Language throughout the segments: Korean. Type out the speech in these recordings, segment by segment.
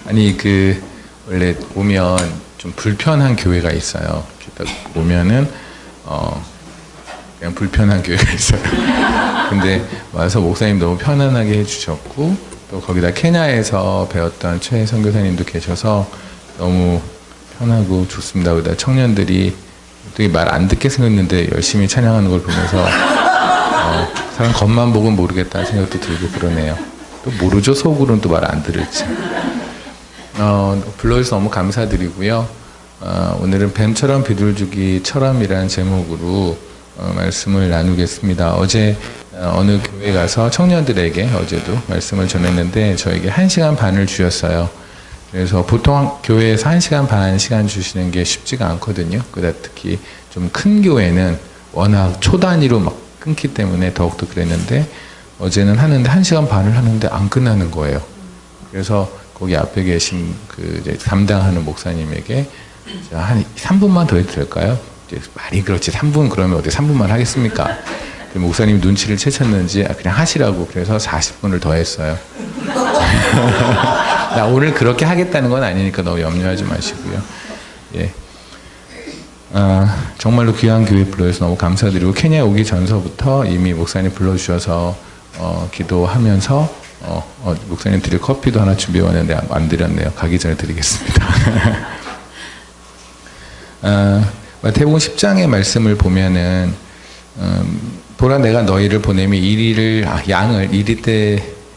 아니 원래 오면 좀 불편한 교회가 있어요. 이렇게 딱 오면은 그냥 불편한 교회가 있어요. 근데 와서 목사님 너무 편안하게 해주셨고 또 거기다 케냐에서 배웠던 최 선교사님도 계셔서 너무 편하고 좋습니다. 그러다 청년들이 되게 말 안 듣게 생겼는데 열심히 찬양하는 걸 보면서 사람 겉만 보고는 모르겠다는 생각도 들고 그러네요. 또 모르죠. 속으로는 또 말 안 들을지. 불러주셔서 너무 감사드리고요. 오늘은 뱀처럼 비둘기처럼이라는 제목으로 말씀을 나누겠습니다. 어제 어느 교회 가서 청년들에게 어제도 말씀을 전했는데 저에게 1시간 반을 주셨어요. 그래서 보통 교회에서 1시간 반 시간 주시는 게 쉽지가 않거든요. 그러다 특히 좀 큰 교회는 워낙 초단위로 막 끊기 때문에 더욱더 그랬는데 어제는 하는데 1시간 반을 하는데 안 끝나는 거예요. 그래서 거기 앞에 계신 이제 담당하는 목사님에게 한 3분만 더 해도 될까요? 이제 말이 그렇지 3분 그러면 어디 3분만 하겠습니까? 목사님이 눈치를 채쳤는지 그냥 하시라고 그래서 40분을 더 했어요. 나 오늘 그렇게 하겠다는 건 아니니까 너무 염려하지 마시고요. 예. 정말로 귀한 교회 불러주셔서 너무 감사드리고 케냐 오기 전서부터 이미 목사님 불러주셔서 기도하면서 목사님 드릴 커피도 하나 준비해 왔는데 안 드렸네요. 가기 전에 드리겠습니다. 마태복음 10장의 말씀을 보면은 보라 내가 너희를 보내면 양을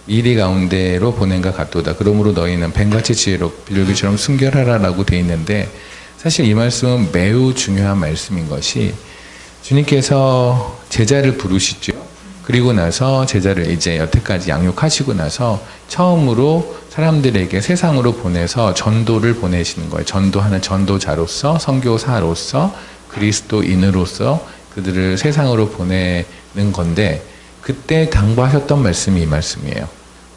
이리 가운데로 보낸과 같도다. 그러므로 너희는 뱀같이 지혜롭고 비둘기처럼 순결하라라고 되어 있는데 사실 이 말씀은 매우 중요한 말씀인 것이 주님께서 제자를 부르시죠. 그리고 나서 제자를 이제 여태까지 양육하시고 나서 처음으로 사람들에게 세상으로 보내서 전도를 보내시는 거예요. 전도하는 전도자로서 선교사로서 그리스도인으로서 그들을 세상으로 보내는 건데 그때 당부하셨던 말씀이 이 말씀이에요.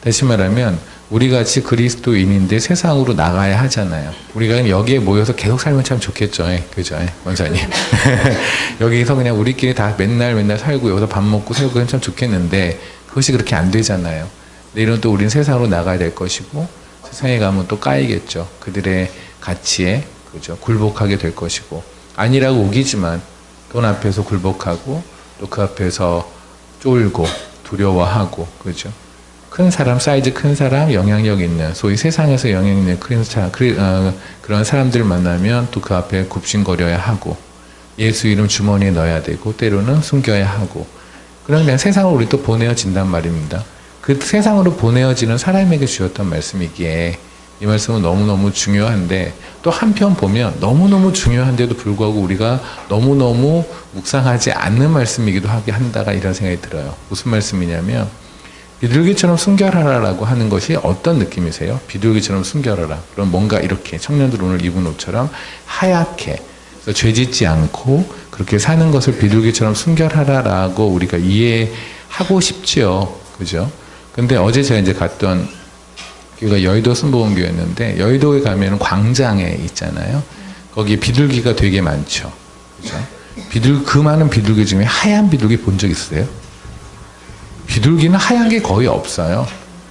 다시 말하면 우리같이 그리스도인인데 세상으로 나가야 하잖아요. 우리가 여기에 모여서 계속 살면 참 좋겠죠. 그죠? 원사님. 여기서 그냥 우리끼리 다 맨날 살고 여기서 밥 먹고 살고 그러면 참 좋겠는데 그것이 그렇게 안 되잖아요. 내일은 또 우리는 세상으로 나가야 될 것이고 세상에 가면 또 까이겠죠. 그들의 가치에 그죠? 굴복하게 될 것이고 아니라고 우기지만 돈 앞에서 굴복하고 또 그 앞에서 쫄고 두려워하고 그죠? 큰 사람, 사이즈 큰 사람, 영향력 있는 소위 세상에서 영향력 있는 그런 사람들을 만나면 또 그 앞에 굽신거려야 하고 예수 이름 주머니에 넣어야 되고 때로는 숨겨야 하고 그냥 세상으로 우리 또 보내어진단 말입니다. 그 세상으로 보내어지는 사람에게 주셨던 말씀이기에 이 말씀은 너무너무 중요한데 또 한편 보면 너무너무 중요한데도 불구하고 우리가 너무너무 묵상하지 않는 말씀이기도 하게 한다가 이런 생각이 들어요. 무슨 말씀이냐면 비둘기처럼 순결하라라고 하는 것이 어떤 느낌이세요? 비둘기처럼 순결하라. 그럼 뭔가 이렇게 청년들 오늘 입은 옷처럼 하얗게 죄짓지 않고 그렇게 사는 것을 비둘기처럼 순결하라라고 우리가 이해하고 싶지요. 그죠? 근데 어제 제가 이제 갔던 교회가 여의도 순복음교회였는데 여의도에 가면 광장에 있잖아요. 거기에 비둘기가 되게 많죠. 그죠? 그 많은 비둘기 중에 하얀 비둘기 본 적 있으세요? 비둘기는 하얀 게 거의 없어요.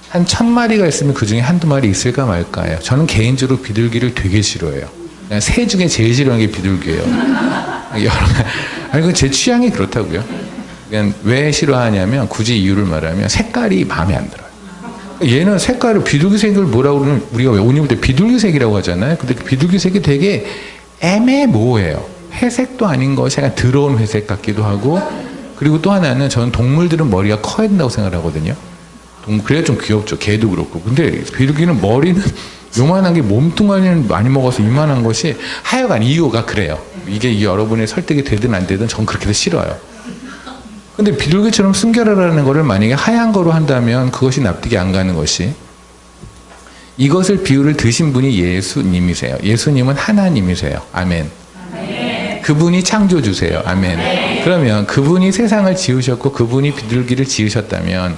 한 1000마리가 있으면 그 중에 한두 마리 있을까 말까요. 저는 개인적으로 비둘기를 되게 싫어해요. 그냥 새 중에 제일 싫어하는 게 비둘기예요. 아니, 그건 제 취향이 그렇다고요. 그냥 왜 싫어하냐면 굳이 이유를 말하면 색깔이 마음에 안 들어요. 얘는 색깔을 비둘기색을 뭐라고 그러면 우리가 왜 오늘부터 비둘기색이라고 하잖아요. 근데 그 비둘기색이 되게 애매모호해요. 회색도 아닌 것이 약간 더러운 회색 같기도 하고 그리고 또 하나는 저는 동물들은 머리가 커야 된다고 생각을 하거든요. 그래야 좀 귀엽죠. 개도 그렇고. 근데 비둘기는 머리는 요만한 게 몸뚱아리는 많이 먹어서 이만한 것이 하여간 이유가 그래요. 이게 여러분의 설득이 되든 안 되든 전 그렇게 싫어요. 근데 비둘기처럼 순결하라는 거를 만약에 하얀 거로 한다면 그것이 납득이 안 가는 것이 이것을 비유를 드신 분이 예수님이세요. 예수님은 하나님이세요. 아멘. 그분이 창조주세요. 아멘. 그러면 그분이 세상을 지으셨고 그분이 비둘기를 지으셨다면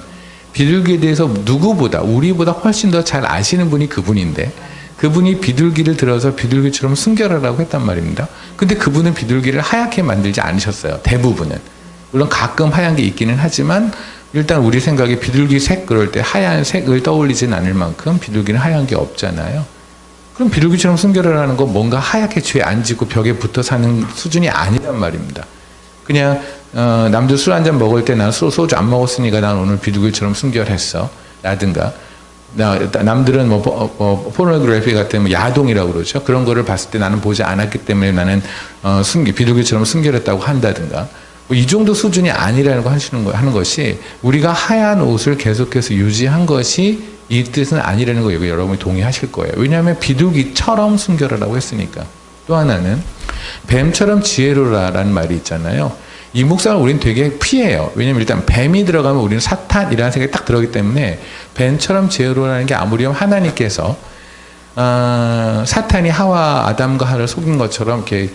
비둘기에 대해서 누구보다 우리보다 훨씬 더 잘 아시는 분이 그분인데 그분이 비둘기를 들어서 비둘기처럼 순결하라고 했단 말입니다. 근데 그분은 비둘기를 하얗게 만들지 않으셨어요. 대부분은. 물론 가끔 하얀 게 있기는 하지만 일단 우리 생각에 비둘기색 그럴 때 하얀색을 떠올리진 않을 만큼 비둘기는 하얀 게 없잖아요. 그럼 비둘기처럼 순결을 하는 건 뭔가 하얗게 죄 안 짓고 벽에 붙어 사는 수준이 아니란 말입니다. 그냥 남들 술 한잔 먹을 때 난 소주 안 먹었으니까 난 오늘 비둘기처럼 순결했어 라든가, 남들은 포르노그래피 같은 뭐 야동이라고 그러죠. 그런 거를 봤을 때 나는 보지 않았기 때문에 나는 비둘기처럼 순결했다고 한다든가, 뭐 이 정도 수준이 아니라는 거 하는 것이, 우리가 하얀 옷을 계속해서 유지한 것이 이 뜻은 아니라는 거 여러분이 동의하실 거예요. 왜냐하면 비둘기처럼 순결하라고 했으니까. 또 하나는 뱀처럼 지혜로라라는 말이 있잖아요. 이 묵상을 우리는 되게 피해요. 왜냐하면 일단 뱀이 들어가면 우리는 사탄이라는 생각이 딱 들어가기 때문에, 뱀처럼 지혜로라는 게 아무리 하나님께서 사탄이 하와 아담과 하와를 속인 것처럼 이렇게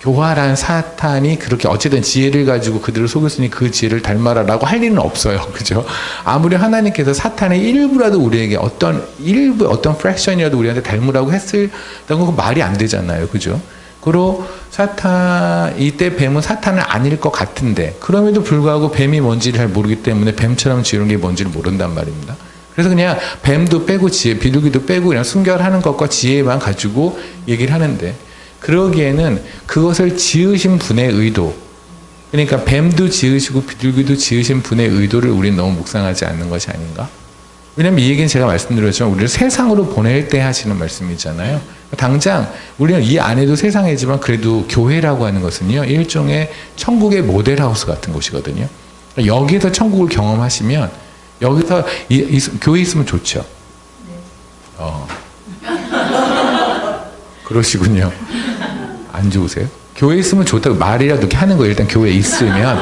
교활한 사탄이 그렇게 어쨌든 지혜를 가지고 그들을 속였으니 그 지혜를 닮아라라고 할 일은 없어요. 그죠? 아무리 하나님께서 사탄의 일부라도 우리에게 어떤 프랙션이라도 우리한테 닮으라고 했을다고 말이 안 되잖아요. 그죠? 그리고 이때 뱀은 사탄은 아닐 것 같은데, 그럼에도 불구하고 뱀이 뭔지를 잘 모르기 때문에 뱀처럼 지혜로운 게 뭔지를 모른단 말입니다. 그래서 그냥 뱀도 빼고 비둘기도 빼고 그냥 순결하는 것과 지혜만 가지고 얘기를 하는데, 그러기에는 그것을 지으신 분의 의도, 그러니까 뱀도 지으시고 비둘기도 지으신 분의 의도를 우리는 너무 묵상하지 않는 것이 아닌가? 왜냐면 이 얘기는 제가 말씀드렸지만 우리를 세상으로 보낼 때 하시는 말씀이잖아요. 당장 우리는 이 안에도 세상이지만 그래도 교회라고 하는 것은요, 일종의 천국의 모델하우스 같은 곳이거든요. 여기에서 천국을 경험하시면 여기서 교회 있으면 좋죠. 그러시군요. 안 좋으세요? 교회 있으면 좋다고 말이라도 이렇게 하는 거예요. 일단 교회에 있으면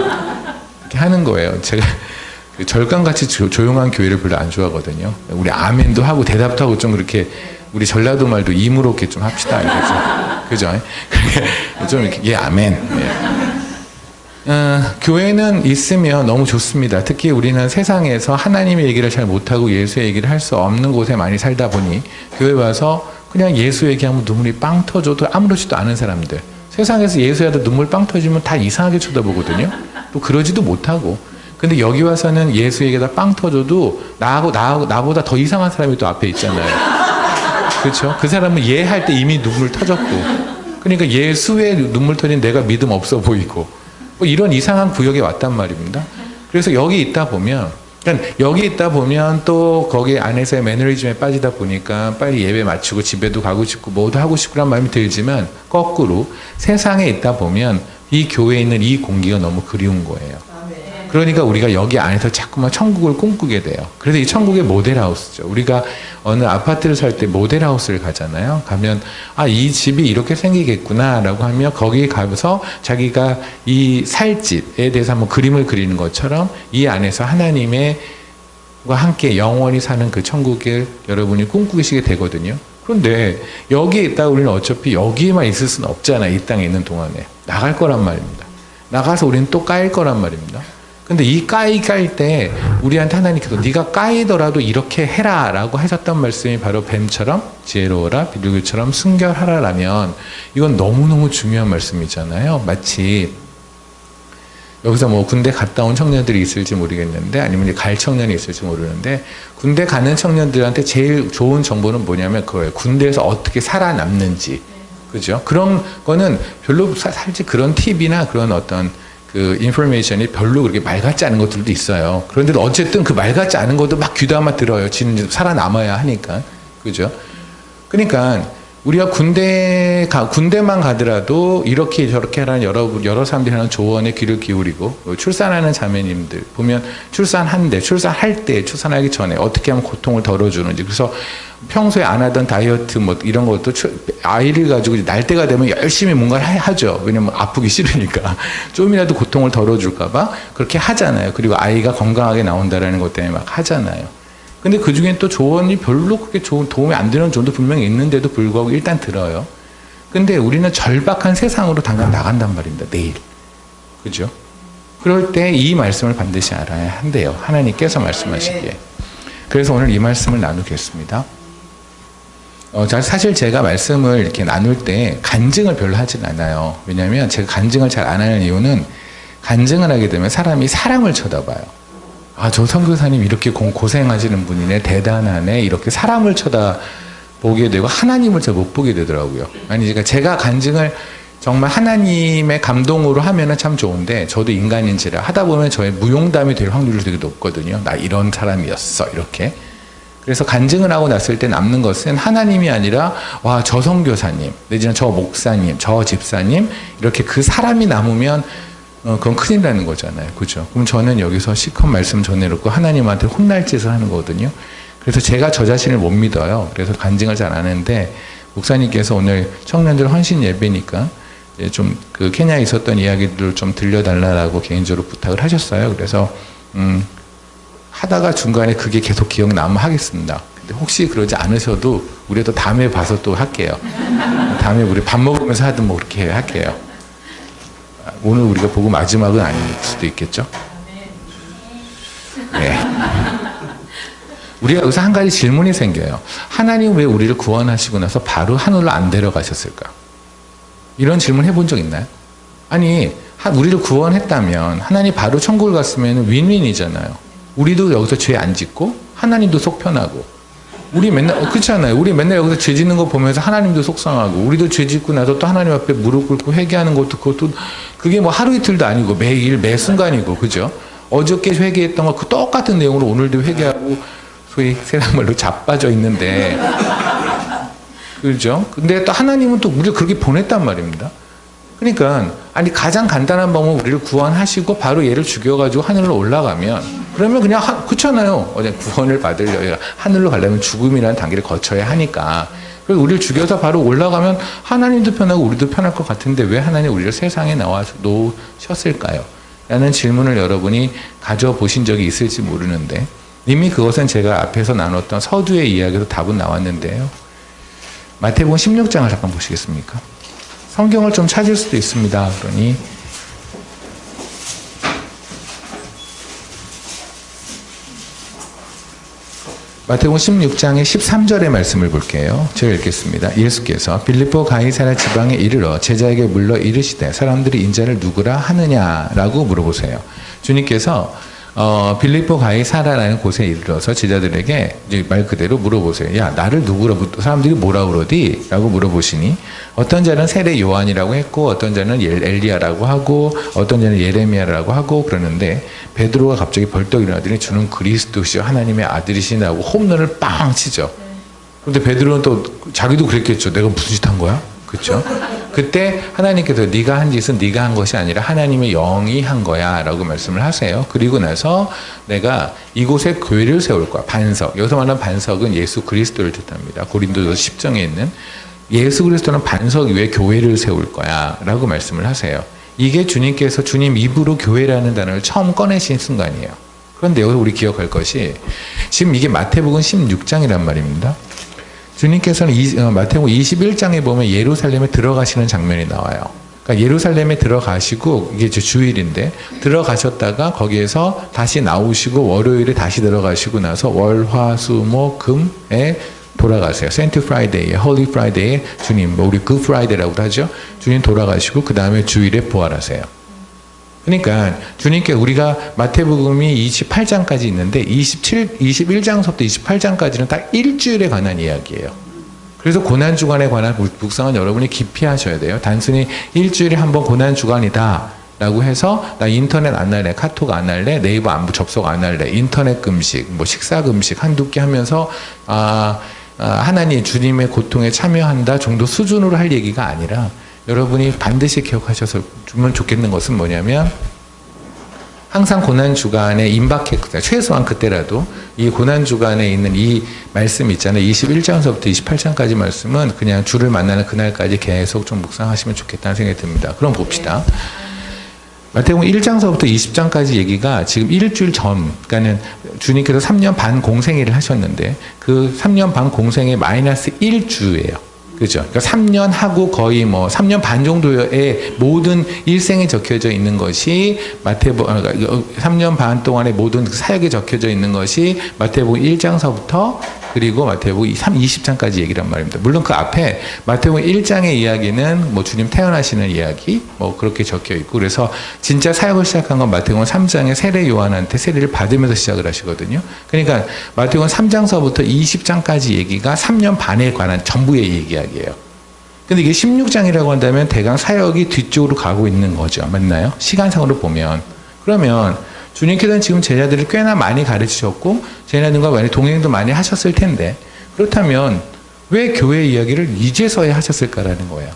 이렇게 하는 거예요. 제가 절간같이 조용한 교회를 별로 안 좋아하거든요. 우리 아멘도 하고 대답도 하고 좀 그렇게, 우리 전라도 말도 이무롭게 좀 합시다. 이거죠. 그죠? 좀 이렇게, 예, 아멘. 예. 교회는 있으면 너무 좋습니다. 특히 우리는 세상에서 하나님의 얘기를 잘 못하고 예수의 얘기를 할 수 없는 곳에 많이 살다 보니, 교회 와서 그냥 예수 얘기하면 눈물이 빵 터져도 아무렇지도 않은 사람들, 세상에서 예수야도 눈물 빵 터지면 다 이상하게 쳐다보거든요. 또 그러지도 못하고. 근데 여기 와서는 예수 얘기가 빵 터져도 나보다 더 이상한 사람이 또 앞에 있잖아요. 그렇죠? 그 사람은 예할 때 이미 눈물 터졌고, 그러니까 예수의 눈물 터진 내가 믿음 없어 보이고, 뭐 이런 이상한 구역에 왔단 말입니다. 그래서 여기 있다 보면 또 거기 안에서의 매너리즘에 빠지다 보니까 빨리 예배 마치고 집에도 가고 싶고 뭐도 하고 싶고란 마음이 들지만, 거꾸로 세상에 있다 보면 이 교회에 있는 이 공기가 너무 그리운 거예요. 그러니까 우리가 여기 안에서 자꾸만 천국을 꿈꾸게 돼요. 그래서 이 천국의 모델하우스죠. 우리가 어느 아파트를 살 때 모델하우스를 가잖아요. 가면 이 집이 이렇게 생기겠구나 라고 하면 거기에 가서 자기가 이 살 집에 대해서 한번 그림을 그리는 것처럼 이 안에서 하나님과 함께 영원히 사는 그 천국을 여러분이 꿈꾸시게 되거든요. 그런데 여기에 있다가 우리는 어차피 여기에만 있을 수는 없잖아요. 이 땅에 있는 동안에 나갈 거란 말입니다. 나가서 우리는 또 까일 거란 말입니다. 근데 이 깔 때 우리한테 하나님께서 네가 까이더라도 이렇게 해라 라고 하셨던 말씀이 바로 뱀처럼 지혜로워라, 비둘기처럼 순결하라라면, 이건 너무너무 중요한 말씀이잖아요. 마치 여기서 뭐 군대 갔다 온 청년들이 있을지 모르겠는데, 아니면 이제 갈 청년이 있을지 모르는데, 군대 가는 청년들한테 제일 좋은 정보는 뭐냐면 그거예요. 군대에서 어떻게 살아남는지. 그죠? 그런 거는 별로 사실 그런 팁이나 그런 어떤 그 인포메이션이 별로 그렇게 말 같지 않은 것들도 있어요. 그런데 어쨌든 그 말 같지 않은 것도 막 귀담아 들어요. 지는 살아남아야 하니까. 그죠? 그러니까 우리가 군대만 가더라도 이렇게 저렇게 하라는 여러 사람들이 하는 조언에 귀를 기울이고, 출산하는 자매님들 보면 출산할 때, 출산하기 전에 어떻게 하면 고통을 덜어주는지, 그래서 평소에 안 하던 다이어트 뭐 이런 것도 아이를 가지고 날 때가 되면 열심히 뭔가를 하죠. 왜냐면 아프기 싫으니까. 좀이라도 고통을 덜어줄까봐 그렇게 하잖아요. 그리고 아이가 건강하게 나온다라는 것 때문에 막 하잖아요. 근데 그 중엔 또 조언이 별로 그렇게 도움이 안 되는 조언도 분명히 있는데도 불구하고 일단 들어요. 근데 우리는 절박한 세상으로 당장 나간단 말입니다. 내일. 그죠? 그럴 때 이 말씀을 반드시 알아야 한대요. 하나님께서 말씀하시기에. 그래서 오늘 이 말씀을 나누겠습니다. 사실 제가 말씀을 이렇게 나눌 때 간증을 별로 하진 않아요. 왜냐하면 제가 간증을 잘 안 하는 이유는, 간증을 하게 되면 사람이 사람을 쳐다봐요. 아, 저 선교사님 이렇게 고생하시는 분이네, 대단하네, 이렇게 사람을 쳐다보게 되고 하나님을 잘 못 보게 되더라고요. 아니, 제가 간증을 정말 하나님의 감동으로 하면은 참 좋은데, 저도 인간인지라 하다 보면 저의 무용담이 될 확률이 되게 높거든요. 나 이런 사람이었어, 이렇게. 그래서 간증을 하고 났을 때 남는 것은 하나님이 아니라, 와, 저 선교사님, 내지는 저 목사님, 저 집사님, 이렇게 그 사람이 남으면 그건 큰일 나는 거잖아요. 그죠? 그럼 저는 여기서 실컷 말씀 전해놓고 하나님한테 혼날 짓을 하는 거거든요. 그래서 제가 저 자신을 못 믿어요. 그래서 간증을 잘 안 하는데, 목사님께서 오늘 청년들 헌신 예배니까 좀 그 케냐에 있었던 이야기들을 좀 들려달라고 개인적으로 부탁을 하셨어요. 그래서 하다가 중간에 그게 계속 기억나면 하겠습니다. 근데 혹시 그러지 않으셔도 우리도 다음에 봐서 또 할게요. 다음에 우리 밥 먹으면서 하든 뭐 그렇게 할게요. 오늘 우리가 보고 마지막은 아닐 수도 있겠죠. 네. 우리가 여기서 한 가지 질문이 생겨요. 하나님 왜 우리를 구원하시고 나서 바로 하늘로 안 데려가셨을까? 이런 질문 해본 적 있나요? 아니, 우리를 구원했다면 하나님 바로 천국을 갔으면 윈윈이잖아요. 우리도 여기서 죄 안 짓고 하나님도 속 편하고, 우리 맨날 그렇잖아요. 우리 맨날 여기서 죄 짓는 거 보면서 하나님도 속상하고, 우리도 죄 짓고 나서 또 하나님 앞에 무릎 꿇고 회개하는 것도, 그것도 그게 뭐 하루 이틀도 아니고 매일 매 순간이고, 그죠? 어저께 회개했던 거 그 똑같은 내용으로 오늘도 회개하고, 소위 세상 말로 자빠져 있는데, 그죠? 근데 또 하나님은 또 우리를 그렇게 보냈단 말입니다. 그러니까 아니, 가장 간단한 방법은 우리를 구원하시고 바로 얘를 죽여가지고 하늘로 올라가면, 그러면 그냥 그렇잖아요. 구원을 받으려 하늘로 가려면 죽음이라는 단계를 거쳐야 하니까. 그래서 우리를 죽여서 바로 올라가면 하나님도 편하고 우리도 편할 것 같은데 왜 하나님 우리를 세상에 놓으셨을까요? 라는 질문을 여러분이 가져보신 적이 있을지 모르는데, 이미 그것은 제가 앞에서 나눴던 서두의 이야기로 답은 나왔는데요. 마태복음 16장을 잠깐 보시겠습니까? 성경을 좀 찾을 수도 있습니다. 그러니 마태복음 16장의 13절의 말씀을 볼게요. 제가 읽겠습니다. 예수께서 빌립보 가이사랴 지방에 이르러 제자에게 물러 이르시되 사람들이 인자를 누구라 하느냐라고 물어보세요. 주님께서 빌립보 가이사랴라는 곳에 이르러서 제자들에게 이제 말 그대로 물어보세요. 야, 나를 누구라, 사람들이 뭐라 그러디? 라고 물어보시니, 어떤 자는 세례 요한이라고 했고, 어떤 자는 엘리야라고 하고, 어떤 자는 예레미야라고 하고 그러는데, 베드로가 갑자기 벌떡 일어나더니 주는 그리스도시요 하나님의 아들이시라고 홈런을 빵 치죠. 근데 베드로는 또 자기도 그랬겠죠. 내가 무슨 짓 한 거야? 그렇죠? 그때 하나님께서 네가 한 짓은 네가 한 것이 아니라 하나님의 영이 한 거야 라고 말씀을 하세요. 그리고 나서 내가 이곳에 교회를 세울 거야. 반석. 여기서 말하는 반석은 예수 그리스도를 뜻합니다. 고린도서 10장에 있는 예수 그리스도는 반석 위에 교회를 세울 거야 라고 말씀을 하세요. 이게 주님께서 주님 입으로 교회라는 단어를 처음 꺼내신 순간이에요. 그런데 여기서 우리 기억할 것이, 지금 이게 마태복음 16장이란 말입니다. 주님께서는 마태복음 21장에 보면 예루살렘에 들어가시는 장면이 나와요. 그러니까 예루살렘에 들어가시고, 이게 주일인데 들어가셨다가 거기에서 다시 나오시고 월요일에 다시 들어가시고 나서 월, 화, 수, 목, 금에 돌아가세요. 센트 프라이데이에, 홀리 프라이데이에 주님, 우리 그 프라이데이라고 하죠. 주님 돌아가시고 그 다음에 주일에 부활하세요. 그러니까 주님께 우리가 마태복음이 28장까지 있는데 21장서부터 28장까지는 딱 일주일에 관한 이야기예요. 그래서 고난주간에 관한 묵상은 여러분이 깊이 하셔야 돼요. 단순히 일주일에 한 번 고난주간이다 라고 해서 나 인터넷 안 할래, 카톡 안 할래, 네이버 안부 접속 안 할래, 인터넷 금식, 뭐 식사 금식 한두 끼 하면서 하나님 주님의 고통에 참여한다 정도 수준으로 할 얘기가 아니라, 여러분이 반드시 기억하셔서주면 좋겠는 것은 뭐냐면, 항상 고난주간에 임박했거든요. 최소한 그때라도 이 고난주간에 있는 이 말씀 있잖아요. 21장서부터 28장까지 말씀은 그냥 주를 만나는 그날까지 계속 좀 묵상하시면 좋겠다는 생각이 듭니다. 그럼 봅시다. 마태복음 1장서부터 20장까지 얘기가 지금 일주일 전, 그러니까는 주님께서 3년 반 공생애를 하셨는데 그 3년 반 공생애 마이너스 1주예요. 그죠? 그러니까 3년 하고 거의 뭐 3년 반 정도의 모든 일생에 적혀져 있는 것이 3년 반 동안의 모든 사역에 적혀져 있는 것이 마태복음 1장서부터 그리고 마태복음 20장까지 얘기란 말입니다. 물론 그 앞에 마태복음 1장의 이야기는 뭐 주님 태어나시는 이야기 뭐 그렇게 적혀 있고, 그래서 진짜 사역을 시작한 건 마태복음 3장에 세례 요한한테 세례를 받으면서 시작을 하시거든요. 그러니까 마태복음 3장서부터 20장까지 얘기가 3년 반에 관한 전부의 이야기예요. 근데 이게 16장이라고 한다면 대강 사역이 뒤쪽으로 가고 있는 거죠. 맞나요? 시간상으로 보면. 그러면 주님께서는 지금 제자들을 꽤나 많이 가르치셨고 제자들과 많이 동행도 많이 하셨을 텐데, 그렇다면 왜 교회 이야기를 이제서야 하셨을까라는 거예요.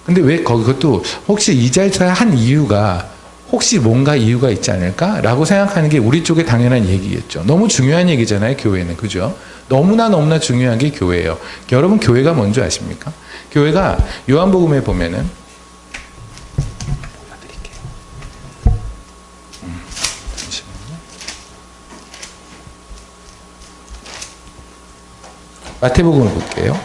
근데 왜 그것도 혹시 이제서야 한 이유가 혹시 뭔가 이유가 있지 않을까라고 생각하는 게 우리 쪽에 당연한 얘기겠죠. 너무 중요한 얘기잖아요, 교회는. 그죠? 너무나 중요한 게 교회예요. 여러분, 교회가 뭔지 아십니까? 교회가 요한복음에 보면은 마태복음을 볼게요.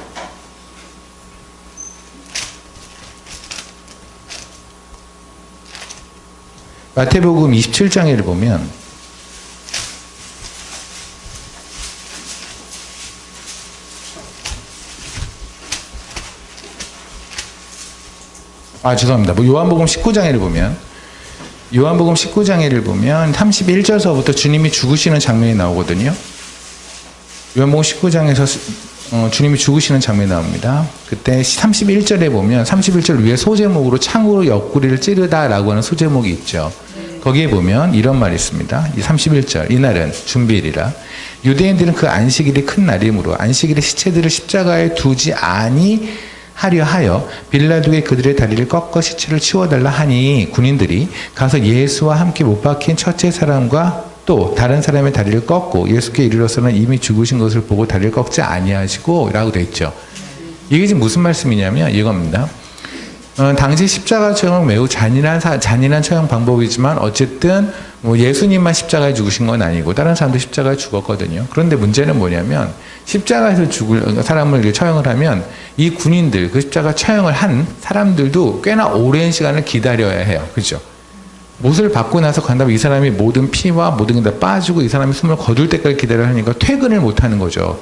마태복음 27장을 보면 죄송합니다. 요한복음 19장을 보면 31절서부터 주님이 죽으시는 장면이 나오거든요. 요한복음 19장에서 주님이 죽으시는 장면이 나옵니다. 그때 31절에 보면 31절 위에 소제목으로 창으로 옆구리를 찌르다라고 하는 소제목이 있죠. 거기에 보면 이런 말이 있습니다. 이 31절, 이날은 준비일이라 유대인들은 그 안식일이 큰 날이므로 안식일에 시체들을 십자가에 두지 아니하려 하여 빌라도에 그들의 다리를 꺾어 시체를 치워달라 하니 군인들이 가서 예수와 함께 못 박힌 첫째 사람과 또 다른 사람의 다리를 꺾고 예수께 이르러서는 이미 죽으신 것을 보고 다리를 꺾지 아니하시고 라고 되어 있죠. 이게 지금 무슨 말씀이냐면 이겁니다. 당시 십자가 처형은 매우 잔인한 처형 방법이지만 어쨌든 뭐 예수님만 십자가에 죽으신 건 아니고 다른 사람도 십자가에 죽었거든요. 그런데 문제는 뭐냐면 십자가에서 죽을 사람을 처형을 하면 이 군인들, 그 십자가 처형을 한 사람들도 꽤나 오랜 시간을 기다려야 해요. 그죠? 못을 받고 나서 간다면 이 사람이 모든 피와 모든 게 다 빠지고 이 사람이 숨을 거둘 때까지 기다려야 하니까 퇴근을 못 하는 거죠.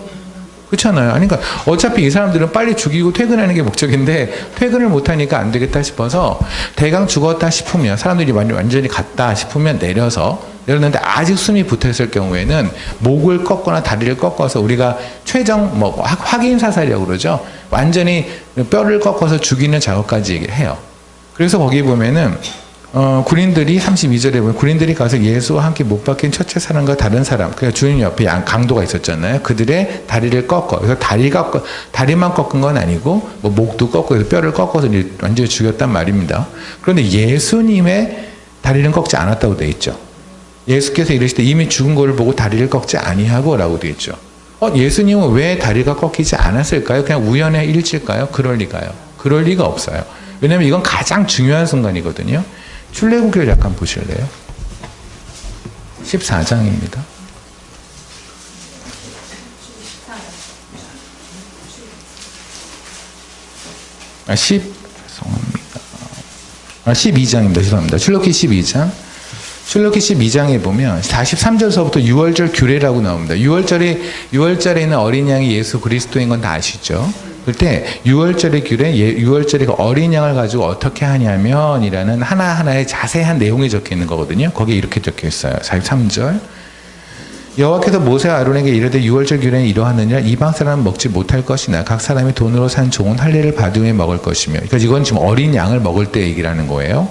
그렇잖아요. 그러니까 어차피 이 사람들은 빨리 죽이고 퇴근하는 게 목적인데 퇴근을 못 하니까 안 되겠다 싶어서 대강 죽었다 싶으면 사람들이 완전히 갔다 싶으면 내렸는데 아직 숨이 붙어 있을 경우에는 목을 꺾거나 다리를 꺾어서 우리가 최종 확인 사살이라고 그러죠. 완전히 뼈를 꺾어서 죽이는 작업까지 해요. 그래서 거기 보면은 군인들이 32절에 보면 군인들이 가서 예수와 함께 못 박힌 첫째 사람과 다른 사람, 그러니까 주님 옆에 강도가 있었잖아요. 그들의 다리를 꺾어. 그래서 다리만 꺾은 건 아니고 뭐 목도 꺾고 해서 뼈를 꺾어서 이제 완전히 죽였단 말입니다. 그런데 예수님의 다리는 꺾지 않았다고 돼 있죠. 예수께서 이르시되 이미 죽은 것을 보고 다리를 꺾지 아니하고라고 돼 있죠. 예수님은 왜 다리가 꺾이지 않았을까요? 그냥 우연의 일치일까요? 그럴 리가요. 그럴 리가 없어요. 왜냐하면 이건 가장 중요한 순간이거든요. 출애굽기를 약간 보실래요? 14장입니다. 12장입니다. 죄송합니다. 출애굽기 12장. 출애굽기 12장에 보면 43절서부터 6월절 규례라고 나옵니다. 6월절에는 어린 양이 예수 그리스도인 건 다 아시죠? 그때 6월절의 규례, 6월절의 어린 양을 가지고 어떻게 하냐면 이라는 하나하나의 자세한 내용이 적혀 있는 거거든요. 거기에 이렇게 적혀 있어요. 43절. 여호와께서 모세와 아론에게 이르되 6월절 규례는 이러하느냐 이방 사람은 먹지 못할 것이나 각 사람이 돈으로 산 좋은 할례를 받으며 먹을 것이며. 그러니까 이건 지금 어린 양을 먹을 때 얘기라는 거예요.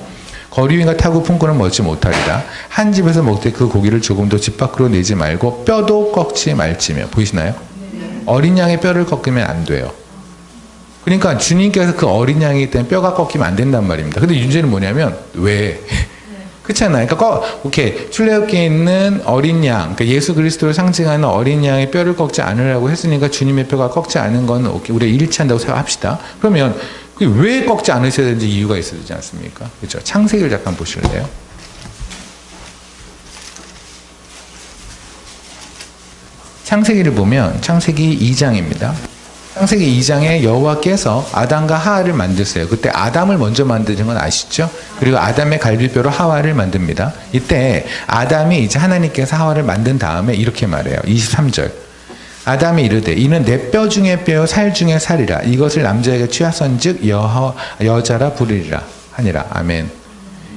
거리 위가 타고 품고는 먹지 못하리라. 한 집에서 먹되 그 고기를 조금도 집 밖으로 내지 말고 뼈도 꺾지 말지며. 보이시나요? 어린 양의 뼈를 꺾으면 안 돼요. 그러니까 주님께서 그 어린 양이기 때문에 뼈가 꺾이면 안 된단 말입니다. 근데 문제는 뭐냐면 왜? 그렇잖아요. 그러니까 오케이, 출애굽기에 있는 어린 양, 그러니까 예수 그리스도를 상징하는 어린 양의 뼈를 꺾지 않으라고 했으니까 주님의 뼈가 꺾지 않은 건 우리가 일치한다고 생각합시다. 그러면 왜 꺾지 않으셔야 되는지 이유가 있어야 되지 않습니까? 그렇죠. 창세기를 잠깐 보실래요? 창세기를 보면 창세기 2장입니다. 창세기 2장에 여호와께서 아담과 하와를 만드세요. 그때 아담을 먼저 만드는 건 아시죠? 그리고 아담의 갈비뼈로 하와를 만듭니다. 이때 아담이 이제 하나님께서 하와를 만든 다음에 이렇게 말해요. 23절. 아담이 이르되 이는 내 뼈 중에 뼈요 살 중에 살이라. 이것을 남자에게 취하선즉 여자라 부르리라 하니라. 아멘.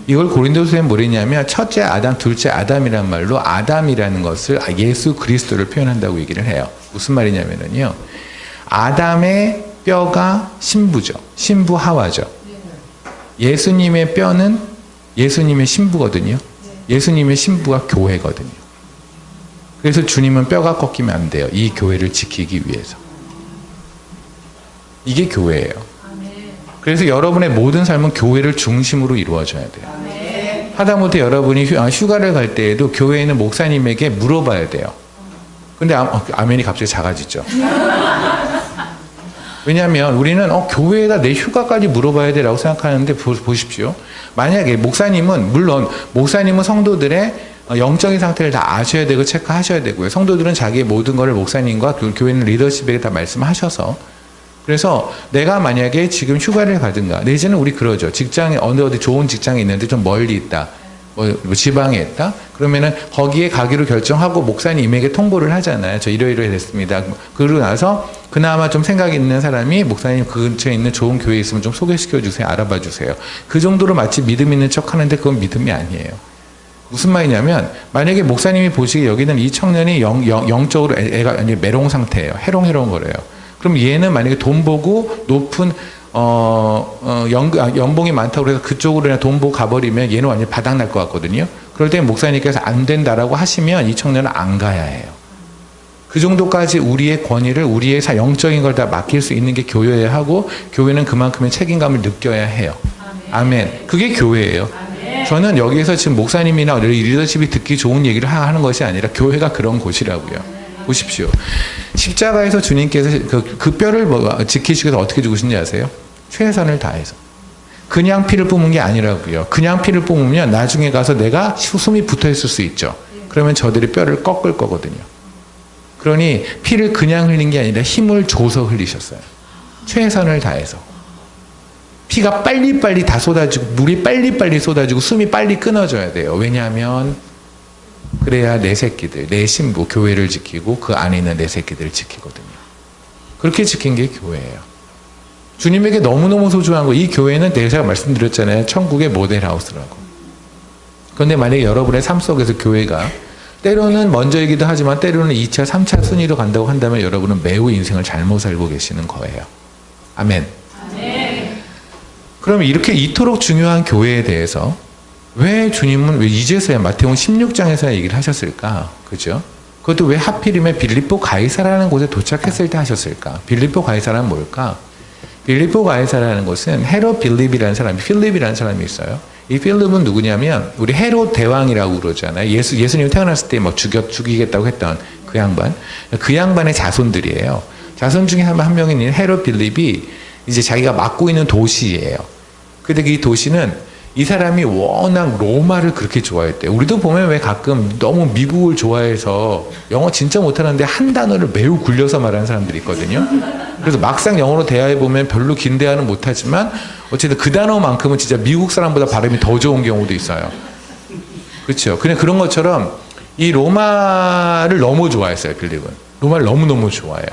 이걸 고린도서에 뭐랬냐면 첫째 아담, 둘째 아담이란 말로 아담이라는 것을 예수 그리스도를 표현한다고 얘기를 해요. 무슨 말이냐면요. 아담의 뼈가 신부죠. 신부 하와죠. 예수님의 뼈는 예수님의 신부거든요. 예수님의 신부가 교회거든요. 그래서 주님은 뼈가 꺾이면 안 돼요. 이 교회를 지키기 위해서. 이게 교회예요. 그래서 여러분의 모든 삶은 교회를 중심으로 이루어져야 돼요. 하다못해 여러분이 휴가를 갈 때에도 교회에 있는 목사님에게 물어봐야 돼요. 근데 아멘이 갑자기 작아지죠. 왜냐하면 우리는 교회에다 내 휴가까지 물어봐야 돼라고 생각하는데 보십시오. 만약에 목사님은 물론 목사님은 성도들의 영적인 상태를 다 아셔야 되고 체크하셔야 되고요. 성도들은 자기의 모든 것을 목사님과 교회는 리더십에게 다 말씀하셔서 그래서 내가 만약에 지금 휴가를 가든가 내지는 우리 그러죠. 직장에 어디 좋은 직장에 있는데 좀 멀리 있다. 뭐 지방에 있다? 그러면은 거기에 가기로 결정하고 목사님에게 통보를 하잖아요. 저 이러이러해 됐습니다. 그러고 나서 그나마 좀 생각이 있는 사람이 목사님 그 근처에 있는 좋은 교회 있으면 좀 소개시켜 주세요. 알아봐 주세요. 그 정도로 마치 믿음 있는 척 하는데 그건 믿음이 아니에요. 무슨 말이냐면 만약에 목사님이 보시기에 여기는 이 청년이 영적으로 애가 메롱 상태예요. 해롱해롱 거려요. 그럼 얘는 만약에 돈 보고 높은 연봉이 많다고 해서 그쪽으로 그냥 돈 보고 가버리면 얘는 완전히 바닥날 것 같거든요. 그럴 때 목사님께서 안 된다라고 하시면 이 청년은 안 가야 해요. 그 정도까지 우리의 권위를 우리의 영적인 걸 다 맡길 수 있는 게 교회여야 하고 교회는 그만큼의 책임감을 느껴야 해요. 아멘. 그게 교회예요. 저는 여기에서 지금 목사님이나 리더십이 듣기 좋은 얘기를 하는 것이 아니라 교회가 그런 곳이라고요. 보십시오. 십자가에서 주님께서 그 뼈를 지키시기 위해서 어떻게 죽으신지 아세요? 최선을 다해서. 그냥 피를 뿜은 게 아니라고요. 그냥 피를 뿜으면 나중에 가서 내가 숨이 붙어 있을 수 있죠. 그러면 저들이 뼈를 꺾을 거거든요. 그러니 피를 그냥 흘린 게 아니라 힘을 줘서 흘리셨어요. 최선을 다해서. 피가 빨리빨리 다 쏟아지고 물이 빨리빨리 쏟아지고 숨이 빨리 끊어져야 돼요. 왜냐하면 그래야 내 새끼들, 내 신부, 교회를 지키고 그 안에 있는 내 새끼들을 지키거든요. 그렇게 지킨 게 교회예요. 주님에게 너무너무 소중한 거, 이 교회는 제가 말씀드렸잖아요. 천국의 모델하우스라고. 그런데 만약에 여러분의 삶 속에서 교회가 때로는 먼저이기도 하지만 때로는 2차, 3차 순위로 간다고 한다면 여러분은 매우 인생을 잘못 살고 계시는 거예요. 아멘. 그럼 이렇게 이토록 중요한 교회에 대해서 왜 주님은 왜 이제서야 마태복음 16장에서 얘기를 하셨을까? 그죠? 그것도 왜 하필이면 빌립보 가이사라는 곳에 도착했을 때 하셨을까? 빌립보 가이사라는 뭘까? 빌립보 가이사라는 곳은 헤롯 빌립이라는 사람이, 필립이라는 사람이 있어요. 이 필립은 누구냐면 우리 헤롯 대왕이라고 그러잖아요. 예수님 태어났을 때 뭐 죽이겠다고 했던 그 양반. 그 양반의 자손들이에요. 자손 중에 한 명이 있는 헤롯 빌립이 이제 자기가 맡고 있는 도시예요. 근데 이 도시는 이 사람이 워낙 로마를 그렇게 좋아했대요. 우리도 보면 왜 가끔 너무 미국을 좋아해서 영어 진짜 못하는데 한 단어를 매우 굴려서 말하는 사람들이 있거든요. 그래서 막상 영어로 대화해보면 별로 긴 대화는 못하지만 어쨌든 그 단어만큼은 진짜 미국 사람보다 발음이 더 좋은 경우도 있어요. 그렇죠. 그냥 그런 것처럼 이 로마를 너무 좋아했어요. 빌립은. 로마를 너무너무 좋아해요.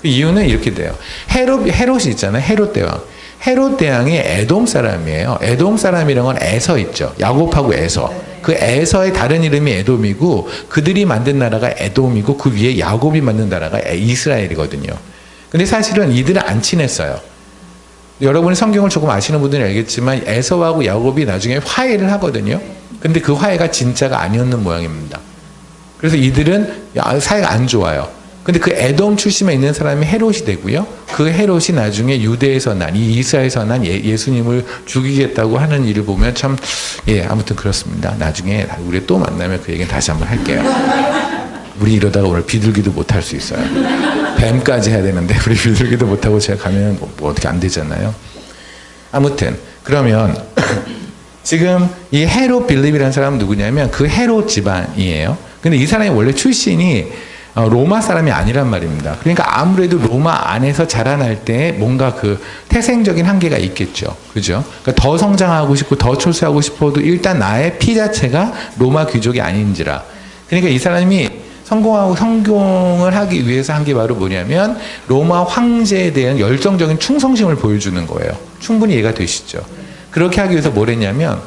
그 이유는 이렇게 돼요. 헤롯이 있잖아요. 헤롯 대왕. 헤롯 대왕이 에돔 사람이에요. 에돔 사람이라는 건 에서 있죠. 야곱하고 에서. 그 에서의 다른 이름이 에돔이고 그들이 만든 나라가 에돔이고 그 위에 야곱이 만든 나라가 이스라엘이거든요. 근데 사실은 이들은 안 친했어요. 여러분이 성경을 조금 아시는 분들은 알겠지만 에서하고 야곱이 나중에 화해를 하거든요. 근데 그 화해가 진짜가 아니었는 모양입니다. 그래서 이들은 사이가 안 좋아요. 근데 그 에돔 출신에 있는 사람이 헤롯이 되고요. 그 헤롯이 나중에 유대에서 난, 이 이스라엘에서 난 예수님을 죽이겠다고 하는 일을 보면 참, 아무튼 그렇습니다. 나중에 우리 또 만나면 그 얘기는 다시 한번 할게요. 우리 이러다가 오늘 비둘기도 못할 수 있어요. 뱀까지 해야 되는데 우리 비둘기도 못하고 제가 가면 뭐 어떻게 안 되잖아요. 아무튼 그러면 지금 이 헤롯 빌립이라는 사람은 누구냐면 그 헤롯 집안이에요. 근데 이 사람이 원래 출신이 로마 사람이 아니란 말입니다. 그러니까 아무래도 로마 안에서 자라날 때 뭔가 그 태생적인 한계가 있겠죠. 그죠? 그러니까 더 성장하고 싶고 더 출세하고 싶어도 일단 나의 피 자체가 로마 귀족이 아닌지라. 그러니까 이 사람이 성공을 하기 위해서 한 게 바로 뭐냐면 로마 황제에 대한 열정적인 충성심을 보여주는 거예요. 충분히 이해가 되시죠? 그렇게 하기 위해서 뭘 했냐면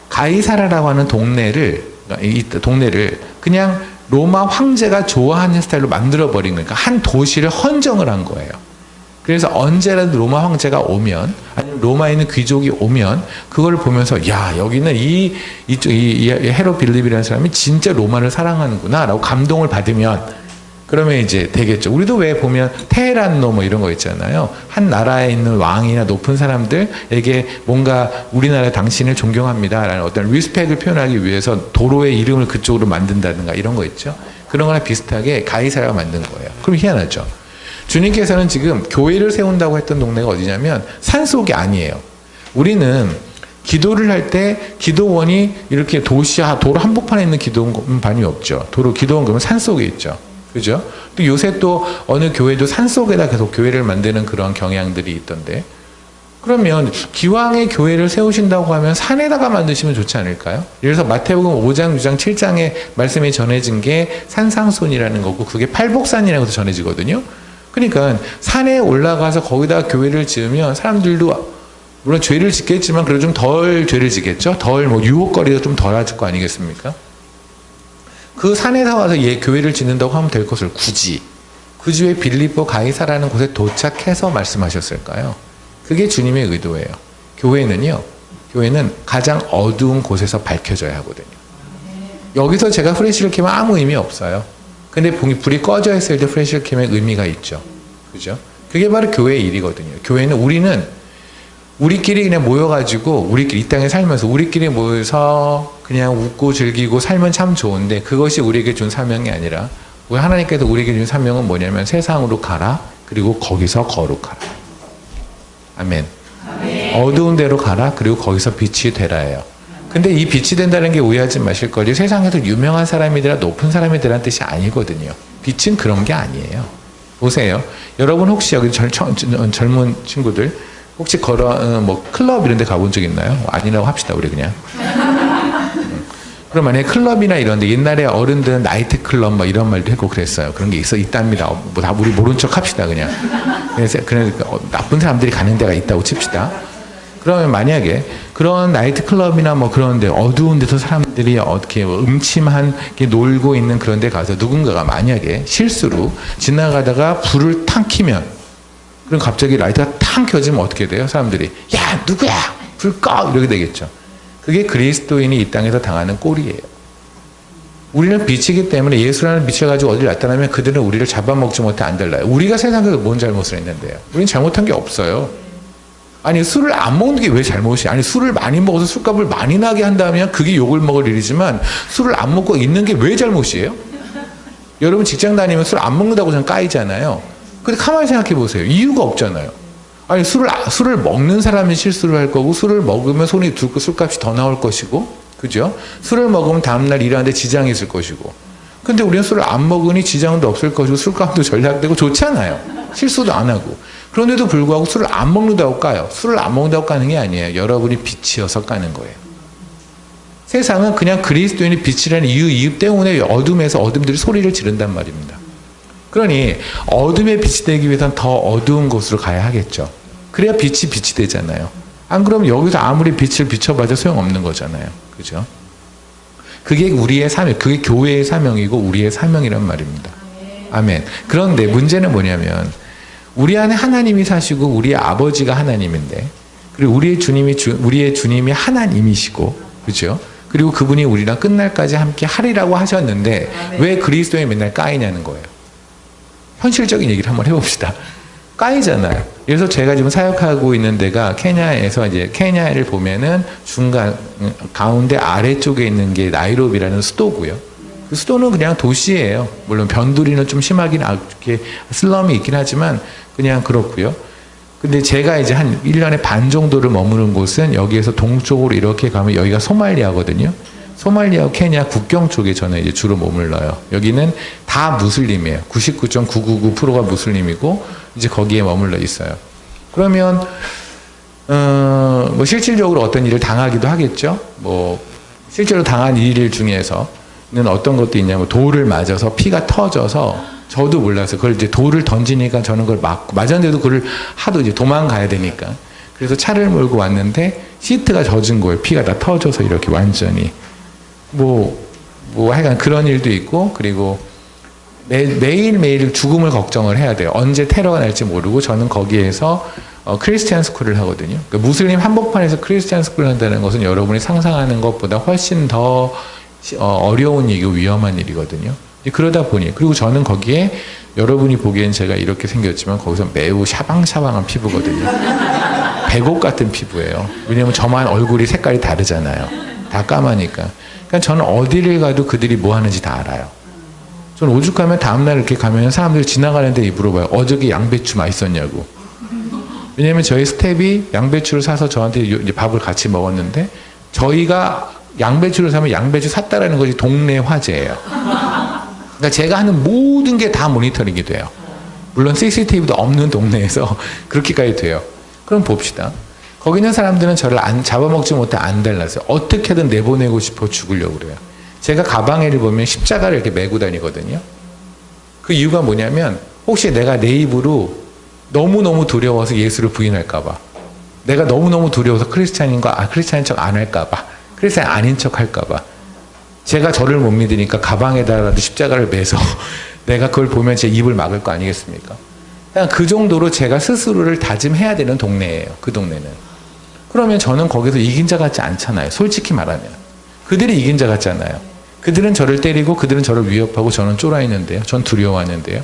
가이사라라고 하는 동네를 그냥 로마 황제가 좋아하는 스타일로 만들어버린 거니까 한 도시를 헌정을 한 거예요. 그래서 언제라도 로마 황제가 오면 아니면 로마에 있는 귀족이 오면 그걸 보면서 야 여기는 이 헤롯 빌립이라는 사람이 진짜 로마를 사랑하는구나 라고 감동을 받으면 그러면 이제 되겠죠. 우리도 왜 보면 테헤란노 뭐 이런 거 있잖아요. 한 나라에 있는 왕이나 높은 사람들에게 뭔가 우리나라 당신을 존경합니다라는 어떤 리스펙을 표현하기 위해서 도로의 이름을 그쪽으로 만든다든가 이런 거 있죠. 그런 거랑 비슷하게 가이사라가 만든 거예요. 그럼 희한하죠. 주님께서는 지금 교회를 세운다고 했던 동네가 어디냐면 산속이 아니에요. 우리는 기도를 할 때 기도원이 이렇게 도로 한복판에 있는 기도원반이 없죠. 기도원 그러면 산속에 있죠. 그죠? 또 요새 또 어느 교회도 산속에다 계속 교회를 만드는 그런 경향들이 있던데 그러면 기왕에 교회를 세우신다고 하면 산에다가 만드시면 좋지 않을까요? 예를 들어서 마태복음 5장, 6장, 7장에 말씀이 전해진 게 산상손이라는 거고 그게 팔복산이라고 해서 전해지거든요. 그러니까 산에 올라가서 거기다 교회를 지으면 사람들도 물론 죄를 짓겠지만 그래도 좀 덜 죄를 짓겠죠? 덜 유혹거리가 좀 덜해질 거 아니겠습니까? 그 산에서 와서 교회를 짓는다고 하면 될 것을 굳이 그 주에 빌립보 가이사라는 곳에 도착해서 말씀하셨을까요? 그게 주님의 의도예요. 교회는 가장 어두운 곳에서 밝혀져야 하거든요. 여기서 제가 프레시를 켜면 아무 의미 없어요. 근데 불이 꺼져 있을 때 프레시를 켜면 의미가 있죠. 그죠? 그게 바로 교회의 일이거든요. 교회는 우리끼리 그냥 모여가지고 우리끼리 이 땅에 살면서 우리끼리 모여서 그냥 웃고 즐기고 살면 참 좋은데 그것이 우리에게 준 사명이 아니라 하나님께서 우리에게 준 사명은 뭐냐면 세상으로 가라 그리고 거기서 거룩하라. 아멘. 어두운 데로 가라 그리고 거기서 빛이 되라예요. 근데 이 빛이 된다는 게 오해하지 마실 거지 세상에서 유명한 사람이더라 높은 사람이더라는 뜻이 아니거든요. 빛은 그런 게 아니에요. 보세요. 여러분 혹시 여기 젊은 친구들 혹시 클럽 이런 데 가본 적 있나요? 아니라고 합시다, 우리 그냥. 그럼 만약에 클럽이나 이런 데 옛날에 어른들은 나이트 클럽 뭐 이런 말도 했고 그랬어요. 그런 게 있답니다. 다 우리 모른 척 합시다, 그냥. 그러니까 나쁜 사람들이 가는 데가 있다고 칩시다. 그러면 만약에 그런 나이트 클럽이나 뭐 그런 데 어두운 데서 사람들이 어떻게 음침하게 놀고 있는 그런 데 가서 누군가가 만약에 실수로 지나가다가 불을 탁 켜면 그럼 갑자기 라이트가 탕 켜지면 어떻게 돼요? 사람들이 야 누구야 불 꺼 이렇게 되겠죠. 그게 그리스도인이 이 땅에서 당하는 꼴이에요. 우리는 빛이기 때문에 예수라는 빛을 가지고 어딜 나타나면 그들은 우리를 잡아먹지 못해 안 달라요. 우리가 세상에서 뭔 잘못을 했는데요? 우리는 잘못한 게 없어요. 아니 술을 안 먹는 게 왜 잘못이야? 아니 술을 많이 먹어서 술값을 많이 나게 한다면 그게 욕을 먹을 일이지만 술을 안 먹고 있는 게 왜 잘못이에요? 여러분 직장 다니면 술 안 먹는다고 그냥 까이잖아요. 근데 가만히 생각해 보세요. 이유가 없잖아요. 아니 술을 먹는 사람이 실수를 할 거고 술을 먹으면 손이 들고 술값이 더 나올 것이고 그죠? 술을 먹으면 다음날 일하는데 지장이 있을 것이고 근데 우리는 술을 안 먹으니 지장도 없을 것이고 술값도 전략되고 좋잖아요. 실수도 안 하고 그런데도 불구하고 술을 안 먹는다고 까요. 술을 안 먹는다고 까는 게 아니에요. 여러분이 빛이어서 까는 거예요. 세상은 그냥 그리스도인이 빛이라는 이유 때문에 어둠에서 어둠들이 소리를 지른단 말입니다. 그러니 어둠에 빛이 되기 위해서는 더 어두운 곳으로 가야 하겠죠. 그래야 빛이 되잖아요. 안 그러면 여기서 아무리 빛을 비춰봐도 소용없는 거잖아요. 그죠? 그게 우리의 사명, 그게 교회의 사명이고 우리의 사명이란 말입니다. 아멘. 그런데 문제는 뭐냐면 우리 안에 하나님이 사시고 우리의 아버지가 하나님인데 그리고 우리의 주님이 하나님이시고 그죠? 그리고 그분이 우리랑 끝날까지 함께 하리라고 하셨는데 왜 그리스도에 맨날 까이냐는 거예요. 현실적인 얘기를 한번 해봅시다. 까이잖아요. 그래서 제가 지금 사역하고 있는 데가 케냐에서 이제 케냐를 보면은 가운데 아래쪽에 있는 게 나이로비라는 수도고요. 그 수도는 그냥 도시예요. 물론 변두리는 좀 심하긴 이렇게 슬럼이 있긴 하지만 그냥 그렇고요. 근데 제가 이제 한 1년에 반 정도를 머무는 곳은 여기에서 동쪽으로 이렇게 가면 여기가 소말리아거든요. 소말리아와 케냐 국경 쪽에 저는 이제 주로 머물러요. 여기는 다 무슬림이에요. 99.999%가 무슬림이고 이제 거기에 머물러 있어요. 그러면 뭐 실질적으로 어떤 일을 당하기도 하겠죠. 뭐 실제로 당한 일 중에서 어떤 것도 있냐면 돌을 맞아서 피가 터져서 저도 몰라서 그걸 이제 돌을 던지니까 저는 그걸 맞았는데도 그걸 하도 이제 도망가야 되니까 그래서 차를 몰고 왔는데 시트가 젖은 거예요. 피가 다 터져서 이렇게 완전히 뭐 하여간 그런 일도 있고 그리고 매일매일 죽음을 걱정을 해야 돼요. 언제 테러가 날지 모르고 저는 거기에서 크리스티안 스쿨을 하거든요. 그러니까 무슬림 한복판에서 크리스티안 스쿨을 한다는 것은 여러분이 상상하는 것보다 훨씬 더 어려운 일이고 위험한 일이거든요. 그러다 보니 그리고 저는 거기에 여러분이 보기엔 제가 이렇게 생겼지만 거기서 매우 샤방샤방한 피부거든요. 백옥 같은 피부예요. 왜냐면 저만 얼굴이 색깔이 다르잖아요. 다 까마니까. 그러니까 저는 어디를 가도 그들이 뭐 하는지 다 알아요. 저는 오죽하면 다음날 이렇게 가면 사람들이 지나가는데 물어봐요. 어저께 양배추 맛있었냐고. 왜냐면 저희 스텝이 양배추를 사서 저한테 이제 밥을 같이 먹었는데 저희가 양배추를 사면 양배추 샀다라는 것이 동네 화제예요. 그러니까 제가 하는 모든 게 다 모니터링이 돼요. 물론 CCTV도 없는 동네에서 그렇게까지 돼요. 그럼 봅시다. 거기 있는 사람들은 저를 잡아먹지 못해 안 달랐어요. 어떻게든 내보내고 싶어 죽으려고 그래요. 제가 가방에를 보면 십자가를 이렇게 메고 다니거든요. 그 이유가 뭐냐면 혹시 내가 내 입으로 너무너무 두려워서 예수를 부인할까봐, 내가 너무너무 두려워서 크리스찬인 척 안 할까봐, 크리스찬 아닌 척 할까봐, 제가 저를 못 믿으니까 가방에다라도 십자가를 매서 내가 그걸 보면 제 입을 막을 거 아니겠습니까? 그냥 그 정도로 제가 스스로를 다짐해야 되는 동네예요. 그 동네는. 그러면 저는 거기서 이긴 자 같지 않잖아요. 솔직히 말하면. 그들이 이긴 자 같잖아요. 그들은 저를 때리고 그들은 저를 위협하고 저는 쫄아있는데요. 전 두려워하는데요.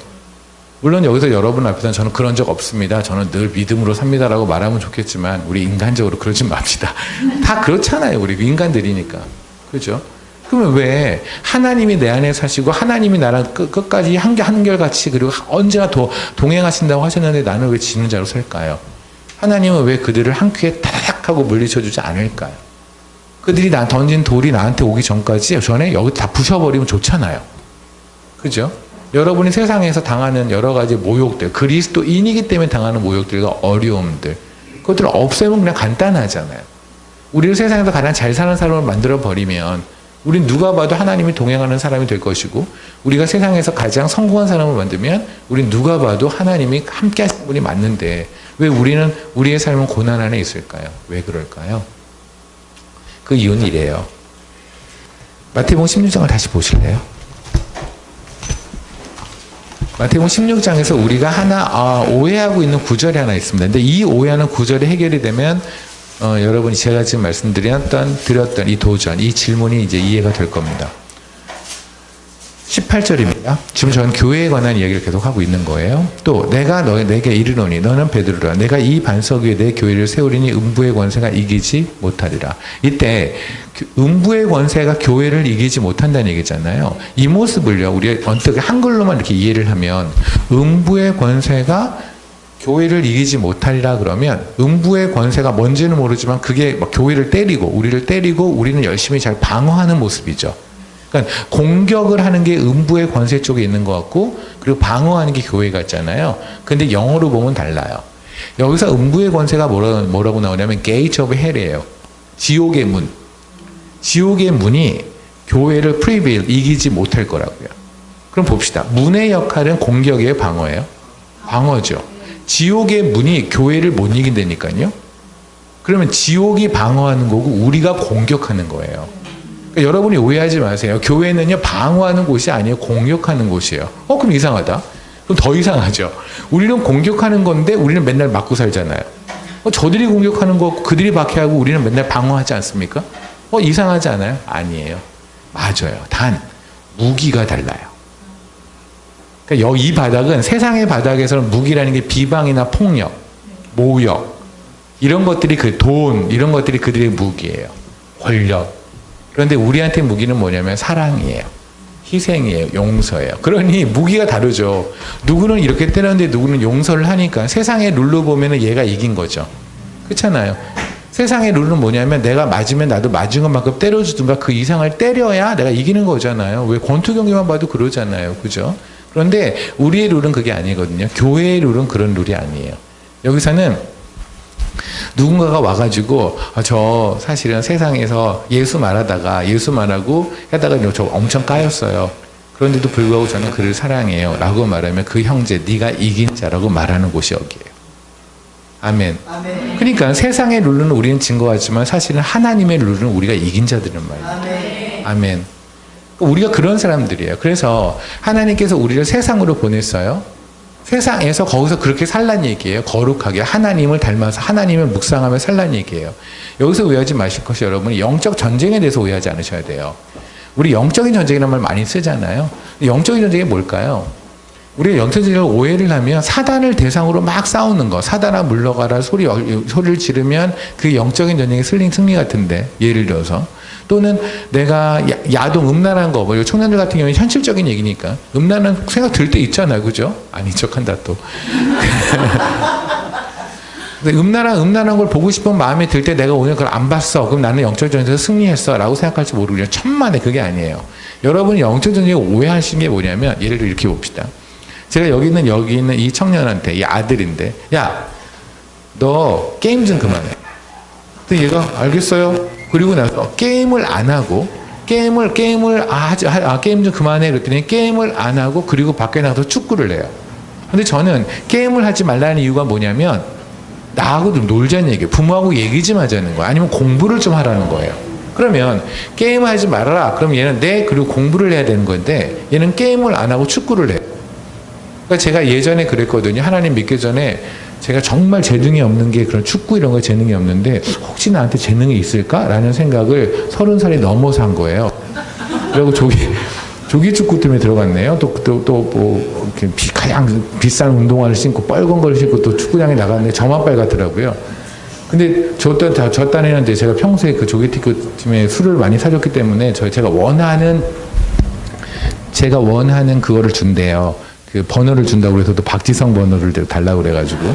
물론 여기서 여러분 앞에서는 저는 그런 적 없습니다. 저는 늘 믿음으로 삽니다라고 말하면 좋겠지만 우리 인간적으로 그러지 맙시다. 다 그렇잖아요. 우리 인간들이니까. 그렇죠? 그러면 왜 하나님이 내 안에 사시고 하나님이 나랑 끝까지 한결같이 그리고 언제나 동행하신다고 하셨는데 나는 왜 지는 자로 살까요? 하나님은 왜 그들을 한 큐에 타닥 하고 물리쳐주지 않을까요? 그들이 던진 돌이 나한테 오기 전에 여기 다 부셔버리면 좋잖아요. 그죠? 여러분이 세상에서 당하는 여러 가지 모욕들, 그리스도인이기 때문에 당하는 모욕들과 어려움들, 그것들을 없애면 그냥 간단하잖아요. 우리를 세상에서 가장 잘 사는 사람을 만들어버리면 우린 누가 봐도 하나님이 동행하는 사람이 될 것이고, 우리가 세상에서 가장 성공한 사람을 만들면 우린 누가 봐도 하나님이 함께 하신 분이 맞는데 왜 우리는 우리의 삶은 고난 안에 있을까요? 왜 그럴까요? 그 이유는 이래요. 마태복음 16장을 다시 보실래요? 마태복음 16장에서 우리가 오해하고 있는 구절이 하나 있습니다. 근데 이 오해하는 구절이 해결이 되면 여러분이 제가 지금 드렸던 이 도전, 이 질문이 이제 이해가 될 겁니다. 18절입니다. 지금 저는 교회에 관한 이야기를 계속 하고 있는 거예요. 또 내가 내게 이르노니 너는 베드로라. 내가 이 반석 위에 내 교회를 세우리니 음부의 권세가 이기지 못하리라. 이때 음부의 권세가 교회를 이기지 못한다는 얘기잖아요. 이 모습을요, 우리가 어떻게 한글로만 이렇게 이해를 하면 음부의 권세가 교회를 이기지 못하리라 그러면 음부의 권세가 뭔지는 모르지만 그게 막 교회를 때리고 우리를 때리고 우리는 열심히 잘 방어하는 모습이죠. 그러니까 공격을 하는 게 음부의 권세 쪽에 있는 것 같고 그리고 방어하는 게 교회 같잖아요. 근데 영어로 보면 달라요. 여기서 음부의 권세가 뭐라고 나오냐면 Gate of Hell이에요. 지옥의 문. 지옥의 문이 교회를 prevail, 이기지 못할 거라고요. 그럼 봅시다. 문의 역할은 공격이에요, 방어예요? 방어죠. 지옥의 문이 교회를 못 이긴다니까요. 그러면 지옥이 방어하는 거고 우리가 공격하는 거예요. 그러니까 여러분이 오해하지 마세요. 교회는요, 방어하는 곳이 아니에요. 공격하는 곳이에요. 그럼 이상하다. 그럼 더 이상하죠. 우리는 공격하는 건데 우리는 맨날 맞고 살잖아요. 저들이 공격하는 거 그들이 박해하고 우리는 맨날 방어하지 않습니까? 이상하지 않아요? 아니에요. 맞아요. 단 무기가 달라요. 그러니까 이 바닥은 세상의 바닥에서는 무기라는 게 비방이나 폭력, 모욕 이런 것들이 돈 이런 것들이 그들의 무기예요. 권력. 그런데 우리한테 무기는 뭐냐면 사랑이에요. 희생이에요. 용서예요. 그러니 무기가 다르죠. 누구는 이렇게 때렸는데 누구는 용서를 하니까 세상의 룰로 보면은 얘가 이긴 거죠. 그렇잖아요. 세상의 룰은 뭐냐면 내가 맞으면 나도 맞은 것만큼 때려주든가 그 이상을 때려야 내가 이기는 거잖아요. 왜 권투 경기만 봐도 그러잖아요. 그죠? 그런데 우리의 룰은 그게 아니거든요. 교회의 룰은 그런 룰이 아니에요. 여기서는 누군가가 와가지고 저 사실은 세상에서 예수 말하다가 예수 말하고 하다가 저 엄청 까였어요. 그런데도 불구하고 저는 그를 사랑해요 라고 말하면 그 형제 네가 이긴 자라고 말하는 곳이 여기예요. 아멘. 아멘. 그러니까 세상의 룰은 우리는 진 것 같지만 사실은 하나님의 룰은 우리가 이긴 자들은 말이에요. 아멘. 아멘. 우리가 그런 사람들이에요. 그래서 하나님께서 우리를 세상으로 보냈어요. 세상에서 거기서 그렇게 살란 얘기예요. 거룩하게 하나님을 닮아서 하나님을 묵상하며 살란 얘기예요. 여기서 오해하지 마실 것이 여러분 영적 전쟁에 대해서 오해하지 않으셔야 돼요. 우리 영적인 전쟁이라는 말 많이 쓰잖아요. 영적인 전쟁이 뭘까요? 우리가 영적 전쟁을 오해를 하면 사단을 대상으로 막 싸우는 거, 사단아 물러가라 소리를 지르면 그 영적인 전쟁의 승리 같은데, 예를 들어서 또는 내가 야동 음란한 거, 뭐 청년들 같은 경우는 현실적인 얘기니까 음란한 생각 들 때 있잖아요, 그죠? 아닌 척한다 또. 근데 음란한 걸 보고 싶은 마음이 들 때 내가 오늘 그걸 안 봤어. 그럼 나는 영적 전쟁에서 승리했어. 라고 생각할지 모르고요. 천만에 그게 아니에요. 여러분이 영적 전쟁에 오해하신 게 뭐냐면, 예를 들어 이렇게 봅시다. 제가 여기 있는 이 청년한테, 이 아들인데, 야, 너 게임 좀 그만해. 근데 얘가 알겠어요. 그리고 나서 게임을 안 하고, 게임 좀 그만해. 그랬더니 게임을 안 하고, 그리고 밖에 나가서 축구를 해요. 근데 저는 게임을 하지 말라는 이유가 뭐냐면, 나하고 좀 놀자는 얘기예요. 부모하고 얘기 좀 하자는 거예요. 아니면 공부를 좀 하라는 거예요. 그러면 게임을 하지 말아라. 그럼 얘는 그리고 공부를 해야 되는 건데 얘는 게임을 안 하고 축구를 해요. 그러니까 제가 예전에 그랬거든요. 하나님 믿기 전에 제가 정말 재능이 없는 게 그런 축구 이런 거 재능이 없는데 혹시 나한테 재능이 있을까라는 생각을 30살이 넘어서 한 거예요. 그리고 조기 축구 때문에 들어갔네요. 뭐 가장 비싼 운동화를 신고 빨간 걸 신고 또 축구장에 나갔는데 저만 빨갛더라고요. 근데 저 딴에는 제가 평소에 그 조기 축구 팀에 술을 많이 사줬기 때문에 제가 원하는 그거를 준대요. 그 번호를 준다고 그래서 또 박지성 번호를 달라고 그래가지고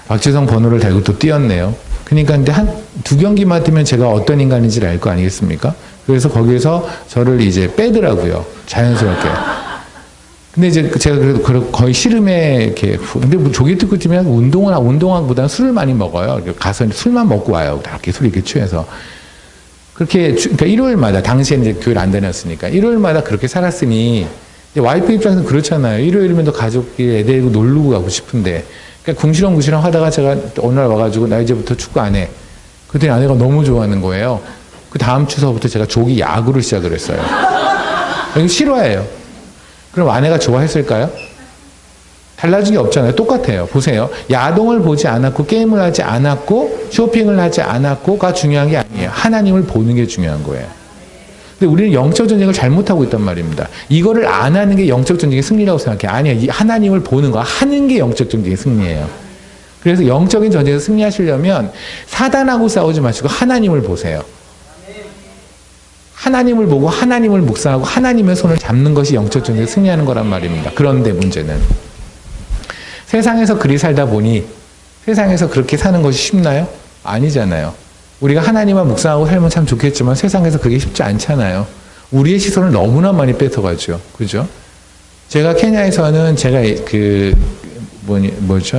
박지성 번호를 달고 또 뛰었네요. 그러니까 근데 두 경기만 뛰면 제가 어떤 인간인지를 알 거 아니겠습니까? 그래서 거기에서 저를 이제 빼더라고요. 자연스럽게. 근데 이제 제가 그래도 거의 씨름에 이렇게, 근데 뭐 조기 축구 뛰면 운동화보다는 술을 많이 먹어요. 가서 술만 먹고 와요. 이렇게 술 이렇게 취해서. 그러니까 일요일마다, 당시에는 이제 교회를 안 다녔으니까, 일요일마다 그렇게 살았으니, 와이프 입장에서는 그렇잖아요. 일요일이면 또 가족끼리 애 데리고 놀고 가고 싶은데. 그러니까 궁시렁 하다가 제가 어느 날 와가지고 나 이제부터 축구 안 해. 그랬더니 아내가 너무 좋아하는 거예요. 그 다음 주서부터 제가 조기 야구를 시작을 했어요. 이거 싫어해요. 그럼 아내가 좋아했을까요? 달라진 게 없잖아요. 똑같아요. 보세요. 야동을 보지 않았고 게임을 하지 않았고 쇼핑을 하지 않았고가 중요한 게 아니에요. 하나님을 보는 게 중요한 거예요. 근데 우리는 영적 전쟁을 잘못하고 있단 말입니다. 이거를 안 하는 게 영적 전쟁의 승리라고 생각해요. 아니야. 이 하나님을 보는 거, 하는 게 영적 전쟁의 승리예요. 그래서 영적인 전쟁에서 승리하시려면 사단하고 싸우지 마시고 하나님을 보세요. 하나님을 보고 하나님을 묵상하고 하나님의 손을 잡는 것이 영적 전쟁에 승리하는 거란 말입니다. 그런데 문제는 세상에서 그리 살다 보니 세상에서 그렇게 사는 것이 쉽나요? 아니잖아요. 우리가 하나님만 묵상하고 살면 참 좋겠지만 세상에서 그게 쉽지 않잖아요. 우리의 시선을 너무나 많이 뺏어가죠. 그죠? 제가 케냐에서는 제가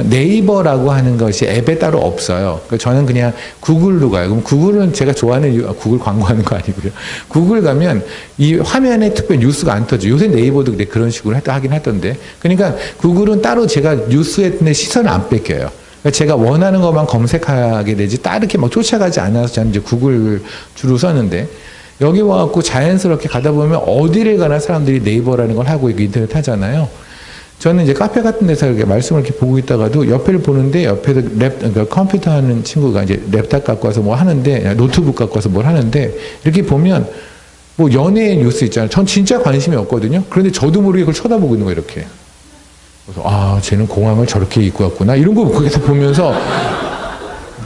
네이버라고 하는 것이 앱에 따로 없어요. 저는 그냥 구글로 가요. 그럼 구글은 제가 좋아하는 이유, 구글 광고하는 거 아니고요. 구글 가면 이 화면에 특별 뉴스가 안 터져. 요새 네이버도 그런 식으로 하긴 하던데. 그러니까 구글은 따로 제가 뉴스에 시선을 안 뺏겨요. 그러니까 제가 원하는 것만 검색하게 되지 따로 이렇게 막 쫓아가지 않아서 저는 이제 구글 주로 썼는데 여기 와갖고 자연스럽게 가다 보면 어디를 가나 사람들이 네이버라는 걸 하고 인터넷 하잖아요. 저는 이제 카페 같은 데서 이렇게 말씀을 이렇게 보고 있다가도 옆에를 보는데 옆에서 그러니까 컴퓨터 하는 친구가 이제 랩탑 갖고 와서 뭐 하는데 노트북 갖고 와서 뭘 하는데 이렇게 보면 뭐 연예 뉴스 있잖아요. 전 진짜 관심이 없거든요. 그런데 저도 모르게 그걸 쳐다보고 있는 거예요, 이렇게. 그래서 쟤는 공항을 저렇게 입고 왔구나. 이런 거 계속 보면서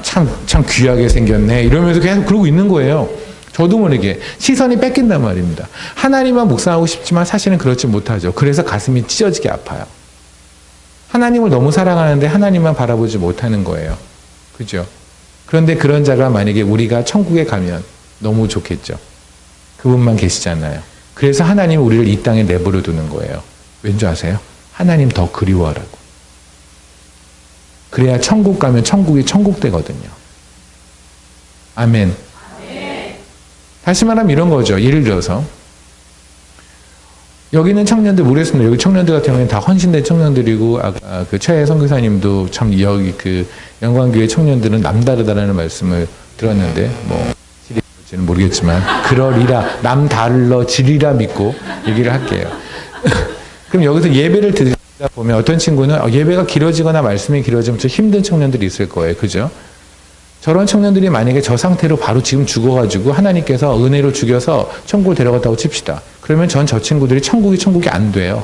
참 귀하게 생겼네. 이러면서 계속 그러고 있는 거예요. 저도 모르게 시선이 뺏긴단 말입니다. 하나님만 묵상하고 싶지만 사실은 그렇지 못하죠. 그래서 가슴이 찢어지게 아파요. 하나님을 너무 사랑하는데 하나님만 바라보지 못하는 거예요. 그죠? 그런데 그런 자가 만약에 우리가 천국에 가면 너무 좋겠죠. 그분만 계시잖아요. 그래서 하나님은 우리를 이 땅에 내버려 두는 거예요. 왠지 아세요? 하나님 더 그리워하라고. 그래야 천국 가면 천국이 천국되거든요. 아멘. 다시 말하면 이런 거죠. 예를 들어서 여기 있는 청년들 모르겠습니다. 여기 청년들 같은 경우에는 다 헌신된 청년들이고 아까 그 최혜 선교사님도 참 여기 그 영광교회 청년들은 남다르다라는 말씀을 들었는데 뭐 실일지는 모르겠지만 그러리라 남달러지리라 믿고 얘기를 할게요. 그럼 여기서 예배를 드리다 보면 어떤 친구는 예배가 길어지거나 말씀이 길어지면 좀 힘든 청년들이 있을 거예요. 그죠? 저런 청년들이 만약에 저 상태로 바로 지금 죽어가지고 하나님께서 은혜로 죽여서 천국을 데려갔다고 칩시다. 그러면 저 친구들이 천국이 안 돼요.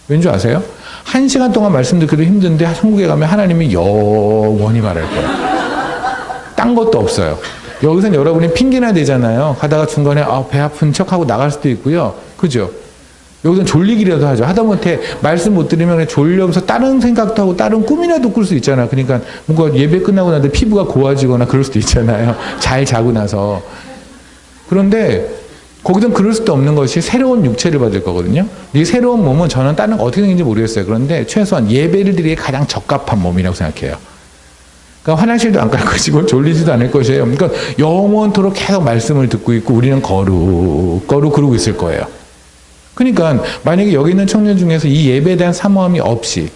왠 줄 아세요? 1시간 동안 말씀 듣기도 힘든데 천국에 가면 하나님이 영원히 말할 거예요. 딴 것도 없어요. 여기서는 여러분이 핑계나 대잖아요. 가다가 중간에 배 아픈 척하고 나갈 수도 있고요. 그죠? 여기서는 졸리기라도 하죠. 하다못해 말씀 못 들으면 그냥 졸려서 다른 생각도 하고 다른 꿈이라도 꿀 수 있잖아. 그러니까 뭔가 예배 끝나고 나서 피부가 고와지거나 그럴 수도 있잖아요. 잘 자고 나서. 그런데 거기선 그럴 수도 없는 것이 새로운 육체를 받을 거거든요. 이 새로운 몸은 저는 다른 거 어떻게 생긴지 모르겠어요. 그런데 최소한 예배를 드리기에 가장 적합한 몸이라고 생각해요. 그러니까 화장실도 안 갈 것이고 졸리지도 않을 것이에요. 그러니까 영원토록 계속 말씀을 듣고 있고 우리는 거룩 그러고 있을 거예요. 그러니까 만약에 여기 있는 청년 중에서 이 예배에 대한 사모함이 없이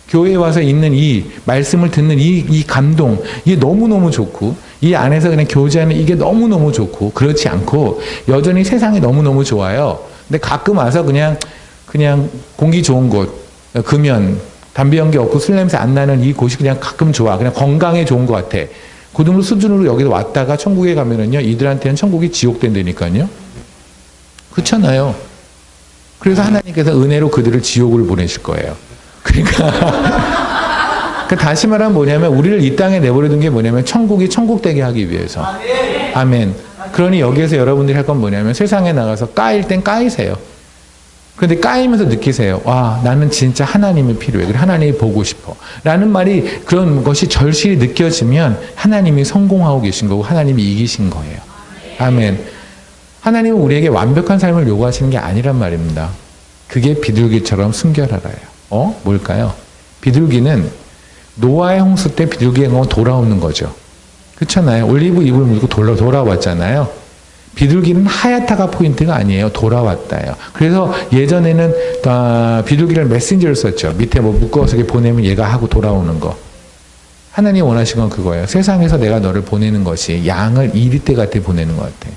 교회에 와서 있는 이 말씀을 듣는 이 감동, 이게 너무너무 좋고 이 안에서 그냥 교제하는 이게 너무너무 좋고 그렇지 않고 여전히 세상이 너무너무 좋아요. 근데 가끔 와서 그냥 공기 좋은 곳, 금연, 담배 연기 없고 술 냄새 안 나는 이 곳이 그냥 가끔 좋아. 그냥 건강에 좋은 것 같아. 그 정도 수준으로 여기서 왔다가 천국에 가면은요, 이들한테는 천국이 지옥 된다니까요. 그렇잖아요. 그래서 하나님께서 은혜로 그들을 지옥을 보내실 거예요. 그러니까 다시 말하면 뭐냐면 우리를 이 땅에 내버려둔 게 뭐냐면 천국이 천국되게 하기 위해서. 아멘. 그러니 여기에서 여러분들이 할 건 뭐냐면 세상에 나가서 까일 땐 까이세요. 그런데 까이면서 느끼세요. 와, 나는 진짜 하나님이 필요해. 그래, 하나님이 보고 싶어. 라는 말이 그런 것이 절실히 느껴지면 하나님이 성공하고 계신 거고 하나님이 이기신 거예요. 아멘. 하나님은 우리에게 완벽한 삶을 요구하시는 게 아니란 말입니다. 그게 비둘기처럼 순결하라요. 뭘까요? 비둘기는 노아의 홍수 때 비둘기가 돌아오는 거죠. 그렇잖아요. 올리브 잎을 물고 돌아왔잖아요. 비둘기는 하얗다가 포인트가 아니에요. 돌아왔다예요. 그래서 예전에는 비둘기를 메신저를 썼죠. 밑에 뭐 묶어서 보내면 얘가 하고 돌아오는 거. 하나님이 원하신 건 그거예요. 세상에서 내가 너를 보내는 것이 양을 이리떼 같아 보내는 것 같아.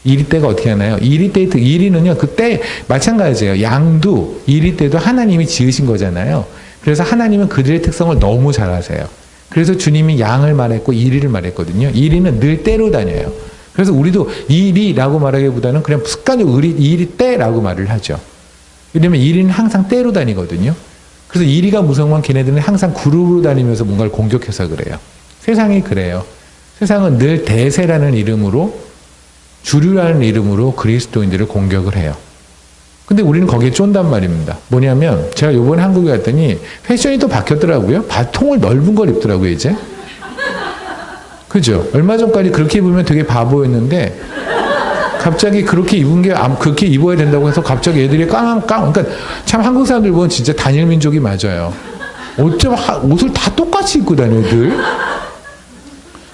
이리떼가 어떻게 하나요? 이리는요, 그때 마찬가지예요. 양도 이리떼도 하나님이 지으신 거잖아요. 그래서 하나님은 그들의 특성을 너무 잘 아세요. 그래서 주님이 양을 말했고 이리를 말했거든요. 이리는 늘 떼로 다녀요. 그래서 우리도 이리라고 말하기보다는 그냥 습관적으로 이리떼라고 말을 하죠. 왜냐면 이리는 항상 떼로 다니거든요. 그래서 이리가 무서운 건 걔네들은 항상 그룹으로 다니면서 뭔가를 공격해서 그래요. 세상이 그래요. 세상은 늘 대세라는 이름으로 주류라는 이름으로 그리스도인들을 공격을 해요. 근데 우리는 거기에 쫀단 말입니다. 뭐냐면 제가 요번에 한국에 갔더니 패션이 또 바뀌었더라고요. 통을 넓은 걸 입더라고요, 이제. 그죠? 얼마 전까지 그렇게 입으면 되게 바보였는데 갑자기 그렇게 입은 게 그렇게 입어야 된다고 해서 갑자기 애들이 그러니까 참 한국 사람들 보면 진짜 단일 민족이 맞아요. 어쩜 옷을 다 똑같이 입고 다녀, 늘.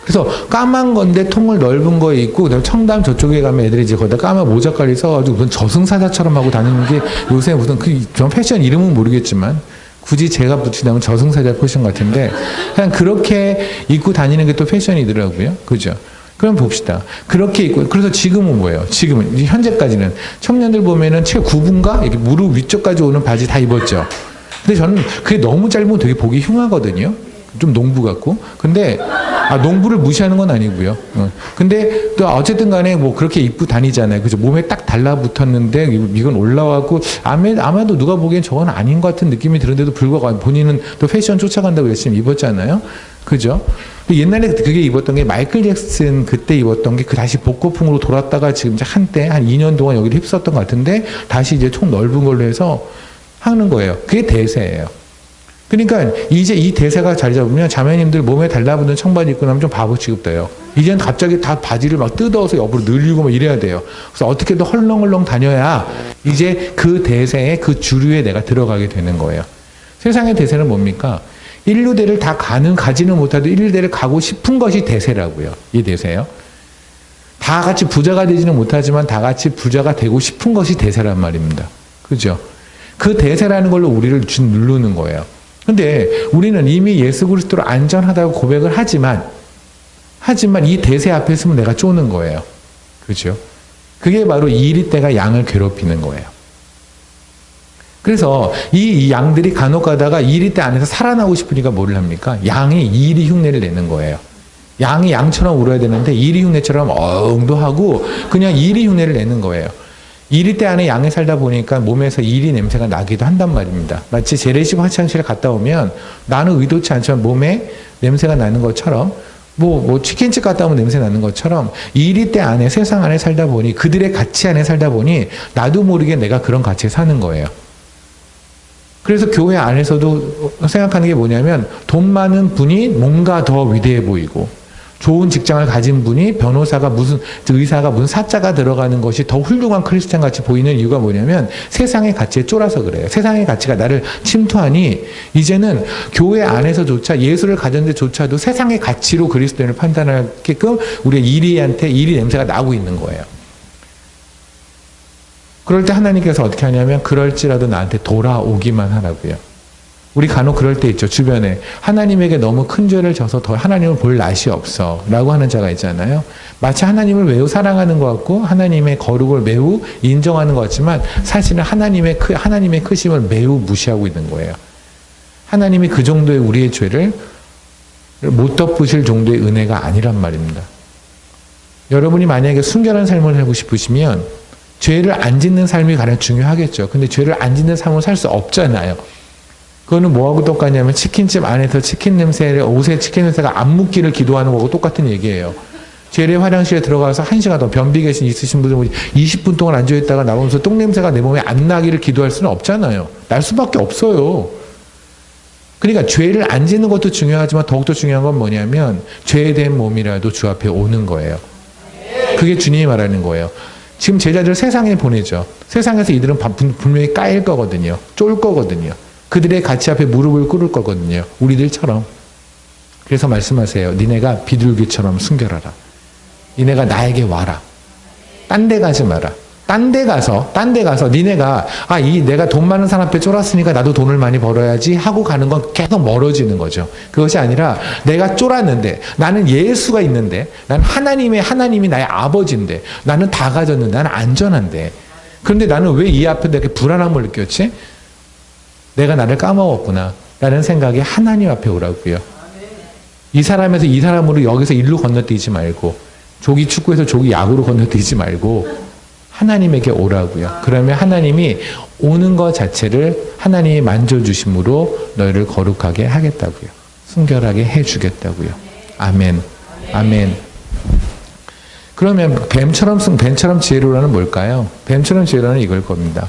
그래서 까만 건데 통을 넓은 거에 입고 그다음에 청담 저쪽에 가면 애들이 이제 거기다 까만 모자까지 써가지고 무슨 저승사자처럼 하고 다니는 게 요새 무슨 전 패션 이름은 모르겠지만 굳이 제가 붙이자면 저승사자 패션 같은데 그냥 그렇게 입고 다니는 게 또 패션이더라고요. 그죠? 그럼 봅시다. 그렇게 입고 그래서 지금은 뭐예요? 지금은 현재까지는 청년들 보면은 채 9분가 이렇게 무릎 위쪽까지 오는 바지 다 입었죠. 근데 저는 그게 너무 짧으면 되게 보기 흉하거든요. 좀 농부 같고. 근데 농부를 무시하는 건 아니고요. 근데 또 어쨌든 간에 뭐 그렇게 입고 다니잖아요. 그죠? 몸에 딱 달라붙었는데 이건 올라와고 아마도 누가 보기엔 저건 아닌 것 같은 느낌이 드는데도 불구하고 본인은 또 패션 쫓아간다고 열심히 입었잖아요. 그죠? 옛날에 그게 입었던 게 마이클 잭슨 그때 입었던 게 그 다시 복고풍으로 돌았다가 지금 한때 한 2년 동안 여기를 휩쓸었던 것 같은데 다시 이제 통 넓은 걸로 해서 하는 거예요. 그게 대세예요. 그러니까 이제 이 대세가 자리 잡으면 자매님들 몸에 달라붙는 청바지 입고 나면 좀 바보 취급돼요. 이제는 갑자기 다 바지를 막 뜯어서 옆으로 늘리고 막 이래야 돼요. 그래서 어떻게든 헐렁헐렁 다녀야 이제 그 대세에 그 주류에 내가 들어가게 되는 거예요. 세상의 대세는 뭡니까? 인류대를 다 가지는 못해도 인류대를 가고 싶은 것이 대세라고요. 이 대세요. 다 같이 부자가 되지는 못하지만 다 같이 부자가 되고 싶은 것이 대세란 말입니다. 그죠? 그 대세라는 걸로 우리를 누르는 거예요. 근데 우리는 이미 예수 그리스도로 안전하다고 고백을 하지만 이 대세 앞에 서면 내가 쪼는 거예요. 그죠? 그게 바로 이리 때가 양을 괴롭히는 거예요. 그래서 이 양들이 간혹 가다가 이리 때 안에서 살아나고 싶으니까 뭐를 합니까? 양이 이리 흉내를 내는 거예요. 양이 양처럼 울어야 되는데 이리 흉내처럼 어흥도 하고 그냥 이리 흉내를 내는 거예요. 이리 때 안에 양이 살다 보니까 몸에서 이리 냄새가 나기도 한단 말입니다. 마치 재래식 화장실에 갔다 오면 나는 의도치 않지만 몸에 냄새가 나는 것처럼 뭐 치킨집 갔다 오면 냄새 나는 것처럼 이리 때 안에 세상 안에 살다 보니 그들의 가치 안에 살다 보니 나도 모르게 내가 그런 가치에 사는 거예요. 그래서 교회 안에서도 생각하는 게 뭐냐면 돈 많은 분이 뭔가 더 위대해 보이고 좋은 직장을 가진 분이 변호사가 의사가 무슨 사자가 들어가는 것이 더 훌륭한 크리스찬 같이 보이는 이유가 뭐냐면 세상의 가치에 쫄아서 그래요. 세상의 가치가 나를 침투하니 이제는 교회 안에서조차 예수를 가졌는데조차도 세상의 가치로 그리스도인을 판단하게끔 우리의 이리한테 이리 냄새가 나고 있는 거예요. 그럴 때 하나님께서 어떻게 하냐면 그럴지라도 나한테 돌아오기만 하라고요. 우리 간혹 그럴 때 있죠. 주변에 하나님에게 너무 큰 죄를 져서 더 하나님을 볼 낯이 없어 라고 하는 자가 있잖아요. 마치 하나님을 매우 사랑하는 것 같고 하나님의 거룩을 매우 인정하는 것 같지만 사실은 하나님의 크심을 매우 무시하고 있는 거예요. 하나님이 그 정도의 우리의 죄를 못 덮으실 정도의 은혜가 아니란 말입니다. 여러분이 만약에 순결한 삶을 살고 싶으시면 죄를 안 짓는 삶이 가장 중요하겠죠. 근데 죄를 안 짓는 삶을 살 수 없잖아요. 그거는 뭐하고 똑같냐면 치킨집 안에서 옷에 치킨 냄새가 안 묻기를 기도하는 거고 똑같은 얘기예요. 재래 화장실에 들어가서 1시간 동안 변비 계신 있으신 분들은 20분 동안 앉아있다가 나오면서 똥냄새가 내 몸에 안 나기를 기도할 수는 없잖아요. 날 수밖에 없어요. 그러니까 죄를 안 짓는 것도 중요하지만 더욱더 중요한 건 뭐냐면 죄된 몸이라도 주 앞에 오는 거예요. 그게 주님이 말하는 거예요. 지금 제자들 세상에 보내죠. 세상에서 이들은 분명히 까일 거거든요. 쫄 거거든요. 그들의 가치 앞에 무릎을 꿇을 거거든요. 우리들처럼. 그래서 말씀하세요. 니네가 비둘기처럼 순결하라. 니네가 나에게 와라. 딴 데 가지 마라. 딴 데 가서 니네가 내가 돈 많은 사람 앞에 쫄았으니까 나도 돈을 많이 벌어야지 하고 가는 건 계속 멀어지는 거죠. 그것이 아니라 내가 쫄았는데 나는 예수가 있는데 난 하나님이 나의 아버지인데 나는 다 가졌는데 나는 안전한데 그런데 나는 왜 이 앞에 이렇게 불안함을 느꼈지? 내가 나를 까먹었구나 라는 생각이 하나님 앞에 오라고요. 이 사람에서 이 사람으로 여기서 일로 건너뛰지 말고 조기 축구에서 조기 야구로 건너뛰지 말고 하나님에게 오라고요. 그러면 하나님이 오는 것 자체를 하나님이 만져주심으로 너희를 거룩하게 하겠다고요. 순결하게 해주겠다고요. 아멘. 아멘. 그러면 뱀처럼 지혜로라는 뭘까요? 뱀처럼 지혜로는 이걸 겁니다.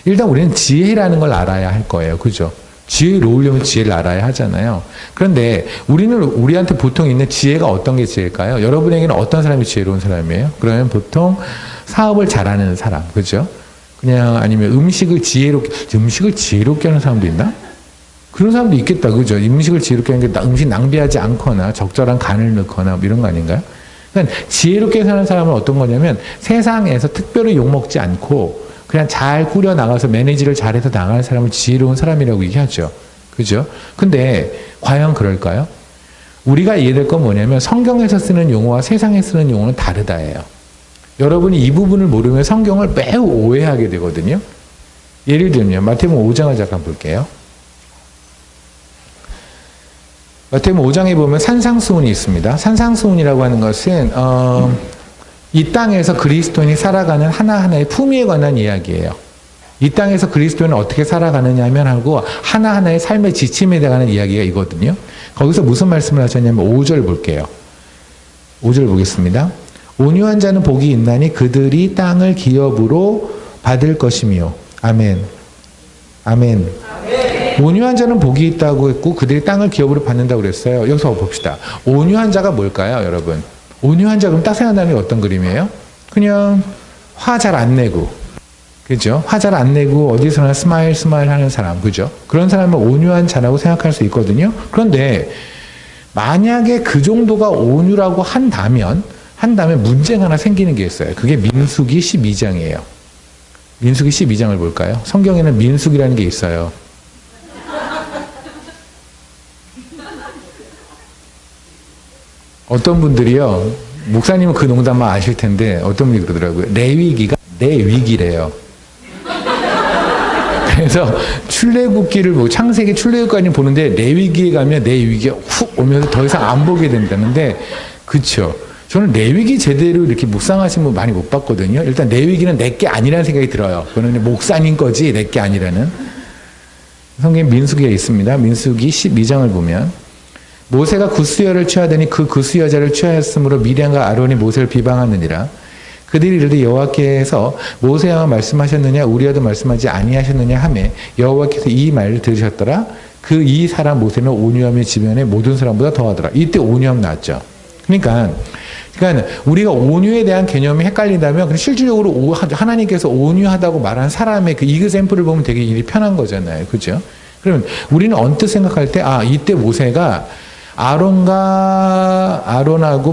일단 우리는 지혜라는 걸 알아야 할 거예요. 그죠? 지혜로우려면 지혜를 알아야 하잖아요. 그런데 우리한테 보통 있는 지혜가 어떤 게 지혜일까요? 여러분에게는 어떤 사람이 지혜로운 사람이에요? 그러면 보통 사업을 잘하는 사람, 그죠? 그냥 아니면 음식을 지혜롭게 하는 사람도 있나? 그런 사람도 있겠다, 그죠? 음식을 지혜롭게 하는 게 음식 낭비하지 않거나 적절한 간을 넣거나 뭐 이런 거 아닌가요? 그러니까 지혜롭게 사는 사람은 어떤 거냐면 세상에서 특별히 욕먹지 않고 그냥 잘 꾸려 나가서 매니지를 잘해서 나가는 사람을 지혜로운 사람이라고 얘기하죠. 그죠? 근데 과연 그럴까요? 우리가 이해될 건 뭐냐면 성경에서 쓰는 용어와 세상에 쓰는 용어는 다르다예요. 여러분이 이 부분을 모르면 성경을 매우 오해하게 되거든요. 예를 들면 마태복음 5장을 잠깐 볼게요. 마태복음 5장에 보면 산상수훈이 있습니다. 산상수훈이라고 하는 것은 이 땅에서 그리스도인이 살아가는 하나하나의 품위에 관한 이야기예요. 이 땅에서 그리스도인은 어떻게 살아가느냐 하고 하나하나의 삶의 지침에 대한 이야기가 이거든요. 거기서 무슨 말씀을 하셨냐면 5절 볼게요. 5절 보겠습니다. 온유한 자는 복이 있나니 그들이 땅을 기업으로 받을 것이며. 아멘. 아멘. 온유한 자는 복이 있다고 했고 그들이 땅을 기업으로 받는다고 그랬어요. 여기서 봅시다. 온유한 자가 뭘까요, 여러분? 온유한 자 그럼 딱 생각나는 게 어떤 그림이에요? 그냥 화 잘 안 내고, 그죠? 화잘 안 내고 어디서나 스마일 하는 사람, 그죠? 그런 사람은 온유한 자라고 생각할 수 있거든요. 그런데 만약에 그 정도가 온유라고 한다면 문제가 하나 생기는 게 있어요. 그게 민수기 12장이에요. 민수기 12장을 볼까요? 성경에는 민수기라는 게 있어요. 어떤 분들이요, 목사님은 그 농담만 아실 텐데 어떤 분이 그러더라고요. 레위기가 내 위기래요. 그래서 출애굽기를 창세기 출애굽까지 보는데 레위기에 가면 내 위기가 훅 오면서 더 이상 안 보게 된다는데, 그쵸? 저는 레위기 제대로 이렇게 묵상하신 분 많이 못 봤거든요. 일단 레위기는 내게 아니라는 생각이 들어요. 그거는 목사님 거지 내게 아니라는. 성경 민수기에 있습니다. 민수기 12장을 보면 모세가 구스여를 취하더니 그 구스여자를 취하였으므로 미디안과 아론이 모세를 비방하느니라. 그들이 이르되 여호와께서 모세와 말씀하셨느냐 우리와도 말씀하지 아니하셨느냐 하매 여호와께서 이 말을 들으셨더라. 그 이 사람 모세는 온유함의 지면에 모든 사람보다 더하더라. 이때 온유함 나왔죠. 그러니까 우리가 온유에 대한 개념이 헷갈린다면 실질적으로 하나님께서 온유하다고 말한 사람의 그 이그샘플을 보면 되게 일이 편한 거잖아요. 그죠? 그러면 우리는 언뜻 생각할 때 이때 모세가 아론하고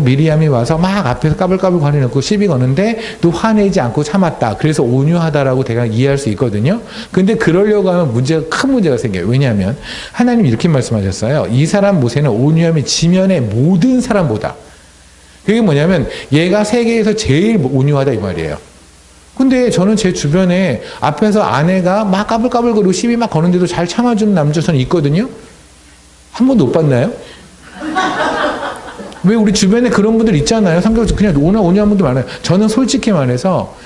미리암이 와서 막 앞에서 까불까불 거리놓고 시비 거는데 또 화내지 않고 참았다. 그래서 온유하다라고 대강 이해할 수 있거든요. 근데 그러려고 하면 큰 문제가 생겨요. 왜냐하면 하나님 이렇게 말씀하셨어요. 이 사람 모세는 온유함이 지면의 모든 사람보다. 그게 뭐냐면 얘가 세계에서 제일 온유하다 이 말이에요. 근데 저는 제 주변에 앞에서 아내가 막 까불까불거리고 시비 막 거는데도 잘 참아주는 남자 저는 있거든요. 한 번도 못 봤나요? 왜 우리 주변에 그런 분들 있잖아요. 성격적으로 그냥 온유한 분들 많아요. 저는 솔직히 말해서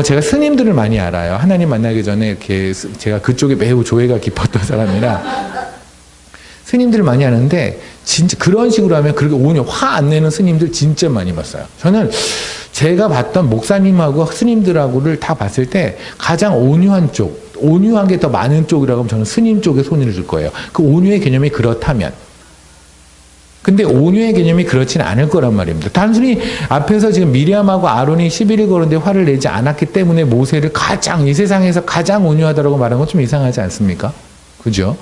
제가 스님들을 많이 알아요. 하나님 만나기 전에 이렇게 제가 그쪽에 매우 조예가 깊었던 사람이라 스님들을 많이 아는데 진짜 그런 식으로 하면 그렇게 온유 화 안 내는 스님들 진짜 많이 봤어요. 저는 제가 봤던 목사님하고 스님들하고를 다 봤을 때 가장 온유한 쪽, 온유한 게 더 많은 쪽이라고 하면 저는 스님 쪽에 손을 줄 거예요. 그 온유의 개념이 그렇다면. 근데 온유의 개념이 그렇지는 않을 거란 말입니다. 단순히 앞에서 지금 미리암하고 아론이 시비를 거는데 화를 내지 않았기 때문에 모세를 이 세상에서 가장 온유하다고 말한 건 좀 이상하지 않습니까? 그죠?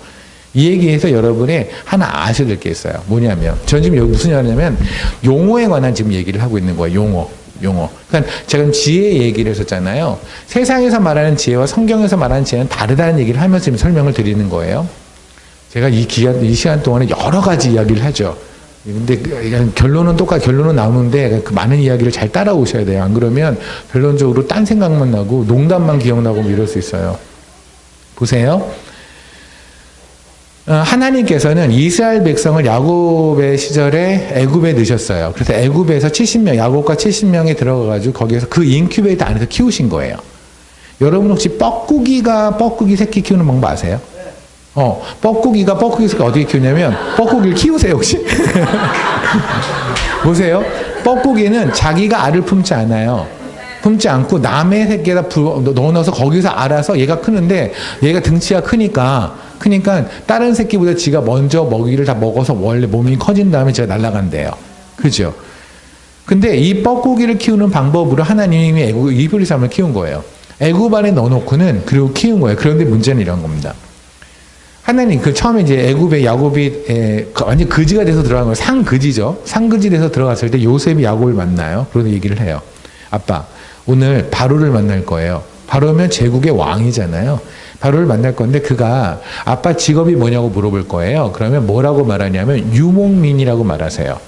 이 얘기에서 여러분이 하나 아셔야 될 게 있어요. 뭐냐면, 전 지금 여기 무슨 얘기냐면, 용어에 관한 지금 얘기를 하고 있는 거예요. 용어. 그러니까 제가 지혜 얘기를 했었잖아요. 세상에서 말하는 지혜와 성경에서 말하는 지혜는 다르다는 얘기를 하면서 지금 설명을 드리는 거예요. 제가 이 시간 동안에 여러 가지 이야기를 하죠. 근데 결론은 결론은 나오는데 그 많은 이야기를 잘 따라오셔야 돼요. 안 그러면 결론적으로 딴 생각만 나고 농담만 기억나고 이럴 수 있어요. 보세요. 하나님께서는 이스라엘 백성을 야곱의 시절에 애굽에 넣으셨어요. 그래서 애굽에서 70명, 야곱과 70명이 들어가가지고 거기에서 그 인큐베이터 안에서 키우신 거예요. 여러분 혹시 뻐꾸기 새끼 키우는 방법 아세요? 뻐꾸기가 새끼 어떻게 키우냐면, 뻐꾸기를 키우세요, 혹시? 보세요. 뻐꾸기는 자기가 알을 품지 않아요. 품지 않고 남의 새끼에다 넣어놔서 거기서 알아서 얘가 크는데, 얘가 등치가 크니까 다른 새끼보다 지가 먼저 먹이를 다 먹어서 원래 몸이 커진 다음에 제가 날아간대요. 그죠? 근데 이 뻐꾸기를 키우는 방법으로 하나님이 이브리 사람을 키운 거예요. 애굽 안에 넣어놓고는 그리고 키운 거예요. 그런데 문제는 이런 겁니다. 하나님 처음에 이제 애굽에 야곱이 완전 그지가 돼서 들어간 거예요. 상그지죠. 상그지 돼서 들어갔을 때 요셉이 야곱을 만나요. 그러고 얘기를 해요. 아빠, 오늘 바로를 만날 거예요. 바로면 제국의 왕이잖아요. 바로를 만날 건데 그가 아빠 직업이 뭐냐고 물어볼 거예요. 그러면 뭐라고 말하냐면 유목민이라고 말하세요.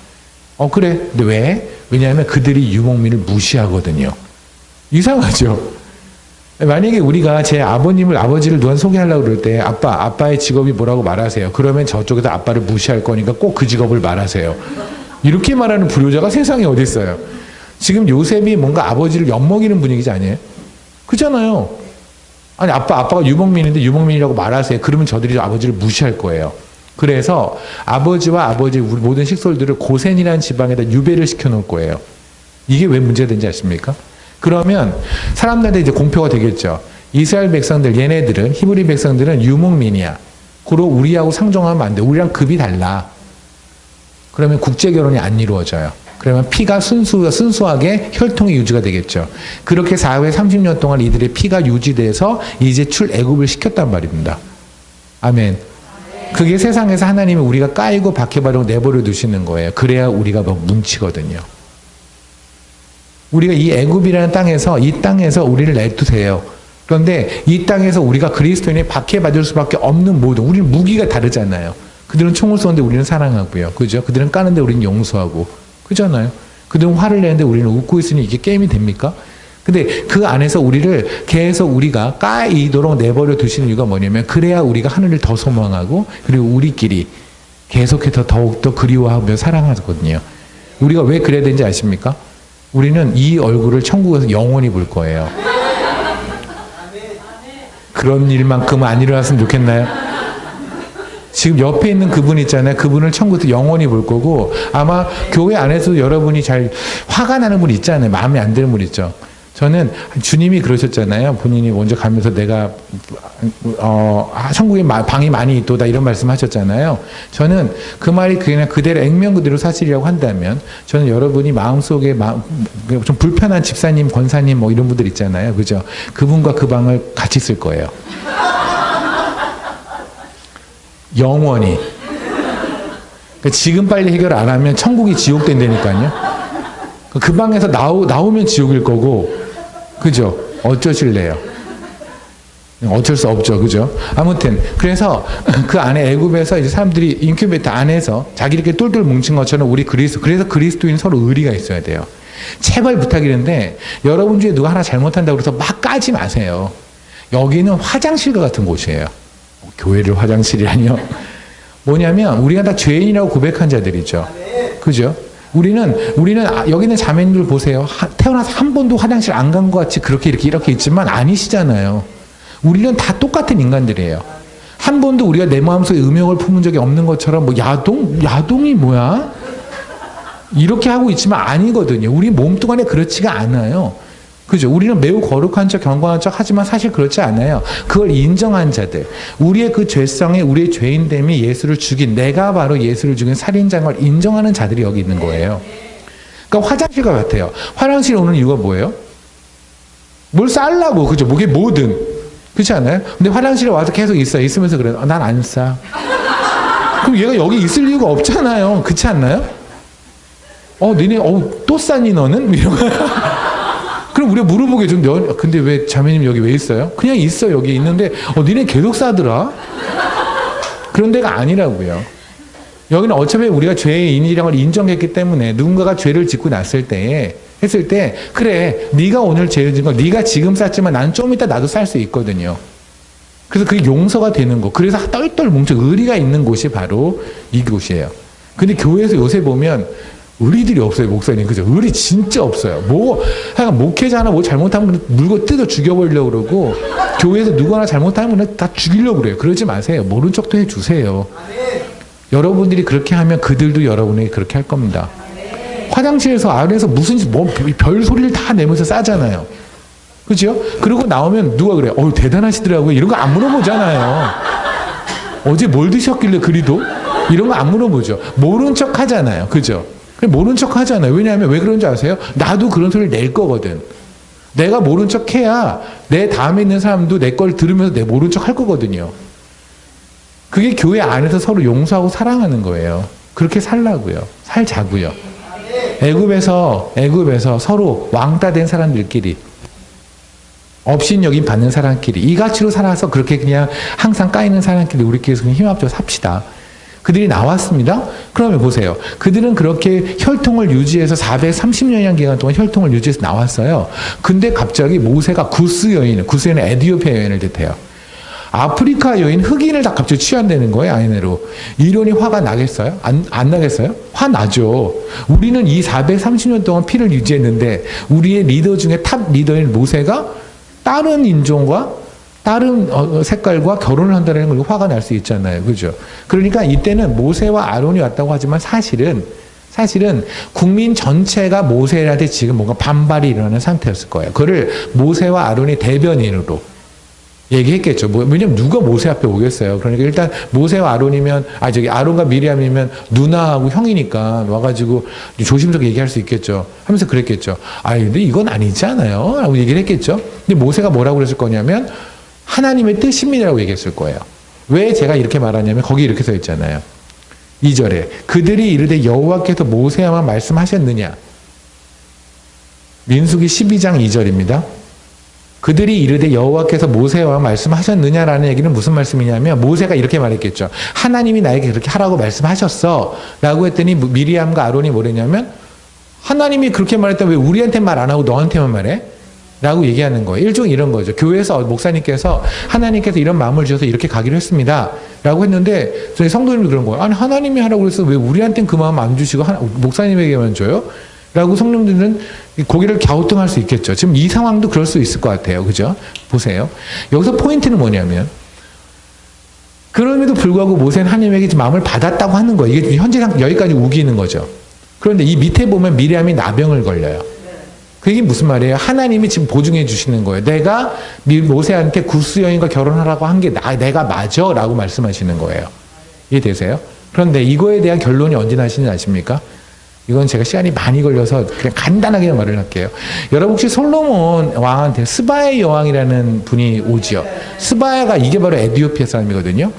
그래. 근데 왜? 왜냐하면 그들이 유목민을 무시하거든요. 이상하죠? 만약에 우리가 제 아버지를 누구한테 소개하려고 그럴 때 아빠의 직업이 뭐라고 말하세요. 그러면 저쪽에서 아빠를 무시할 거니까 꼭 그 직업을 말하세요. 이렇게 말하는 불효자가 세상에 어디 있어요. 지금 요셉이 뭔가 아버지를 엿먹이는 분위기지 아니에요? 그렇잖아요. 아니 아빠가 유목민인데 유목민이라고 말하세요. 그러면 저들이 아버지를 무시할 거예요. 그래서 아버지와 아버지의 모든 식솔들을 고센이라는 지방에다 유배를 시켜놓을 거예요. 이게 왜 문제가 되는지 아십니까? 그러면 사람들한테 이제 공표가 되겠죠. 이스라엘 백성들, 얘네들은, 히브리 백성들은 유목민이야. 그리고 우리하고 상종하면 안 돼. 우리랑 급이 달라. 그러면 국제 결혼이 안 이루어져요. 그러면 피가 순수하게 혈통이 유지가 되겠죠. 그렇게 4회 30년 동안 이들의 피가 유지돼서 이제 출애굽을 시켰단 말입니다. 아멘. 그게 세상에서 하나님이 우리가 까이고 박해바르고 내버려 두시는 거예요. 그래야 우리가 막 뭉치거든요. 우리가 이 애굽이라는 땅에서, 이 땅에서 우리를 내두세요. 그런데 이 땅에서 우리가 그리스도인이 박해받을 수밖에 없는 모든, 우리는 무기가 다르잖아요. 그들은 총을 쏘는데 우리는 사랑하고요. 그죠? 그들은 까는데 우리는 용서하고. 그잖아요. 그들은 화를 내는데 우리는 웃고 있으니 이게 게임이 됩니까? 근데 그 안에서 우리를 계속 우리가 까이도록 내버려 두시는 이유가 뭐냐면, 그래야 우리가 하늘을 더 소망하고, 그리고 우리끼리 계속해서 더욱더 그리워하며 사랑하거든요. 우리가 왜 그래야 되는지 아십니까? 우리는 이 얼굴을 천국에서 영원히 볼 거예요. 그런 일만큼은 안 일어났으면 좋겠나요? 지금 옆에 있는 그분 있잖아요. 그분을 천국에서 영원히 볼 거고, 아마 교회 안에서도 여러분이 잘 화가 나는 분 있잖아요. 마음에 안 드는 분 있죠. 저는 주님이 그러셨잖아요. 본인이 먼저 가면서 내가 천국에 방이 많이 있도다 이런 말씀하셨잖아요. 저는 그 말이 그냥 그대로 액면 그대로 사실이라고 한다면, 저는 여러분이 마음속에 좀 불편한 집사님, 권사님 뭐 이런 분들 있잖아요. 그죠? 그분과 그 방을 같이 쓸 거예요. 영원히. 그러니까 지금 빨리 해결 안 하면 천국이 지옥 된다니까요. 그 방에서 나오면 지옥일 거고, 그죠? 어쩌실래요? 어쩔 수 없죠. 그죠? 아무튼 그래서 그 안에 애굽에서 이제 사람들이 인큐베이터 안에서 자기들끼리 똘똘 뭉친 것처럼 그래서 그리스도인 서로 의리가 있어야 돼요. 제발 부탁이는데, 여러분 중에 누가 하나 잘못한다고 해서 막 까지 마세요. 여기는 화장실과 같은 곳이에요. 교회를 화장실이라니요? 뭐냐면 우리가 다 죄인이라고 고백한 자들이죠. 그죠? 우리는 여기 있는 자매님들 보세요. 태어나서 한 번도 화장실 안 간 것 같이 그렇게 이렇게 있지만 아니시잖아요. 우리는 다 똑같은 인간들이에요. 한 번도 우리가 내 마음속에 음욕을 품은 적이 없는 것처럼, 뭐 야동이 뭐야? 이렇게 하고 있지만 아니거든요. 우리 몸뚱아리 그렇지가 않아요. 그죠? 우리는 매우 거룩한 척, 경건한 척 하지만 사실 그렇지 않아요. 그걸 인정한 자들, 우리의 그 죄성에 우리의 죄인됨이 예수를 죽인, 내가 바로 예수를 죽인 살인자인 걸 인정하는 자들이 여기 있는 거예요. 그러니까 화장실과 같아요. 화장실 오는 이유가 뭐예요? 뭘 싸려고, 그죠? 뭐게 뭐든. 그렇지 않아요? 근데 화장실에 와서 계속 있으면서 그래. 난 안 싸. 그럼 얘가 여기 있을 이유가 없잖아요. 그렇지 않나요? 니네, 또 싸니 너는? 이런 거. 그럼 우리가 물어보겠죠. 근데 왜 자매님 여기 왜 있어요? 그냥 있어. 여기 있는데 니네 계속 싸더라. 그런 데가 아니라고요. 여기는 어차피 우리가 죄인이라는 걸 인정했기 때문에, 누군가가 죄를 짓고 났을 때 그래, 네가 오늘 죄를 짓은 거 네가 지금 쌌지만 난 좀 이따 나도 쌀 수 있거든요. 그래서 그게 용서가 되는 거. 그래서 똘똘 뭉쳐 의리가 있는 곳이 바로 이곳이에요. 근데 교회에서 요새 보면 의리들이 없어요, 목사님. 그죠? 의리 진짜 없어요. 하여간 목회자 하나 뭐 잘못하면 물고 뜯어 죽여버리려고 그러고, 교회에서 누구 하나 잘못하면 다 죽이려고 그래요. 그러지 마세요. 모른 척도 해주세요. 여러분들이 그렇게 하면 그들도 여러분에게 그렇게 할 겁니다. 화장실에서 안에서 별 소리를 다 내면서 싸잖아요. 그죠? 그러고 나오면 누가 그래? 대단하시더라고요. 이런 거 안 물어보잖아요. 어제 뭘 드셨길래 그리도? 이런 거 안 물어보죠. 모른 척 하잖아요. 그죠? 모른 척 하잖아요. 왜냐하면 왜 그런지 아세요? 나도 그런 소리를 낼 거거든. 내가 모른 척 해야 내 다음에 있는 사람도 내 걸 들으면서 내 모른 척 할 거거든요. 그게 교회 안에서 서로 용서하고 사랑하는 거예요. 그렇게 살라고요. 살자고요. 애굽에서 서로 왕따 된 사람들끼리, 업신여김 받는 사람끼리, 이 가치로 살아서 그렇게 그냥 항상 까이는 사람끼리 우리끼리 힘 합쳐 삽시다. 그들이 나왔습니다. 그러면 보세요. 그들은 그렇게 혈통을 유지해서 430년이라는 기간 동안 혈통을 유지해서 나왔어요. 근데 갑자기 모세가 구스 여인은 에티오피아 여인을 대태요. 아프리카 여인 흑인을 다 갑자기 취한다는 거예요, 아내로. 이론이 화가 나겠어요? 안 나겠어요? 화 나죠. 우리는 이 430년 동안 피를 유지했는데, 우리의 리더 중에 탑 리더인 모세가 다른 인종과 다른 색깔과 결혼을 한다는 걸 화가 날 수 있잖아요. 그죠? 그러니까 이때는 모세와 아론이 왔다고 하지만 사실은 국민 전체가 모세한테 지금 뭔가 반발이 일어나는 상태였을 거예요. 그를 모세와 아론이 대변인으로 얘기했겠죠. 왜냐면 누가 모세 앞에 오겠어요. 그러니까 일단 모세와 아론이면, 아론과 미리암이면 누나하고 형이니까 와가지고 조심스럽게 얘기할 수 있겠죠. 하면서 그랬겠죠. 근데 이건 아니지 않아요? 라고 얘기를 했겠죠. 근데 모세가 뭐라고 그랬을 거냐면, 하나님의 뜻입니다라고 얘기했을 거예요. 왜 제가 이렇게 말하냐면, 거기 이렇게 써 있잖아요. 2절에. 그들이 이르되 여호와께서 모세와만 말씀하셨느냐. 민수기 12장 2절입니다. 그들이 이르되 여호와께서 모세와 말씀하셨느냐라는 얘기는 무슨 말씀이냐면 모세가 이렇게 말했겠죠. 하나님이 나에게 그렇게 하라고 말씀하셨어 라고 했더니 미리암과 아론이 뭐랬냐면 하나님이 그렇게 말했다면 왜 우리한테 말 안 하고 너한테만 말해? 라고 얘기하는 거예요. 일종의 이런 거죠. 교회에서 목사님께서 하나님께서 이런 마음을 주셔서 이렇게 가기로 했습니다 라고 했는데 저희 성도님도 그런 거예요. 아니 하나님이 하라고 그래서 왜 우리한테는 그 마음 안 주시고 목사님에게만 줘요? 라고 성령들은 고개를 갸우뚱할 수 있겠죠. 지금 이 상황도 그럴 수 있을 것 같아요. 그죠? 보세요. 여기서 포인트는 뭐냐면 그럼에도 불구하고 모세는 하나님에게 마음을 받았다고 하는 거예요. 이게 현재 여기까지 우기는 거죠. 그런데 이 밑에 보면 미리암이 나병을 걸려요. 그게 무슨 말이에요? 하나님이 지금 보증해 주시는 거예요. 내가 모세한테 구스 여인과 결혼하라고 한 게 내가 맞아 라고 말씀하시는 거예요. 이해되세요? 그런데 이거에 대한 결론이 언제 나시는지 아십니까? 이건 제가 시간이 많이 걸려서 그냥 간단하게 말을 할게요. 여러분 혹시 솔로몬 왕한테 스바의 여왕이라는 분이 오지요. 스바야가 이게 바로 에티오피아 사람이거든요.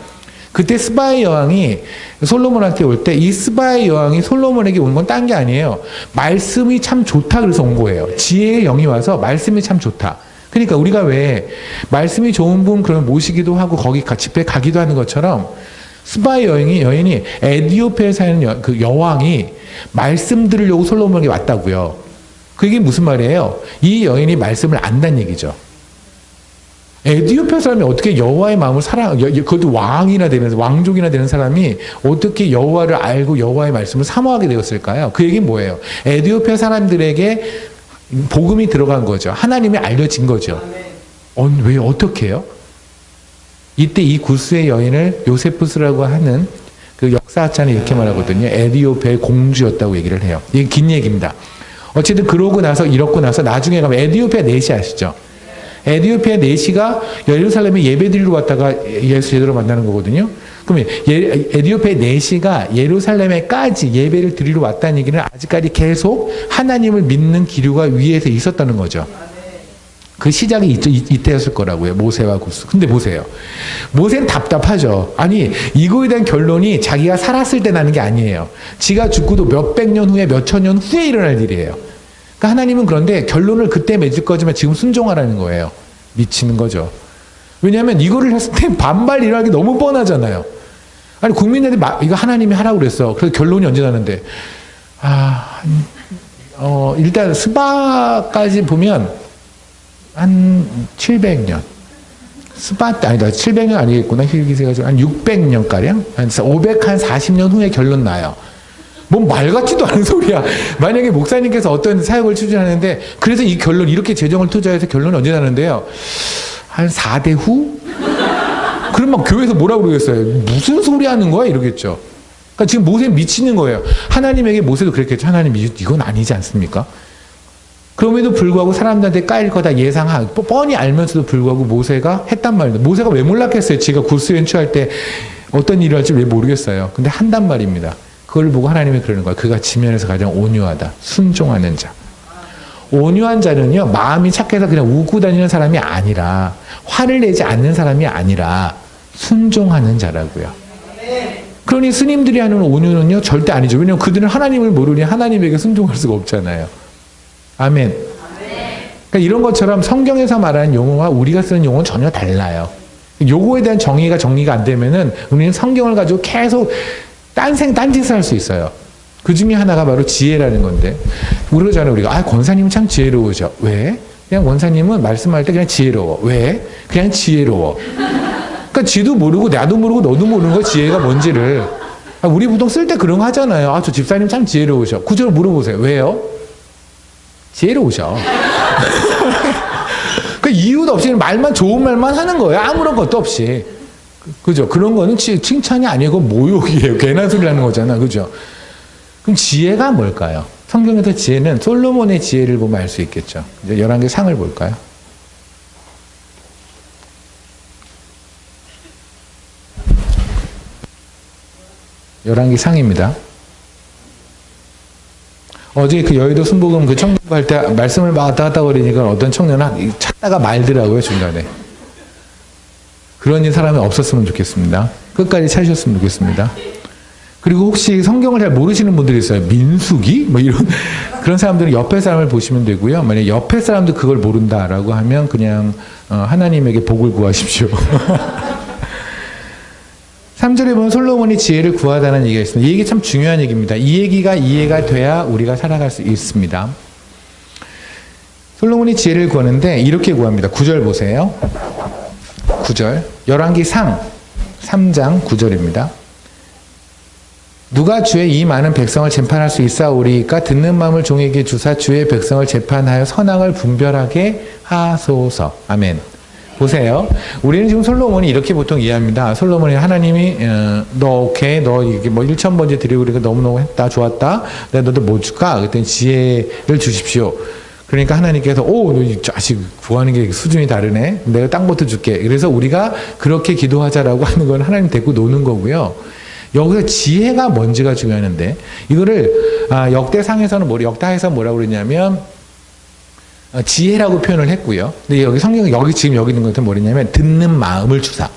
그때 스바의 여왕이 솔로몬한테 올 때 이 스바의 여왕이 솔로몬에게 온 건 딴 게 아니에요. 말씀이 참 좋다 그래서 온 거예요. 지혜의 영이 와서 말씀이 참 좋다. 그러니까 우리가 왜 말씀이 좋은 분 그러면 모시기도 하고 거기 집회 가기도 하는 것처럼 스바의 여인이 에티오피아에 사는 그 여왕이 말씀 들으려고 솔로몬에게 왔다고요. 그게 무슨 말이에요? 이 여인이 말씀을 안다는 얘기죠. 에티오피아 사람이 어떻게 여호와의 마음을 그것도 왕이나 되는 왕족이나 되는 사람이 어떻게 여호와를 알고 여호와의 말씀을 사모하게 되었을까요? 그 얘기는 뭐예요? 에티오피아 사람들에게 복음이 들어간 거죠. 하나님이 알려진 거죠. 왜 어떻게 해요? 이때 이 구스의 여인을 요세푸스라고 하는 그 역사학자는 이렇게 말하거든요. 에티오피아의 공주였다고 얘기를 해요. 이게 긴 얘기입니다. 어쨌든 이렇고 나서 나중에 가면 에티오피아 내시 아시죠? 에티오피아 내시가 예루살렘에 예배 드리러 왔다가 예수 제대로 만나는 거거든요. 그러면 에티오피아 내시가 예루살렘에까지 예배를 드리러 왔다는 얘기는 아직까지 계속 하나님을 믿는 기류가 위에서 있었다는 거죠. 그 시작이 이때였을 거라고요. 모세와 구스. 근데 보세요. 모세는 답답하죠. 아니 이거에 대한 결론이 자기가 살았을 때 나는 게 아니에요. 지가 죽고도 몇백 년 후에 몇천 년 후에 일어날 일이에요. 그러니까 하나님은 그런데 결론을 그때 맺을 거지만 지금 순종하라는 거예요. 미치는 거죠. 왜냐하면 이거를 했을 때 반발 일어나기 너무 뻔하잖아요. 아니 국민들이 이거 하나님이 하라고 그랬어. 그래서 결론이 언제 나는데 일단 스바까지 보면 한 700년. 아니다. 700년 아니겠구나. 힐기세가 한 600년가량? 한 540년 후에 결론 나요. 뭔 말 같지도 않은 소리야. 만약에 목사님께서 어떤 사역을 추진하는데, 그래서 이 결론, 이렇게 재정을 투자해서 결론이 언제 나는데요? 한 4대 후? 그럼 막 교회에서 뭐라고 그러겠어요? 무슨 소리 하는 거야? 이러겠죠. 그러니까 지금 모세 미치는 거예요. 하나님에게 모세도 그랬겠죠. 하나님, 이건 아니지 않습니까? 그럼에도 불구하고 사람들한테 까일 거다 예상하고 뻔히 알면서도 불구하고 모세가 했단 말입니다. 모세가 왜 몰랐겠어요? 지가 구스 연추할 때 어떤 일을 할지 왜 모르겠어요. 근데 한단 말입니다. 그걸 보고 하나님이 그러는 거예요. 그가 지면에서 가장 온유하다. 순종하는 자. 온유한 자는요. 마음이 착해서 그냥 웃고 다니는 사람이 아니라 화를 내지 않는 사람이 아니라 순종하는 자라고요. 그러니 스님들이 하는 온유는요. 절대 아니죠. 왜냐하면 그들은 하나님을 모르니 하나님에게 순종할 수가 없잖아요. 아멘. 그러니까 이런 것처럼 성경에서 말하는 용어와 우리가 쓰는 용어는 전혀 달라요. 요거에 대한 정리가 안 되면은 우리는 성경을 가지고 계속 딴짓을 할 수 있어요. 그 중에 하나가 바로 지혜라는 건데, 그러잖아요. 우리가 권사님은 참 지혜로우죠. 왜? 그냥 권사님은 말씀할 때 그냥 지혜로워. 왜? 그냥 지혜로워. 그러니까 지도 모르고 나도 모르고 너도 모르는 거 지혜가 뭔지를. 우리 보통 쓸 때 그런 거 하잖아요. 저 집사님 참 지혜로우셔. 구절을 물어보세요. 왜요? 지혜로우셔. 그 이유도 없이 말만 좋은 말만 하는 거예요. 아무런 것도 없이. 그죠? 그런 거는 칭찬이 아니고 모욕이에요. 괜한 소리 하는 거잖아. 그죠? 그럼 지혜가 뭘까요? 성경에서 지혜는 솔로몬의 지혜를 보면 알 수 있겠죠. 이제 11개 상을 볼까요? 열왕기 상입니다. 어제 그 여의도 순복음 그 청년부 할 때 말씀을 막 왔다 갔다 거리니까 어떤 청년은 찾다가 말더라고요, 중간에. 그런 사람이 없었으면 좋겠습니다. 끝까지 찾으셨으면 좋겠습니다. 그리고 혹시 성경을 잘 모르시는 분들이 있어요. 민수기? 뭐 이런, 그런 사람들은 옆에 사람을 보시면 되고요. 만약 옆에 사람도 그걸 모른다라고 하면 그냥 하나님에게 복을 구하십시오. 3절에 보면 솔로몬이 지혜를 구하다는 얘기가 있습니다. 이 얘기 참 중요한 얘기입니다. 이 얘기가 이해가 돼야 우리가 살아갈 수 있습니다. 솔로몬이 지혜를 구하는데 이렇게 구합니다. 9절 보세요. 9절. 열왕기 상 3장 9절입니다. 누가 주의 이 많은 백성을 재판할 수 있사오리까 듣는 마음을 종에게 주사 주의 백성을 재판하여 선악을 분별하게 하소서. 아멘. 보세요. 우리는 지금 솔로몬이 이렇게 보통 이해합니다. 솔로몬이 하나님이 너 오케이, 너 이게 뭐 1,000번째 드리고 그러니까 너무너무 했다, 좋았다. 내가 너도 뭐 줄까? 그랬더니 지혜를 주십시오. 그러니까 하나님께서 오, 너 이 자식 구하는 게 수준이 다르네. 내가 땅부터 줄게. 그래서 우리가 그렇게 기도하자라고 하는 건 하나님 데리고 노는 거고요. 여기서 지혜가 뭔지가 중요한데 이거를 역대상에서는 역다에서 뭐라고 그러냐면 지혜라고 표현을 했고요. 근데 여기 성경 지금 여기 있는 것은 뭐냐면 듣는 마음을 주사.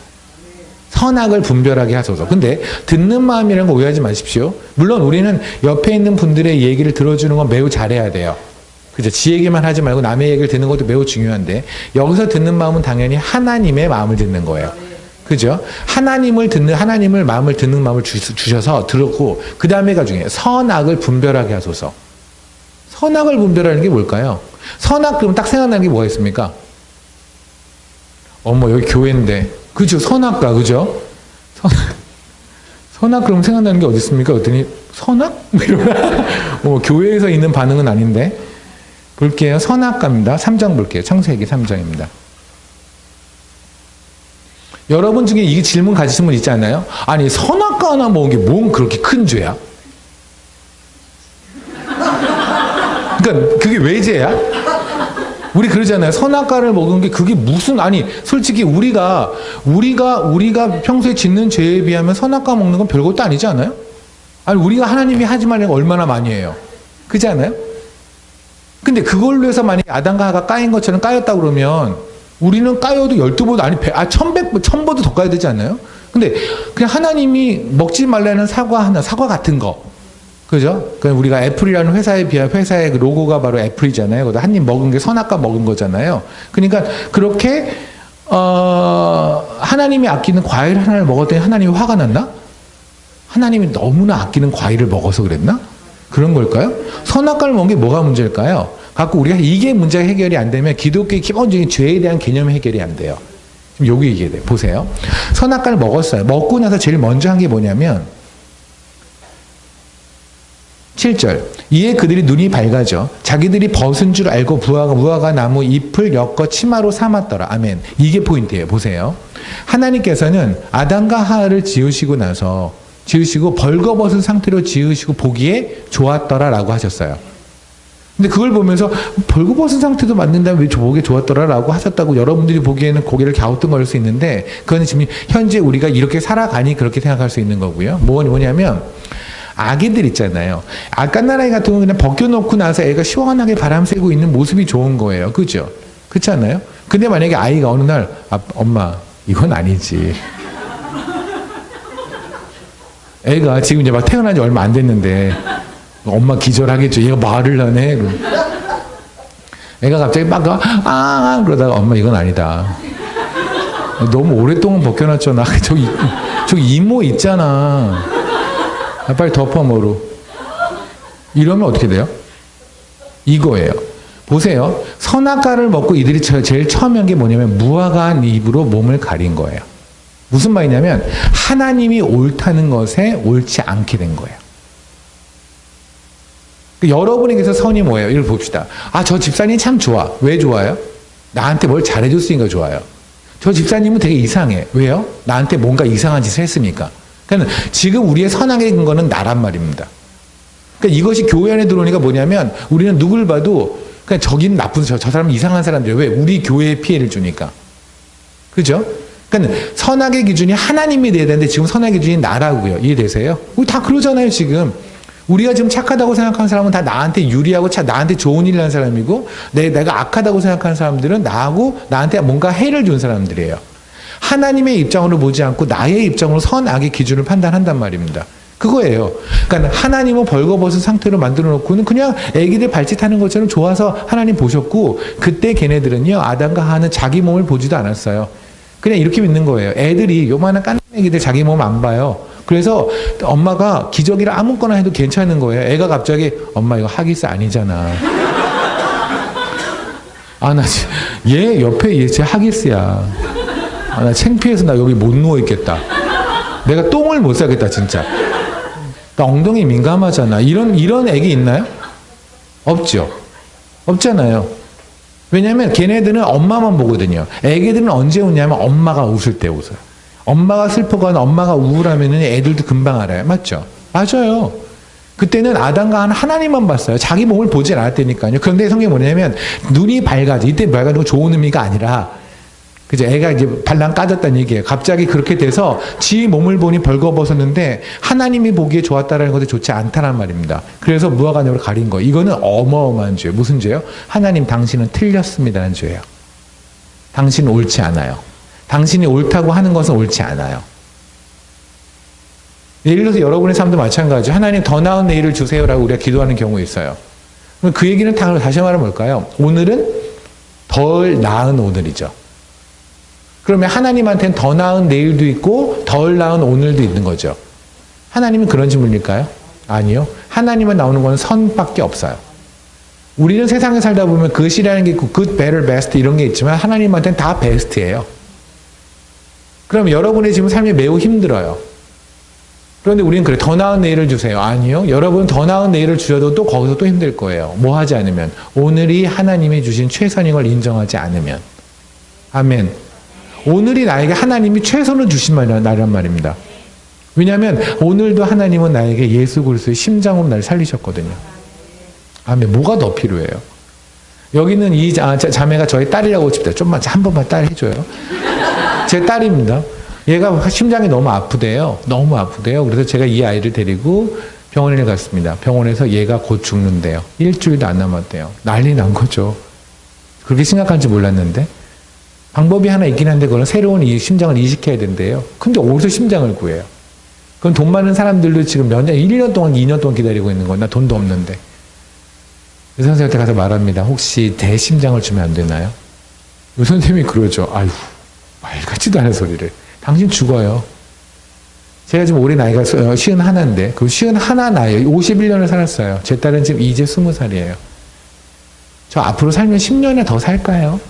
선악을 분별하게 하소서. 근데 듣는 마음이라는 거 오해하지 마십시오. 물론 우리는 옆에 있는 분들의 얘기를 들어주는 건 매우 잘해야 돼요. 그죠? 지 얘기만 하지 말고 남의 얘기를 듣는 것도 매우 중요한데 여기서 듣는 마음은 당연히 하나님의 마음을 듣는 거예요. 그죠? 하나님을 마음을 듣는 마음을 주셔서 들었고 그 다음에가 중요해요. 선악을 분별하게 하소서. 선악을 분별하는 게 뭘까요? 선악 그러면 딱 생각나는 게 뭐가 있습니까? 어머 여기 교회인데 그죠? 선악가 그죠? 선악 그러면 생각나는 게 어디 있습니까? 그랬더니 선악? 교회에서 있는 반응은 아닌데 볼게요. 선악가입니다. 3장 볼게요. 창세기 3장입니다. 여러분 중에 이 질문 가지신 분 있지 않나요? 아니 선악과 하나 먹은 게 뭔 그렇게 큰 죄야? 그러니까 그게 왜 죄야? 우리 그러잖아요. 선악과를 먹은 게 그게 무슨 아니 솔직히 우리가 평소에 짓는 죄에 비하면 선악과 먹는 건 별것도 아니지 않아요? 아니 우리가 하나님이 하지 말라는 거 얼마나 많이 해요? 그렇지 않아요? 근데 그걸로 해서 만약에 아담과 하가 까인 것처럼 까였다 그러면 우리는 까여도 12보다 아니 1000보도 더 까야 되지 않나요? 근데 그냥 하나님이 먹지 말라는 사과 같은 거. 그죠? 그러니까 우리가 애플이라는 회사에 비하면 회사의 그 로고가 바로 애플이잖아요. 한 입 먹은 게 선악과 먹은 거잖아요. 그러니까 그렇게 하나님이 아끼는 과일 하나를 먹었더니 하나님이 화가 났나? 하나님이 너무나 아끼는 과일을 먹어서 그랬나? 그런 걸까요? 선악과를 먹은 게 뭐가 문제일까요? 갖고 우리가 이게 문제가 해결이 안 되면 기독교의 기본적인 죄에 대한 개념 해결이 안 돼요. 지금 여기 얘기해야 돼요. 보세요. 선악과를 먹었어요. 먹고 나서 제일 먼저 한 게 뭐냐면 7절. 이에 그들이 눈이 밝아져 자기들이 벗은 줄 알고 무화과 나무 잎을 엮어 치마로 삼았더라. 아멘. 이게 포인트예요. 보세요. 하나님께서는 아담과 하와를 지으시고 벌거벗은 상태로 지으시고 보기에 좋았더라라고 하셨어요. 근데 그걸 보면서 벌거벗은 상태도 맞는다면 왜 보기에 좋았더라라고 하셨다고 여러분들이 보기에는 고개를 갸우뚱거릴 수 있는데 그건 지금 현재 우리가 이렇게 살아가니 그렇게 생각할 수 있는 거고요. 뭐냐면 아기들 있잖아요. 갓난아이 같은 경우는 그냥 벗겨놓고 나서 애가 시원하게 바람 쐬고 있는 모습이 좋은 거예요. 그죠? 그렇지 않아요? 근데 만약에 아이가 어느 날 엄마 이건 아니지. 애가 지금 이제 막 태어난 지 얼마 안 됐는데 엄마 기절하겠죠. 얘가 말을 하네. 애가 갑자기 막 그러다가 엄마 이건 아니다. 너무 오랫동안 벗겨놨잖아. 저기 이모 있잖아. 빨리 덮어 뭐로. 이러면 어떻게 돼요? 이거예요. 보세요. 선악과를 먹고 이들이 제일 처음 한 게 뭐냐면 무화과 잎으로 몸을 가린 거예요. 무슨 말이냐면 하나님이 옳다는 것에 옳지 않게 된 거예요. 여러분에게서 선이 뭐예요? 이걸 봅시다. 저 집사님 참 좋아. 왜 좋아요? 나한테 뭘 잘해줬으니까 좋아요. 저 집사님은 되게 이상해. 왜요? 나한테 뭔가 이상한 짓을 했으니까. 그러니까 지금 우리의 선악의 근거는 나란 말입니다. 그러니까 이것이 교회 안에 들어오니까 뭐냐면 우리는 누굴 봐도 그냥 저기는 나쁜 저 사람은 이상한 사람들이에요. 왜? 우리 교회에 피해를 주니까. 그죠? 그러니까 선악의 기준이 하나님이 돼야 되는데 지금 선악의 기준이 나라고요. 이해되세요? 우리 다 그러잖아요, 지금. 우리가 지금 착하다고 생각하는 사람은 다 나한테 유리하고 나한테 좋은 일을 하는 사람이고 내가 악하다고 생각하는 사람들은 나한테 뭔가 해를 준 사람들이에요. 하나님의 입장으로 보지 않고 나의 입장으로 선악의 기준을 판단한단 말입니다. 그거예요. 그러니까 하나님은 벌거벗은 상태로 만들어 놓고는 그냥 애기들 발짓하는 것처럼 좋아서 하나님 보셨고 그때 걔네들은요 아담과 하와는 자기 몸을 보지도 않았어요. 그냥 이렇게 믿는 거예요. 애들이 요만한 깐난 애기들 자기 몸 안 봐요. 그래서 엄마가 기저귀를 아무거나 해도 괜찮은 거예요. 애가 갑자기 엄마 이거 하기스 아니잖아. 얘 옆에 얘 제 하기스야. 나 창피해서 나 여기 못 누워 있겠다. 내가 똥을 못 싸겠다 진짜. 나 엉덩이 민감하잖아. 이런 애기 있나요? 없죠. 없잖아요. 왜냐면 걔네들은 엄마만 보거든요. 애기들은 언제 웃냐면 엄마가 웃을 때 웃어요. 엄마가 슬프거나 엄마가 우울하면 애들도 금방 알아요. 맞죠? 맞아요. 그때는 아담과 하와는 하나님만 봤어요. 자기 몸을 보질 않았다니까요. 그런데 성경이 뭐냐면 눈이 밝아져. 이때 밝아진 건 좋은 의미가 아니라 그죠? 애가 이제 발랑 까졌다는 얘기예요. 갑자기 그렇게 돼서 지 몸을 보니 벌거벗었는데 하나님이 보기에 좋았다라는 것이 좋지 않다는 말입니다. 그래서 무화과나무를 가린 거예요. 이거는 어마어마한 죄예요. 무슨 죄요? 하나님 당신은 틀렸습니다라는 죄예요. 당신은 옳지 않아요. 당신이 옳다고 하는 것은 옳지 않아요. 예를 들어서 여러분의 삶도 마찬가지죠. 하나님 더 나은 내일을 주세요라고 우리가 기도하는 경우 있어요. 그 얘기는 다시 말하면 뭘까요? 오늘은 덜 나은 오늘이죠. 그러면 하나님한테는 더 나은 내일도 있고 덜 나은 오늘도 있는 거죠. 하나님은 그런 질문일까요? 아니요. 하나님은 나오는 건 선밖에 없어요. 우리는 세상에 살다 보면 그것이라는 게 있고 good, better, best 이런 게 있지만 하나님한테는 다 베스트예요. 그럼 여러분의 지금 삶이 매우 힘들어요. 그런데 우리는 그래 더 나은 내일을 주세요. 아니요. 여러분 더 나은 내일을 주셔도 또 거기서 또 힘들 거예요. 뭐 하지 않으면 오늘이 하나님이 주신 최선인 걸 인정하지 않으면. 아멘. 오늘이 나에게 하나님이 최선을 주신 날이란 말입니다. 왜냐하면 오늘도 하나님은 나에게 예수 그리스도의 심장으로 나를 살리셨거든요. 아멘. 뭐가 더 필요해요? 여기는 이 자매가 저의 딸이라고 칩니다. 좀만 한 번만 딸 해줘요. 제 딸입니다. 얘가 심장이 너무 아프대요. 너무 아프대요. 그래서 제가 이 아이를 데리고 병원에 갔습니다. 병원에서 얘가 곧 죽는데요. 일주일도 안 남았대요. 난리 난 거죠. 그렇게 심각한지 몰랐는데. 방법이 하나 있긴 한데 그건 새로운 이 심장을 이식해야 된대요. 근데 어디서 심장을 구해요? 그럼 돈 많은 사람들도 지금 몇 년, 1년 동안, 2년 동안 기다리고 있는 거야. 나 돈도 없는데. 의사 선생님한테 가서 말합니다. 혹시 대심장을 주면 안 되나요? 의사 선생님이 그러죠. 아유, 말 같지도 않은 소리를. 당신 죽어요. 제가 지금 올해 나이가 51인데 그 51 나이에 51년을 살았어요. 제 딸은 지금 이제 20살이에요. 저 앞으로 살면 10년이나 더 살까요?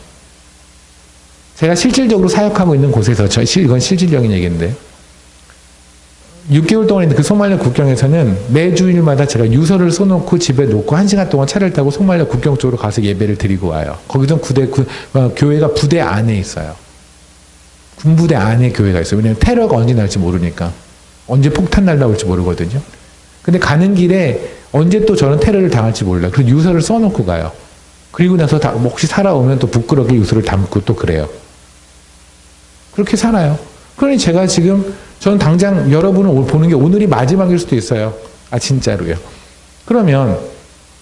제가 실질적으로 사역하고 있는 곳에서 이건 실질적인 얘기인데 6개월 동안 있는 그 소말리아 국경에서는 매주일마다 제가 유서를 써놓고 집에 놓고 1시간 동안 차를 타고 소말리아 국경 쪽으로 가서 예배를 드리고 와요. 거기서 교회가 부대 안에 있어요. 군부대 안에 교회가 있어요. 왜냐하면 테러가 언제 날지 모르니까. 언제 폭탄 날라올지 모르거든요. 근데 가는 길에 언제 또 저는 테러를 당할지 몰라요. 그래서 유서를 써놓고 가요. 그리고 나서 혹시 살아오면 또 부끄럽게 유서를 담고 또 그래요. 그렇게 살아요. 그러니 제가 지금 저는 당장 여러분을 보는 게 오늘이 마지막일 수도 있어요. 아 진짜로요. 그러면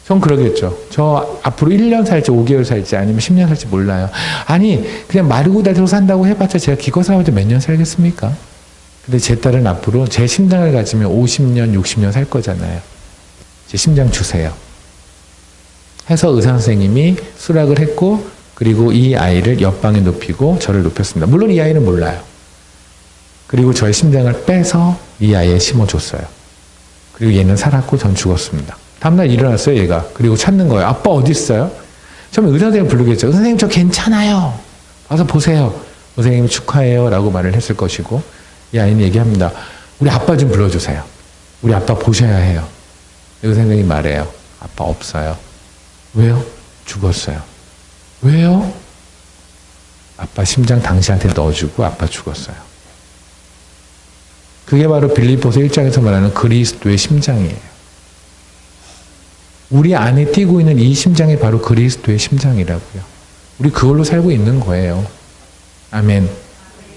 전 그러겠죠. 저 앞으로 1년 살지 5개월 살지 아니면 10년 살지 몰라요. 아니 그냥 마르고 닳도록 산다고 해봤자 제가 기껏 살아도 몇 년 살겠습니까? 근데 제 딸은 앞으로 제 심장을 가지면 50년 60년 살 거잖아요. 제 심장 주세요. 해서 의사 선생님이 수락을 했고 그리고 이 아이를 옆방에 눕히고 저를 눕혔습니다. 물론 이 아이는 몰라요. 그리고 저의 심장을 빼서 이 아이에 심어줬어요. 그리고 얘는 살았고 전 죽었습니다. 다음날 일어났어요 얘가. 그리고 찾는 거예요. 아빠 어디 있어요? 처음에 의사 선생님 부르겠죠. 의사 선생님 저 괜찮아요. 와서 보세요. 의사 선생님이 축하해요 라고 말을 했을 것이고 이 아이는 얘기합니다. 우리 아빠 좀 불러주세요. 우리 아빠 보셔야 해요. 의사 선생님이 말해요. 아빠 없어요. 왜요? 죽었어요. 왜요? 아빠 심장 당신한테 넣어주고 아빠 죽었어요. 그게 바로 빌립보서 1장에서 말하는 그리스도의 심장이에요. 우리 안에 뛰고 있는 이 심장이 바로 그리스도의 심장이라고요. 우리 그걸로 살고 있는 거예요. 아멘.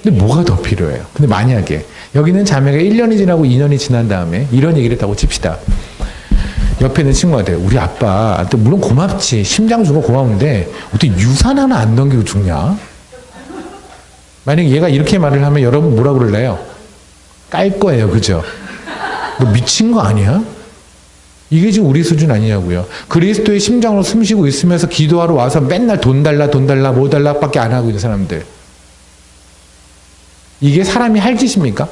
근데 뭐가 더 필요해요? 근데 만약에 여기는 자매가 1년이 지나고 2년이 지난 다음에 이런 얘기를 했다고 칩시다. 옆에 있는 친구가 돼요. 우리 아빠한테 물론 고맙지. 심장 주고 고마운데 어떻게 유산 하나 안 넘기고 죽냐? 만약에 얘가 이렇게 말을 하면 여러분 뭐라 그럴래요? 깔 거예요. 그죠? 너 미친 거 아니야? 이게 지금 우리 수준 아니냐고요. 그리스도의 심장으로 숨쉬고 있으면서 기도하러 와서 맨날 돈 달라 뭐 달라 밖에 안 하고 있는 사람들. 이게 사람이 할 짓입니까?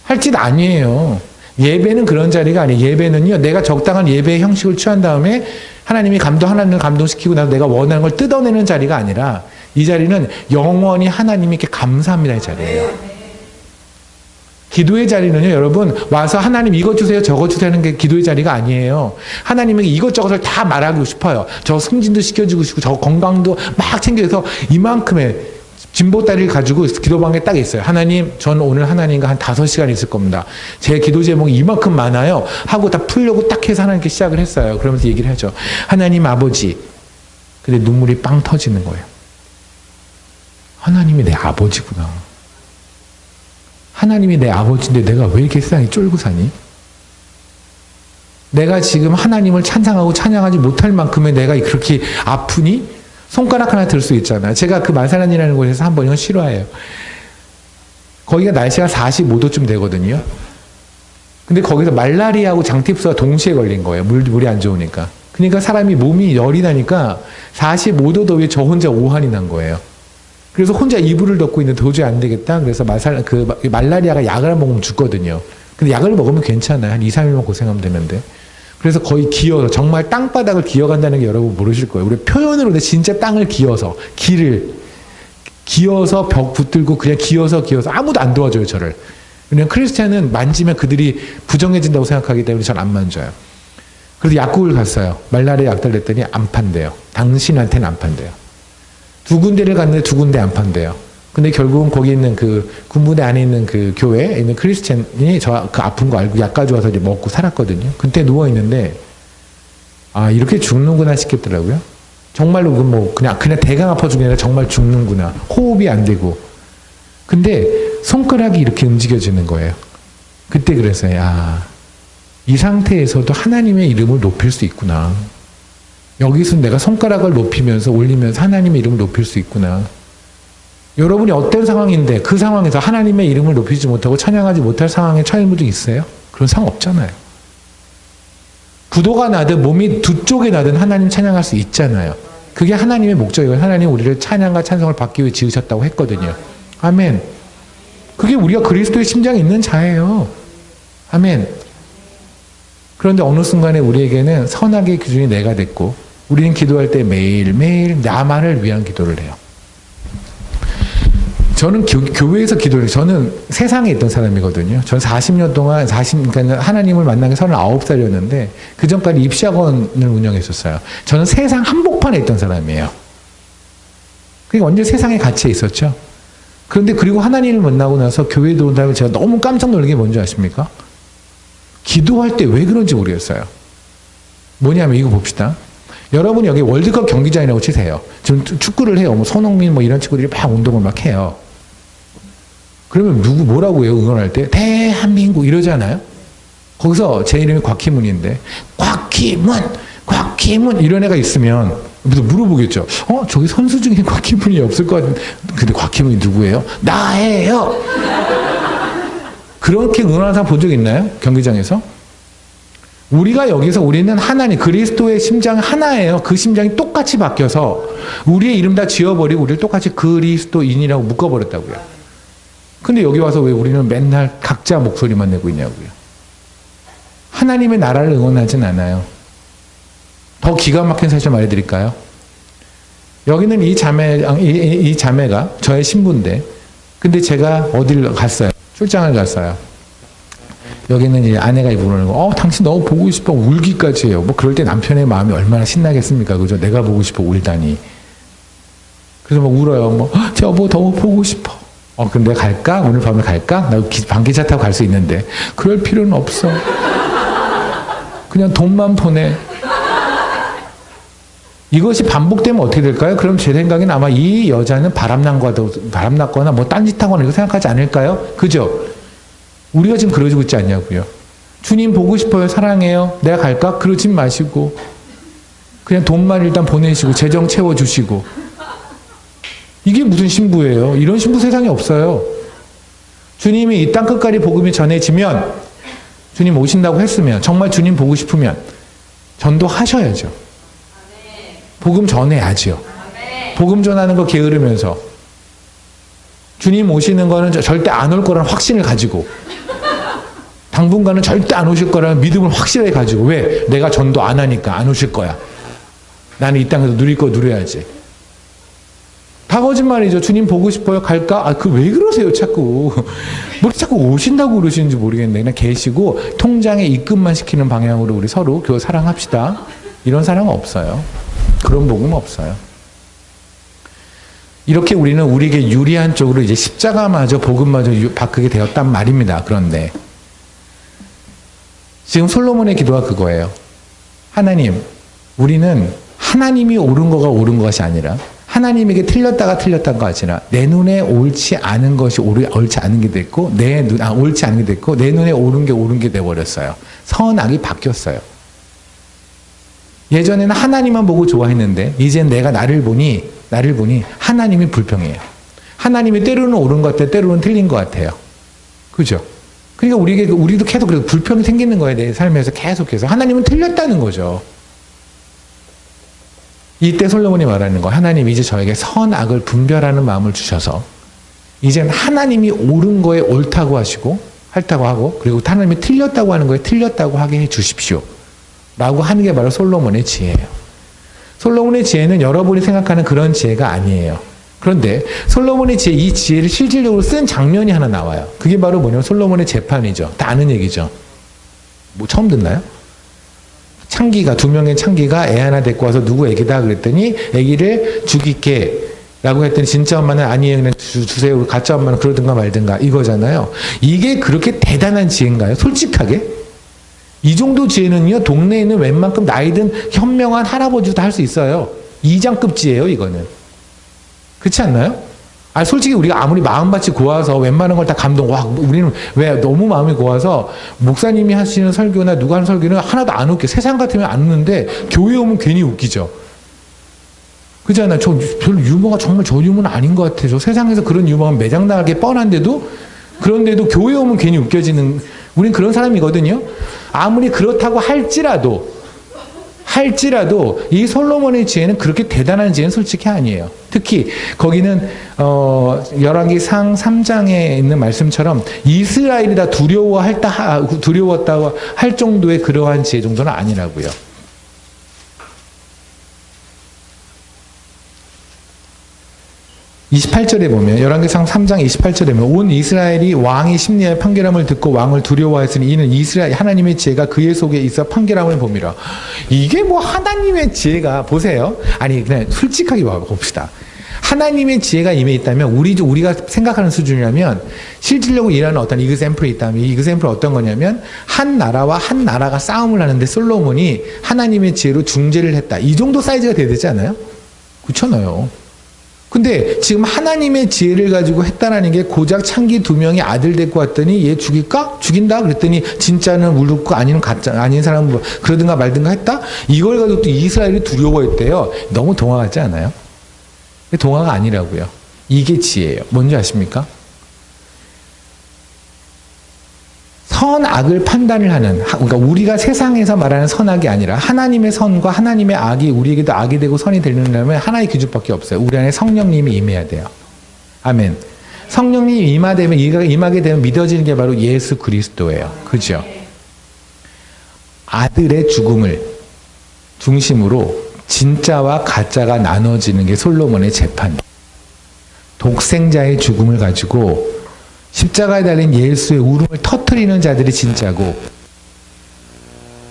할 짓 아니에요. 예배는 그런 자리가 아니에요. 예배는요, 내가 적당한 예배의 형식을 취한 다음에 하나님을 감동시키고 나서 내가 원하는 걸 뜯어내는 자리가 아니라 이 자리는 영원히 하나님께 감사합니다. 이 자리예요. 기도의 자리는요, 여러분, 와서 하나님 이것 주세요, 저것 주세요 하는 게 기도의 자리가 아니에요. 하나님에게 이것저것을 다 말하고 싶어요. 저 승진도 시켜주고 싶고, 저 건강도 막 챙겨서 이만큼의 진보다리를 가지고 기도방에 딱 있어요. 하나님, 저는 오늘 하나님과 한 5시간 있을 겁니다. 제 기도 제목이 이만큼 많아요. 하고 다 풀려고 딱 해서 하나님께 시작을 했어요. 그러면서 얘기를 하죠. 하나님 아버지. 근데 눈물이 빵 터지는 거예요. 하나님이 내 아버지구나. 하나님이 내 아버지인데 내가 왜 이렇게 세상에 쫄고 사니? 내가 지금 하나님을 찬양하고 찬양하지 못할 만큼의 내가 그렇게 아프니? 손가락 하나 들 수 있잖아요. 제가 그 만사란이라는 곳에서 한번 이건 실화예요. 거기가 날씨가 45도쯤 되거든요. 근데 거기서 말라리아하고 장티푸스가 동시에 걸린 거예요. 물이 안 좋으니까. 그러니까 사람이 몸이 열이 나니까 45도 더위에 저 혼자 오한이 난 거예요. 그래서 혼자 이불을 덮고 있는데 도저히 안 되겠다. 그래서 말라리아가 약을 먹으면 죽거든요. 근데 약을 먹으면 괜찮아요. 한 2, 3일만 고생하면 되는데. 그래서 거의 기어서, 정말 땅바닥을 기어간다는 게 여러분 모르실 거예요. 우리 표현으로 진짜 땅을 기어서, 기어서 벽 붙들고 그냥 기어서 아무도 안 도와줘요, 저를. 그냥 크리스찬은 만지면 그들이 부정해진다고 생각하기 때문에 전 안 만져요. 그래서 약국을 갔어요. 말라리아 약 달랬더니 안 판대요. 당신한테는 안 판대요. 2군데를 갔는데 2군데 안 판대요. 근데 결국은 거기 있는 그 군부대 안에 있는 그 교회에 있는 크리스찬이 저 그 아픈 거 알고 약 가져와서 이제 먹고 살았거든요. 그때 누워 있는데 아 이렇게 죽는구나 싶겠더라고요. 정말로 뭐 그냥 대강 아파 죽는 게 아니라 정말 죽는구나. 호흡이 안 되고. 근데 손가락이 이렇게 움직여지는 거예요. 그때 그래서 야, 이 상태에서도 하나님의 이름을 높일 수 있구나. 여기서 내가 손가락을 높이면서 올리면서 하나님의 이름을 높일 수 있구나. 여러분이 어떤 상황인데 그 상황에서 하나님의 이름을 높이지 못하고 찬양하지 못할 상황에 처한 분도 있어요? 그런 상황 없잖아요. 부도가 나든 몸이 두 쪽에 나든 하나님 찬양할 수 있잖아요. 그게 하나님의 목적이고 하나님 우리를 찬양과 찬송을 받기 위해 지으셨다고 했거든요. 아멘. 그게 우리가 그리스도의 심장에 있는 자예요. 아멘. 그런데 어느 순간에 우리에게는 선악의 기준이 내가 됐고 우리는 기도할 때 매일매일 나만을 위한 기도를 해요. 저는 교회에서 기도를 해요. 저는 세상에 있던 사람이거든요. 저는 40년 동안, 그러니까 하나님을 만난 게 39살이었는데, 그 전까지 입시학원을 운영했었어요. 저는 세상 한복판에 있던 사람이에요. 그러니까 완전 세상에 갇혀 있었죠. 그런데 그리고 하나님을 만나고 나서 교회에 들어온 다음에 제가 너무 깜짝 놀란 게 뭔지 아십니까? 기도할 때 왜 그런지 모르겠어요. 뭐냐면 이거 봅시다. 여러분이 여기 월드컵 경기장이라고 치세요. 지금 축구를 해요. 뭐 손흥민 뭐 이런 친구들이 막 운동을 막 해요. 그러면 뭐라고 해요? 응원할 때? 대한민국 이러잖아요. 거기서 제 이름이 곽희문인데 곽희문 이런 애가 있으면 물어보겠죠. 저기 선수 중에 곽희문이 없을 것 같은데 근데 곽희문이 누구예요? 나예요. 그렇게 응원하는 사람 본 적 있나요? 경기장에서? 우리가 여기서 우리는 하나님 그리스도의 심장 하나예요. 그 심장이 똑같이 바뀌어서 우리의 이름 다 지워버리고 우리를 똑같이 그리스도인이라고 묶어버렸다고요. 근데 여기 와서 왜 우리는 맨날 각자 목소리만 내고 있냐고요. 하나님의 나라를 응원하진 않아요. 더 기가 막힌 사실 말해드릴까요? 여기는 이 자매가 저의 신부인데 근데 제가 어디를 갔어요. 출장을 갔어요. 여기는 이제 아내가 부르는 거, 당신 너무 보고 싶어. 울기까지 해요. 뭐 그럴 때 남편의 마음이 얼마나 신나겠습니까? 그죠? 내가 보고 싶어 울다니. 그래서 막 울어요. 여보 너무 보고 싶어. 그럼 내가 갈까? 오늘 밤에 갈까? 나 방기차 타고 갈 수 있는데. 그럴 필요는 없어. 그냥 돈만 보내. 이것이 반복되면 어떻게 될까요? 그럼 제 생각에는 아마 이 여자는 바람났거나 뭐 딴짓하거나 이거 생각하지 않을까요? 그죠? 우리가 지금 그러고 있지 않냐고요. 주님 보고 싶어요. 사랑해요. 내가 갈까? 그러지 마시고 그냥 돈만 일단 보내시고 재정 채워주시고 이게 무슨 신부예요? 이런 신부 세상에 없어요. 주님이 이 땅 끝까지 복음이 전해지면 주님 오신다고 했으면 정말 주님 보고 싶으면 전도하셔야죠. 복음 전해야죠. 복음 전하는 거 게으르면서 주님 오시는 거는 절대 안 올 거라는 확신을 가지고 당분간은 절대 안 오실 거라는 믿음을 확실하게 가지고 왜? 내가 전도 안 하니까 안 오실 거야. 나는 이 땅에서 누릴 거 누려야지. 다 거짓말이죠. 주님 보고 싶어요. 갈까? 그 왜 그러세요 자꾸. 뭐 자꾸 오신다고 그러시는지 모르겠네. 그냥 계시고 통장에 입금만 시키는 방향으로 우리 서로 교회 사랑합시다. 이런 사랑은 없어요. 그런 복음 없어요. 이렇게 우리는 우리에게 유리한 쪽으로 이제 십자가마저 복음마저 바꾸게 되었단 말입니다. 그런데 지금 솔로몬의 기도가 그거예요. 하나님, 우리는 하나님이 옳은 거가 옳은 것이 아니라 하나님에게 틀렸다가 틀렸다가 아니라 내 눈에 옳지 않은 것이 옳지 않은 게 됐고 옳지 않은 게 됐고 내 눈에 옳은 게 돼버렸어요. 선악이 바뀌었어요. 예전에는 하나님만 보고 좋아했는데 이젠 내가 나를 보니 하나님이 불평해요. 하나님이 때로는 옳은 것 같아요. 때로는 틀린 것 같아요. 그죠? 그러니까 우리도 계속 그래서 불평이 생기는 거예요. 내 삶에서 계속해서. 하나님은 틀렸다는 거죠. 이때 솔로몬이 말하는 거, 하나님 이제 저에게 선악을 분별하는 마음을 주셔서 이젠 하나님이 옳은 거에 옳다고 하시고 그리고 하나님이 틀렸다고 하는 거에 틀렸다고 하게 해 주십시오. 라고 하는 게 바로 솔로몬의 지혜예요. 솔로몬의 지혜는 여러분이 생각하는 그런 지혜가 아니에요. 그런데 솔로몬의 지혜, 이 지혜를 실질적으로 쓴 장면이 하나 나와요. 그게 바로 뭐냐면 솔로몬의 재판이죠. 다 아는 얘기죠. 뭐 처음 듣나요? 두 명의 창기가 애 하나 데리고 와서 누구 애기다 그랬더니 애기를 죽일게 라고 했더니 진짜 엄마는 아니에요. 그냥 주세요. 가짜 엄마는 그러든가 말든가 이거잖아요. 이게 그렇게 대단한 지혜인가요? 솔직하게? 이 정도 지혜는요, 동네에 있는 웬만큼 나이 든 현명한 할아버지도 할 수 있어요. 2장급 지혜예요, 이거는. 그렇지 않나요? 솔직히 우리가 아무리 마음밭이 고와서 웬만한 걸 다 우리는 왜 너무 마음이 고와서 목사님이 하시는 설교나 누가 하는 설교는 하나도 안 웃겨. 세상 같으면 안 웃는데 교회 오면 괜히 웃기죠. 그렇잖아요. 별로 유머가 정말 저 유머는 아닌 것 같아요. 저 세상에서 그런 유머가 매장당하게 뻔한데도 그런데도 교회 오면 괜히 웃겨지는 우린 그런 사람이거든요. 아무리 그렇다고 할지라도 이 솔로몬의 지혜는 그렇게 대단한 지혜는 솔직히 아니에요. 특히 거기는 열왕기상 3장에 있는 말씀처럼 이스라엘이 다 두려웠다고 할 정도의 그러한 지혜 정도는 아니라고요. 열왕기상 3장 28절에 보면 온 이스라엘이 왕이 심리하여 판결함을 듣고 왕을 두려워하였으니 이는 이스라엘 하나님의 지혜가 그의 속에 있어 판결함을 봄이라. 이게 뭐 하나님의 지혜가 보세요. 아니 그냥 솔직하게 봅시다. 하나님의 지혜가 임해 있다면 우리가 생각하는 수준이라면 실질적으로 일하는 어떤 이그샘플이 있다면 이 이그샘플은 어떤 거냐면 한 나라와 한 나라가 싸움을 하는데 솔로몬이 하나님의 지혜로 중재를 했다. 이 정도 사이즈가 돼야 되지 않아요? 그렇잖아요. 근데 지금 하나님의 지혜를 가지고 했다라는 게 고작 창기 2명이 아들 데리고 왔더니 얘 죽일까? 죽인다? 그랬더니 진짜는 물고 아닌 사람은 뭐 그러든가 말든가 했다? 이걸 가지고 또 이스라엘이 두려워했대요. 너무 동화 같지 않아요? 동화가 아니라고요. 이게 지혜예요. 뭔지 아십니까? 선악을 판단을 하는, 그러니까 우리가 세상에서 말하는 선악이 아니라 하나님의 선과 하나님의 악이 우리에게도 악이 되고 선이 되려면 하나의 기준밖에 없어요. 우리 안에 성령님이 임해야 돼요. 아멘. 성령님이 임하게 되면 믿어지는 게 바로 예수 그리스도예요. 그죠? 아들의 죽음을 중심으로 진짜와 가짜가 나눠지는 게 솔로몬의 재판이에요. 독생자의 죽음을 가지고 십자가에 달린 예수의 울음을 터뜨리는 자들이 진짜고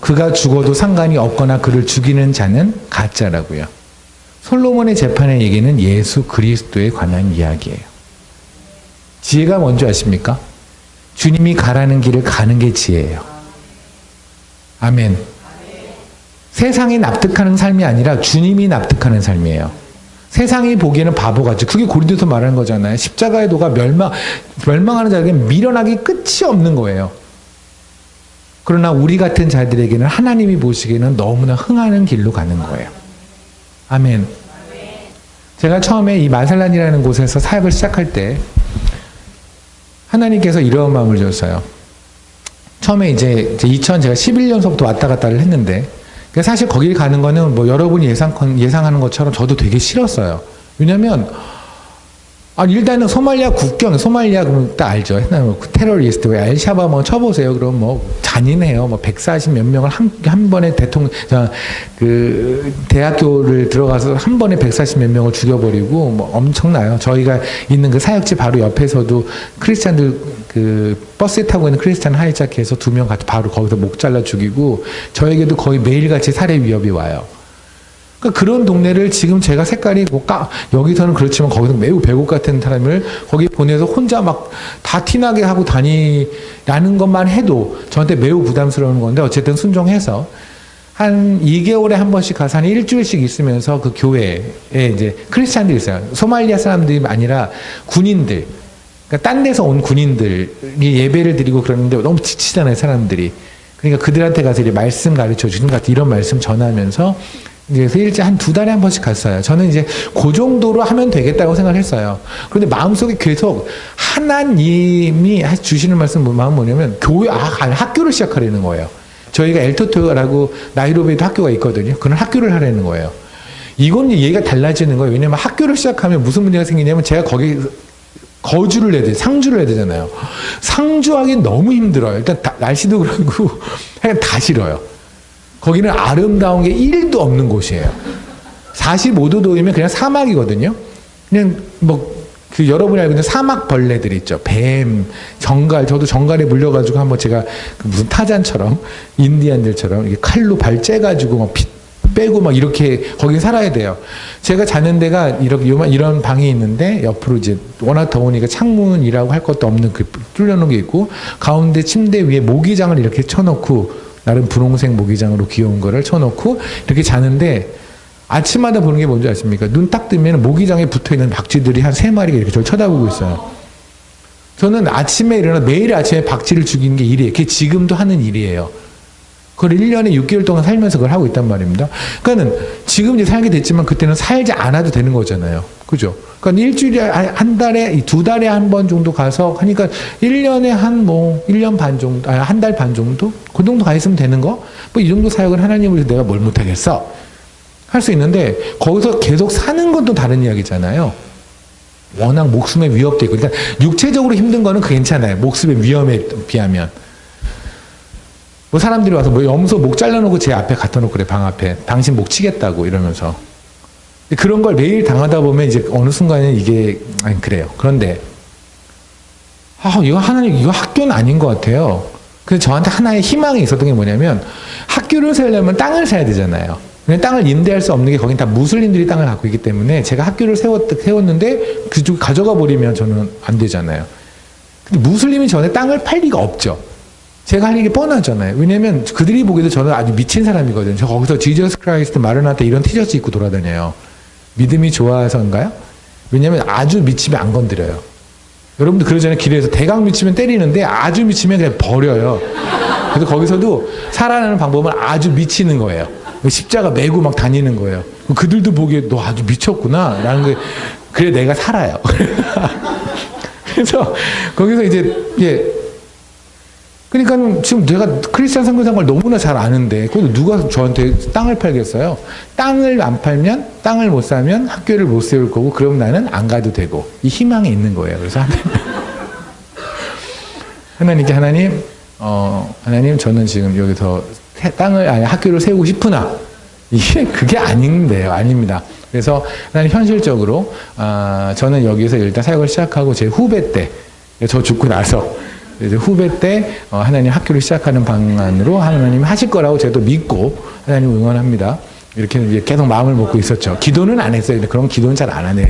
그가 죽어도 상관이 없거나 그를 죽이는 자는 가짜라고요. 솔로몬의 재판의 얘기는 예수 그리스도에 관한 이야기예요. 지혜가 뭔지 아십니까? 주님이 가라는 길을 가는 게 지혜예요. 아멘. 세상이 납득하는 삶이 아니라 주님이 납득하는 삶이에요. 세상이 보기에는 바보같이, 그게 고린도서 말하는 거잖아요. 십자가의 도가 멸망하는 자에게 미련하기 끝이 없는 거예요. 그러나 우리 같은 자들에게는 하나님이 보시기에는 너무나 흥하는 길로 가는 거예요. 아멘. 제가 처음에 이 마살란이라는 곳에서 사역을 시작할 때 하나님께서 이런 마음을 줬어요. 처음에 이제 제가 11년서부터 왔다 갔다를 했는데, 사실 거길 가는 거는 뭐 여러분이 예상하는 것처럼 저도 되게 싫었어요. 왜냐면, 일단은 소말리아 국경, 소말리아 그러면 딱 알죠. 테러리스트, 왜 알샤바 뭐 쳐보세요. 그럼 뭐 잔인해요. 뭐 140 몇 명을 한 번에 대학교를 들어가서 한 번에 140 몇 명을 죽여버리고 뭐 엄청나요. 저희가 있는 그 사역지 바로 옆에서도 크리스찬들 버스에 타고 있는 크리스찬 하이자키에서 2명 같이 바로 거기서 목 잘라 죽이고 저에게도 거의 매일같이 살해 위협이 와요. 그러니까 그런 동네를 지금 제가 색깔이 여기서는 그렇지만 거기서 매우 배국 같은 사람을 거기 보내서 혼자 막 다 티나게 하고 다니라는 것만 해도 저한테 매우 부담스러운 건데, 어쨌든 순종해서 한 2개월에 한 번씩 가서 한 일주일씩 있으면서 그 교회에 이제 크리스찬들이 있어요. 소말리아 사람들이 아니라 군인들, 그러니까 딴 데서 온 군인들이 예배를 드리고 그러는데 너무 지치잖아요, 사람들이. 그러니까 그들한테 가서 이제 말씀 가르쳐 주는 것 같은 이런 말씀 전하면서, 그래서 일주일에 한 2달에 한 번씩 갔어요. 저는 이제 그 정도로 하면 되겠다고 생각을 했어요. 그런데 마음속에 계속 하나님이 주시는 마음은 뭐냐면 학교를 시작하려는 거예요. 저희가 엘토토라고 나이로비에도 학교가 있거든요. 그런 학교를 하려는 거예요. 이건 얘기가 달라지는 거예요. 왜냐면 학교를 시작하면 무슨 문제가 생기냐면 제가 거기 거주를 해야 돼, 상주를 해야 되잖아요. 상주하기는 너무 힘들어요. 일단 날씨도 그렇고 다 싫어요. 거기는 아름다운 게 1도 없는 곳이에요. 45도 도이면 그냥 사막이거든요. 그냥 여러분이 알고 있는 사막 벌레들 있죠. 뱀, 정갈. 저도 정갈에 물려가지고 한번 제가 무슨 타잔처럼 인디안들처럼 이렇게 칼로 발 째가지고 막 피 빼고 막 이렇게 거기 살아야 돼요. 제가 자는 데가 이런 방이 있는데 옆으로 이제 워낙 더우니까 창문이라고 할 것도 없는 뚫려놓은 게 있고 가운데 침대 위에 모기장을 이렇게 쳐놓고 나름 분홍색 모기장으로 귀여운 거를 쳐놓고 이렇게 자는데 아침마다 보는 게 뭔지 아십니까? 눈 딱 뜨면 모기장에 붙어있는 박쥐들이 한 3마리가 이렇게 저를 쳐다보고 있어요. 저는 아침에 일어나 매일 아침에 박쥐를 죽이는 게 일이에요. 그게 지금도 하는 일이에요. 그걸 1년에 6개월 동안 살면서 그걸 하고 있단 말입니다. 그러니까는 지금 이제 살게 됐지만 그때는 살지 않아도 되는 거잖아요. 그죠? 그러니까 일주일에 한 달에 2달에 한 번 정도 가서 하니까 1년에 한 1년 반 정도, 한 달 반 정도? 그 정도 가 있으면 되는 거? 이 정도 사역을 하나님을 위해서 내가 뭘 못하겠어? 할 수 있는데 거기서 계속 사는 건 또 다른 이야기잖아요. 워낙 목숨의 위협도 있고, 일단 육체적으로 힘든 거는 괜찮아요. 목숨의 위험에 비하면. 사람들이 와서 염소 목 잘라놓고 제 앞에 갖다 놓고 그래, 방 앞에. 당신 목 치겠다고 이러면서. 그런 걸 매일 당하다 보면 이제 어느 순간에 이게, 그래요. 그런데, 이거 학교는 아닌 것 같아요. 그래서 저한테 하나의 희망이 있었던 게 뭐냐면, 학교를 세우려면 땅을 사야 되잖아요. 땅을 임대할 수 없는 게 거긴 다 무슬림들이 땅을 갖고 있기 때문에 제가 학교를 세웠는데 그쪽 가져가 버리면 저는 안 되잖아요. 근데 무슬림이 전에 땅을 팔 리가 없죠. 제가 할 일이 뻔하잖아요. 왜냐면 그들이 보기에도 저는 아주 미친 사람이거든요. 저 거기서 지저스 크라이스트 마르나타 이런 티셔츠 입고 돌아다녀요. 믿음이 좋아서인가요? 왜냐면 아주 미치면 안 건드려요. 여러분들 그러잖아요. 길에서 대강 미치면 때리는데 아주 미치면 그냥 버려요. 그래서 거기서도 살아나는 방법은 아주 미치는 거예요. 십자가 메고 막 다니는 거예요. 그들도 보기에 너 아주 미쳤구나 라는 게, 그래 내가 살아요. 그래서 거기서 이제 그러니까 지금 내가 크리스찬 선교사를 너무나 잘 아는데 그래도 누가 저한테 땅을 팔겠어요? 땅을 안 팔면, 땅을 못 사면 학교를 못 세울 거고, 그럼 나는 안 가도 되고, 이 희망이 있는 거예요. 그래서 하나님께 하나님 저는 지금 여기서 학교를 세우고 싶으나 그게 아닌데요. 아닙니다. 그래서 하나님 현실적으로 저는 여기서 일단 사역을 시작하고 제 후배 때, 저 죽고 나서 이제 후배 때 하나님 학교를 시작하는 방안으로 하나님이 하실 거라고 저도 믿고 하나님 응원합니다. 이렇게 계속 마음을 먹고 있었죠. 기도는 안 했어요. 그런 기도는 잘 안 하네요.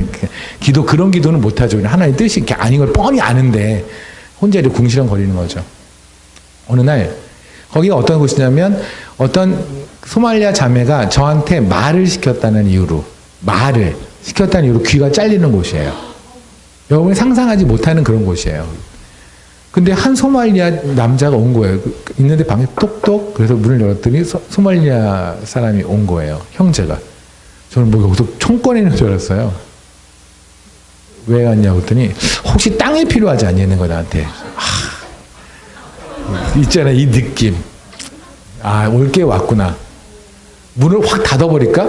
그런 기도는 못 하죠. 하나님 뜻이 이렇게 아닌 걸 뻔히 아는데 혼자 이렇게 궁시렁거리는 거죠. 어느 날 거기가 어떤 곳이냐면 어떤 소말리아 자매가 저한테 말을 시켰다는 이유로 귀가 잘리는 곳이에요. 여러분이 상상하지 못하는 그런 곳이에요. 근데 한 소말리아 남자가 온 거예요. 있는데 방에 똑똑 그래서 문을 열었더니 소말리아 사람이 온 거예요. 형제가. 저는 뭐 여기서 총 꺼내는 줄 알았어요. 왜 왔냐고 했더니 혹시 땅이 필요하지 않냐는 거야 나한테. 있잖아 이 느낌. 올 게 왔구나. 문을 확 닫아버릴까?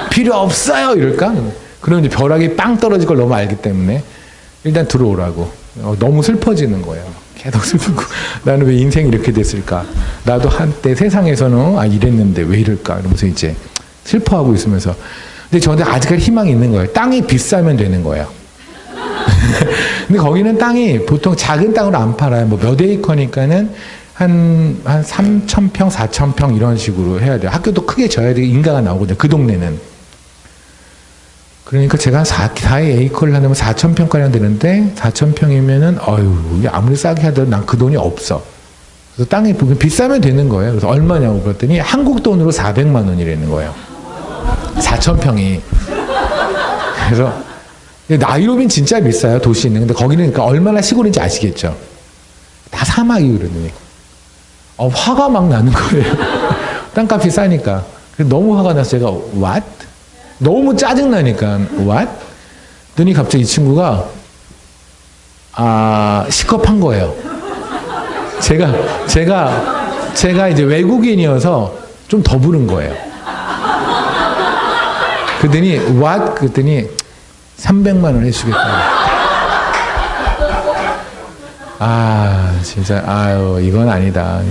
필요 없어요 이럴까? 그러면 이제 벼락이 빵 떨어질 걸 너무 알기 때문에 일단 들어오라고. 너무 슬퍼지는 거예요. 계속 슬프고 나는 왜 인생이 이렇게 됐을까? 나도 한때 세상에서는 이랬는데 왜 이럴까? 이러면서 이제 슬퍼하고 있으면서 근데 저한테 아직까지 희망이 있는 거예요. 땅이 비싸면 되는 거예요. 근데 거기는 땅이 보통 작은 땅으로 안 팔아요. 뭐 몇 에이커니까는 한 3,000평, 4,000평 이런 식으로 해야 돼요. 학교도 크게 져야 되고 인가가 나오거든요. 그 동네는. 그러니까 제가 한 4에이커를 하려면 4,000평가량 되는데 4,000평이면은 아무리 싸게 하더라도 난 그 돈이 없어. 그래서 땅이 비싸면 되는 거예요. 그래서 얼마냐고 그랬더니 한국 돈으로 400만 원이라는 거예요. 4,000평이. 그래서 나이로비는 진짜 비싸요. 도시 있는. 근데 거기는 그러니까 얼마나 시골인지 아시겠죠? 다 사막이고 그러더니. 화가 막 나는 거예요. 땅값이 싸니까. 그래서 너무 화가 나서 제가 what? 너무 짜증나니까 what? 그랬더니 갑자기 이 친구가 시겁한 거예요. 제가 이제 외국인이어서 좀 더 부른 거예요. 그랬더니 what? 그랬더니 300만 원 해주겠다. 진짜 이건 아니다.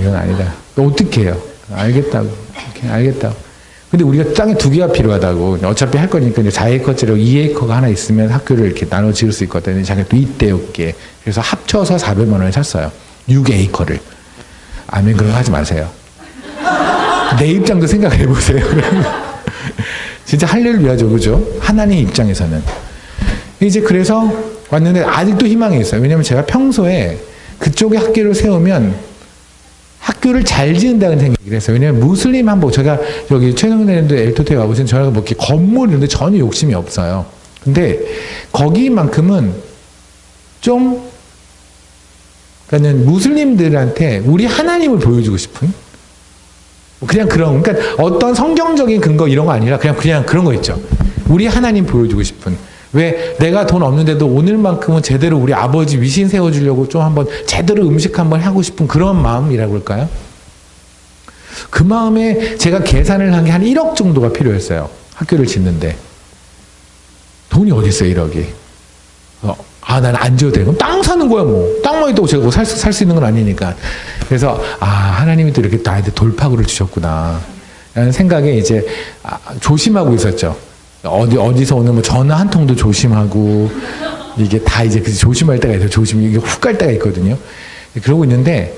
어떻게 해요? 알겠다고. 근데 우리가 땅이 2개가 필요하다고. 어차피 할 거니까 이제 4에이커짜리 2에이커가 하나 있으면 학교를 이렇게 나눠 지을 수 있거든요. 자기가 또 이때였게. 그래서 합쳐서 400만 원을 샀어요. 6에이커를. 아멘 그런 거 하지 마세요. 내 입장도 생각해 보세요. 진짜 할렐루야죠. 그죠? 하나님 입장에서는. 이제 그래서 왔는데 아직도 희망이 있어요. 왜냐면 제가 평소에 그쪽에 학교를 세우면 학교를 잘 지은다는 생각을 했어요. 왜냐면 무슬림 한복, 제가 여기 최동대님도 엘토테에 와보신 저희가 뭐 이렇게 건물 이런데 전혀 욕심이 없어요. 근데 거기만큼은 좀, 그러니까 무슬림들한테 우리 하나님을 보여주고 싶은? 그냥 그러니까 어떤 성경적인 근거 이런 거 아니라 그냥 그런 거 있죠. 우리 하나님 보여주고 싶은. 왜 내가 돈 없는데도 오늘만큼은 제대로 우리 아버지 위신 세워주려고 좀 한번 제대로 음식 한번 하고 싶은 그런 마음이라고 할까요? 그 마음에 제가 계산을 한 게 한 1억 정도가 필요했어요. 학교를 짓는데. 돈이 어디 있어요, 1억이. 나는 안 지어도 돼. 그럼 땅 사는 거야, 뭐. 땅만 있다고 제가 뭐 살 수 있는 건 아니니까. 그래서, 하나님이 또 이렇게 나한테 돌파구를 주셨구나. 라는 생각에 이제, 조심하고 있었죠. 어디서 오는 뭐 전화 한 통도 조심하고, 이게 다 이제 조심할 때가 있어요. 이게 훅 갈 때가 있거든요. 그러고 있는데,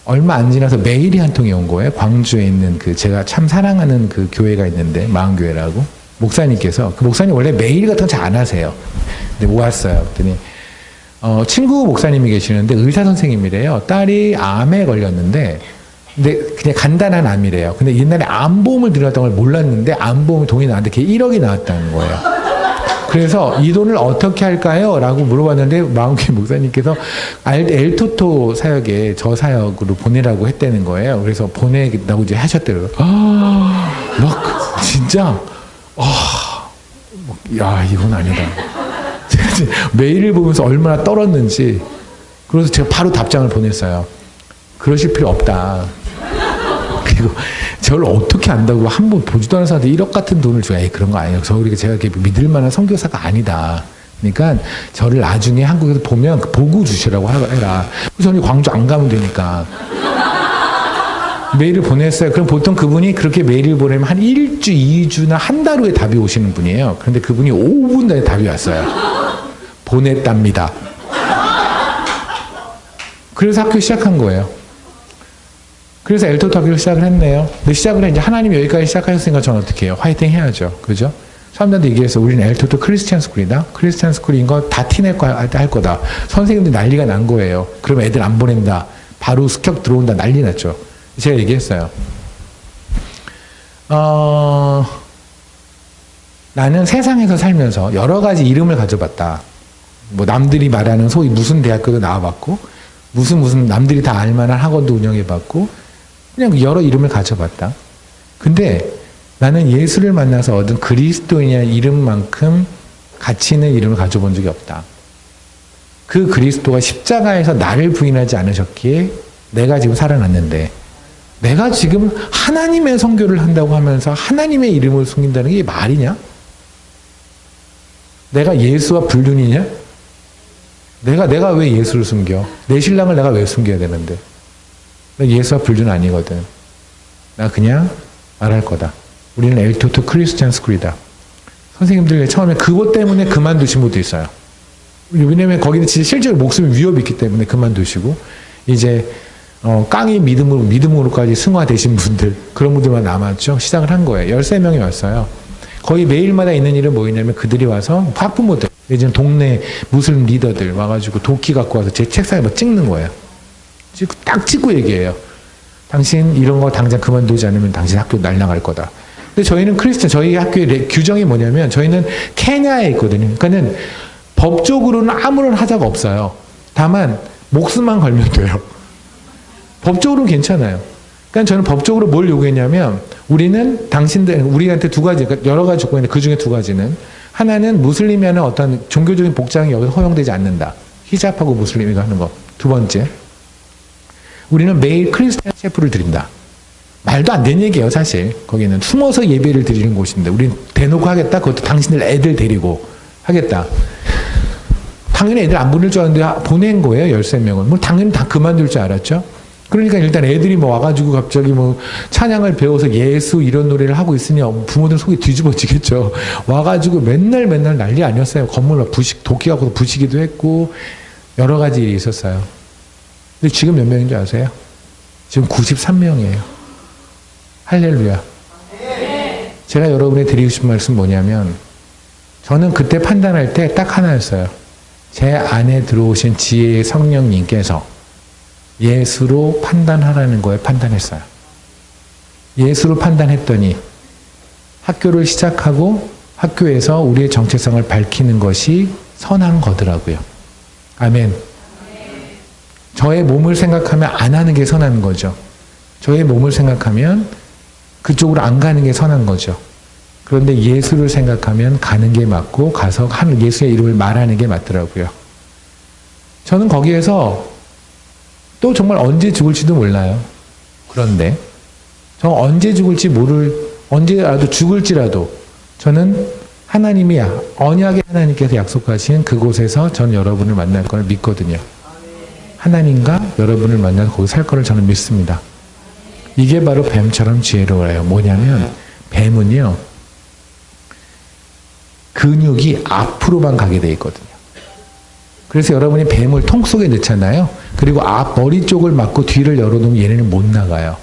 얼마 안 지나서 메일이 한 통이 온 거예요. 광주에 있는 제가 참 사랑하는 그 교회가 있는데, 마음교회라고. 목사님께서, 그 목사님 원래 메일 같은 거 잘 안 하세요. 근데 왔어요. 그랬더니, 친구 목사님이 계시는데 의사 선생님이래요. 딸이 암에 걸렸는데, 근데 그냥 간단한 암이래요. 근데 옛날에 암보험을 들었던 걸 몰랐는데 암보험 돈이 나왔는데 그게 1억이 나왔다는 거예요. 그래서 이 돈을 어떻게 할까요? 라고 물어봤는데 마음교회 목사님께서 엘토토 사역에 저 사역으로 보내라고 했다는 거예요. 그래서 보내라고 이제 하셨대요. 막 진짜 이건 아니다. 메일을 보면서 얼마나 떨었는지. 그래서 제가 바로 답장을 보냈어요. 그러실 필요 없다. 그리고 저를 어떻게 안다고 한 번 보지도 않은 사람한테 1억 같은 돈을 줘야 그런 거 아니에요. 제가 이렇게 믿을 만한 선교사가 아니다. 그러니까 저를 나중에 한국에서 보면 보고 주시라고 해라. 그래서 저는 광주 안 가면 되니까. 메일을 보냈어요. 그럼 보통 그분이 그렇게 메일을 보내면 한 1주, 2주나 한 달 후에 답이 오시는 분이에요. 그런데 그분이 5분 전에 답이 왔어요. 보냈답니다. 그래서 학교 시작한 거예요. 그래서 엘토토 학교를 시작을 했네요. 근데 시작을 이제 하나님 여기까지 시작하셨으니까 저는 어떻게 해요? 화이팅 해야죠. 그죠? 사람들한테 얘기해서 우리는 엘토토 크리스찬 스쿨이다. 크리스찬 스쿨인 거 다 티낼 거 할 거다. 선생님들 난리가 난 거예요. 그러면 애들 안 보낸다. 바로 습격 들어온다. 난리 났죠. 제가 얘기했어요. 나는 세상에서 살면서 여러 가지 이름을 가져봤다. 뭐 남들이 말하는 소위 무슨 대학교도 나와봤고 무슨 남들이 다 알만한 학원도 운영해봤고 그냥 여러 이름을 가져봤다. 근데 나는 예수를 만나서 얻은 그리스도인이라는 이름만큼 가치 있는 이름을 가져본 적이 없다. 그 그리스도가 십자가에서 나를 부인하지 않으셨기에 내가 지금 살아났는데 내가 지금 하나님의 선교를 한다고 하면서 하나님의 이름을 숨긴다는 게 말이냐? 내가 예수와 불륜이냐? 내가 왜 예수를 숨겨? 내 신랑을 내가 왜 숨겨야 되는데? 나 예수와 불륜 아니거든. 나 그냥 말할 거다. 우리는 엘토트 크리스찬 스쿨이다. 선생님들 처음에 그것 때문에 그만두신 분도 있어요. 왜냐면 거기는 진짜 실제로 목숨이 위협이 있기 때문에 그만두시고 이제 깡이 믿음으로까지 승화되신 분들 그런 분들만 남았죠. 시작을 한 거예요. 13명이 왔어요. 거의 매일마다 있는 일은 뭐였냐면 그들이 와서 학부모들 예전 동네 무슬림 리더들 와가지고 도끼 갖고 와서 제 책상에 막 찍는 거예요. 딱 찍고 얘기해요. 당신 이런 거 당장 그만두지 않으면 당신 학교 날아갈 거다. 근데 저희는 저희 학교의 규정이 뭐냐면 저희는 케냐에 있거든요. 그러니까는 법적으로는 아무런 하자가 없어요. 다만 목숨만 걸면 돼요. 법적으로는 괜찮아요. 그러니까 저는 법적으로 뭘 요구했냐면 우리는 우리한테 두 가지, 그러니까 여러 가지 조건인데 그 중에 두 가지는 하나는 무슬림이 하는 어떤 종교적인 복장이 여기서 허용되지 않는다. 히잡하고 무슬림이 하는 거. 두 번째, 우리는 매일 크리스찬 셰프를 드린다. 말도 안 되는 얘기예요, 사실. 거기는 숨어서 예배를 드리는 곳인데 우리는 대놓고 하겠다. 그것도 당신들 애들 데리고 하겠다. 당연히 애들 안 보낼 줄 알았는데 보낸 거예요, 13명을. 뭐 당연히 다 그만둘 줄 알았죠. 그러니까 일단 애들이 뭐 와가지고 갑자기 뭐 찬양을 배워서 예수 이런 노래를 하고 있으니 부모들 속이 뒤집어지겠죠. 와가지고 맨날 난리 아니었어요. 건물 막 도끼 갖고 부시기도 했고 여러 가지 일이 있었어요. 근데 지금 몇 명인 줄 아세요? 지금 93명이에요. 할렐루야. 제가 여러분에 드리고 싶은 말씀 뭐냐면 저는 그때 판단할 때 딱 하나였어요. 제 안에 들어오신 지혜의 성령님께서 예수로 판단하라는 거에 판단했어요. 예수로 판단했더니 학교를 시작하고 학교에서 우리의 정체성을 밝히는 것이 선한 거더라고요. 아멘. 저의 몸을 생각하면 안 하는 게 선한 거죠. 저의 몸을 생각하면 그쪽으로 안 가는 게 선한 거죠. 그런데 예수를 생각하면 가는 게 맞고 가서 예수의 이름을 말하는 게 맞더라고요. 저는 거기에서 또 정말 언제 죽을지도 몰라요. 그런데 저 언제 언제라도 죽을지라도 저는 하나님이 언약의 하나님께서 약속하신 그곳에서 저는 여러분을 만날 걸 믿거든요. 하나님과 여러분을 만나서 거기 살 거를 저는 믿습니다. 이게 바로 뱀처럼 지혜로워요. 뭐냐면 뱀은요 근육이 앞으로만 가게 돼 있거든요. 그래서 여러분이 뱀을 통 속에 넣잖아요. 그리고 머리 쪽을 막고 뒤를 열어놓으면 얘네는 못 나가요.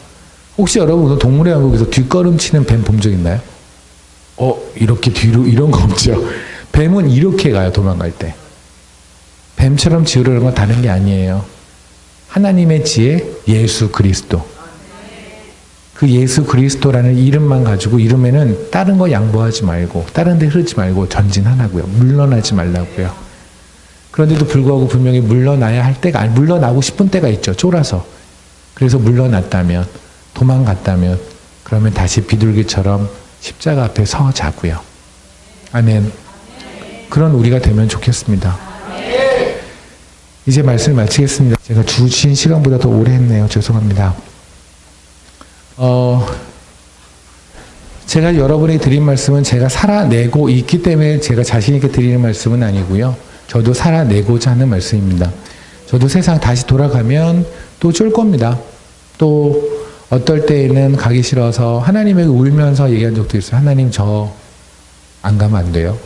혹시 여러분 동물의 왕국에서 뒷걸음치는 뱀 본 적 있나요? 이렇게 뒤로 이런 거 없죠. 뱀은 이렇게 가요. 도망갈 때. 뱀처럼 지으려는 건 다른 게 아니에요. 하나님의 지혜 예수 그리스도. 그 예수 그리스도라는 이름만 가지고 이름에는 다른 거 양보하지 말고 다른 데 흐르지 말고 전진하라고요. 물러나지 말라고요. 그런데도 불구하고 분명히 물러나야 할 때가 물러나고 싶은 때가 있죠. 쫄아서. 그래서 물러났다면 도망갔다면 그러면 다시 비둘기처럼 십자가 앞에 서자고요. 아멘. 그런 우리가 되면 좋겠습니다. 이제 말씀을 마치겠습니다. 제가 주신 시간보다 더 오래 했네요. 죄송합니다. 제가 여러분에게 드린 말씀은 제가 살아내고 있기 때문에 제가 자신 있게 드리는 말씀은 아니고요. 저도 살아내고자 하는 말씀입니다. 저도 세상 다시 돌아가면 또 쫄 겁니다. 또 어떨 때에는 가기 싫어서 하나님에게 울면서 얘기한 적도 있어요. 하나님 저 안 가면 안 돼요.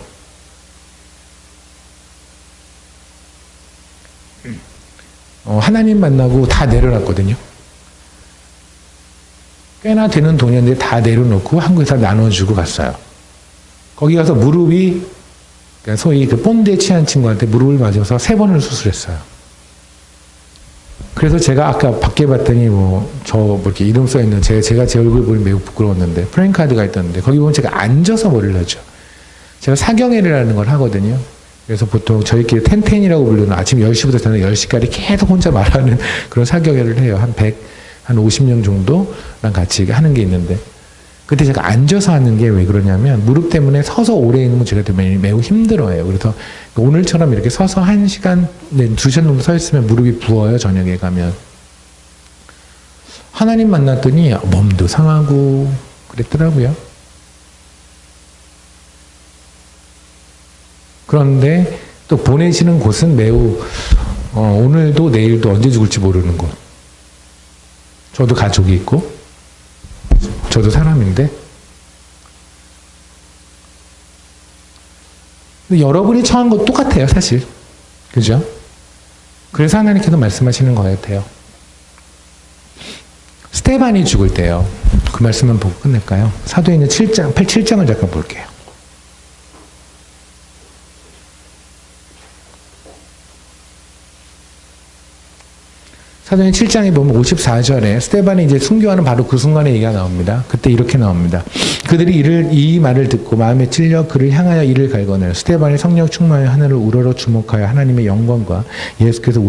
하나님 만나고 다 내려놨거든요. 꽤나 되는 돈이었는데 다 내려놓고 한국에서 나눠주고 갔어요. 거기 가서 무릎이 소위 그 본드에 취한 친구한테 무릎을 맞아서 3번을 수술했어요. 그래서 제가 아까 밖에 봤더니 이렇게 이름 써 있는 제가 제 얼굴 보니 매우 부끄러웠는데 프랭카드가 있던데 거기 보면 제가 앉아서 머리를 하죠. 제가 사경회라는 걸 하거든요. 그래서 보통 저희끼리 텐텐이라고 부르는 아침 10시부터 저녁 10시까지 계속 혼자 말하는 그런 사경회를 해요. 한 50명 정도랑 같이 하는 게 있는데 그때 제가 앉아서 하는 게 왜 그러냐면 무릎 때문에 서서 오래 있는 건 제가 매우 힘들어요. 그래서 오늘처럼 이렇게 서서 1시간, 2시간 정도 서 있으면 무릎이 부어요. 저녁에 가면. 하나님 만났더니 몸도 상하고 그랬더라고요. 그런데 또 보내시는 곳은 매우 오늘도 내일도 언제 죽을지 모르는 곳. 저도 가족이 있고 저도 사람인데 여러분이 처한 것 똑같아요, 사실. 그죠? 그래서 하나님께서 말씀하시는 것 같아요. 스테반이 죽을 때요. 그 말씀만 보고 끝낼까요? 사도행전 7장을 잠깐 볼게요. 사도행전 7장에 보면 54절에 스데반이 이제 순교하는 바로 그 순간에 얘기가 나옵니다. 그때 이렇게 나옵니다. 그들이 이 말을 듣고 마음에 찔려 그를 향하여 이를 갈거늘 스데반이 성령 충만하여 하늘을 우러러 주목하여 하나님의 영광과 예수께서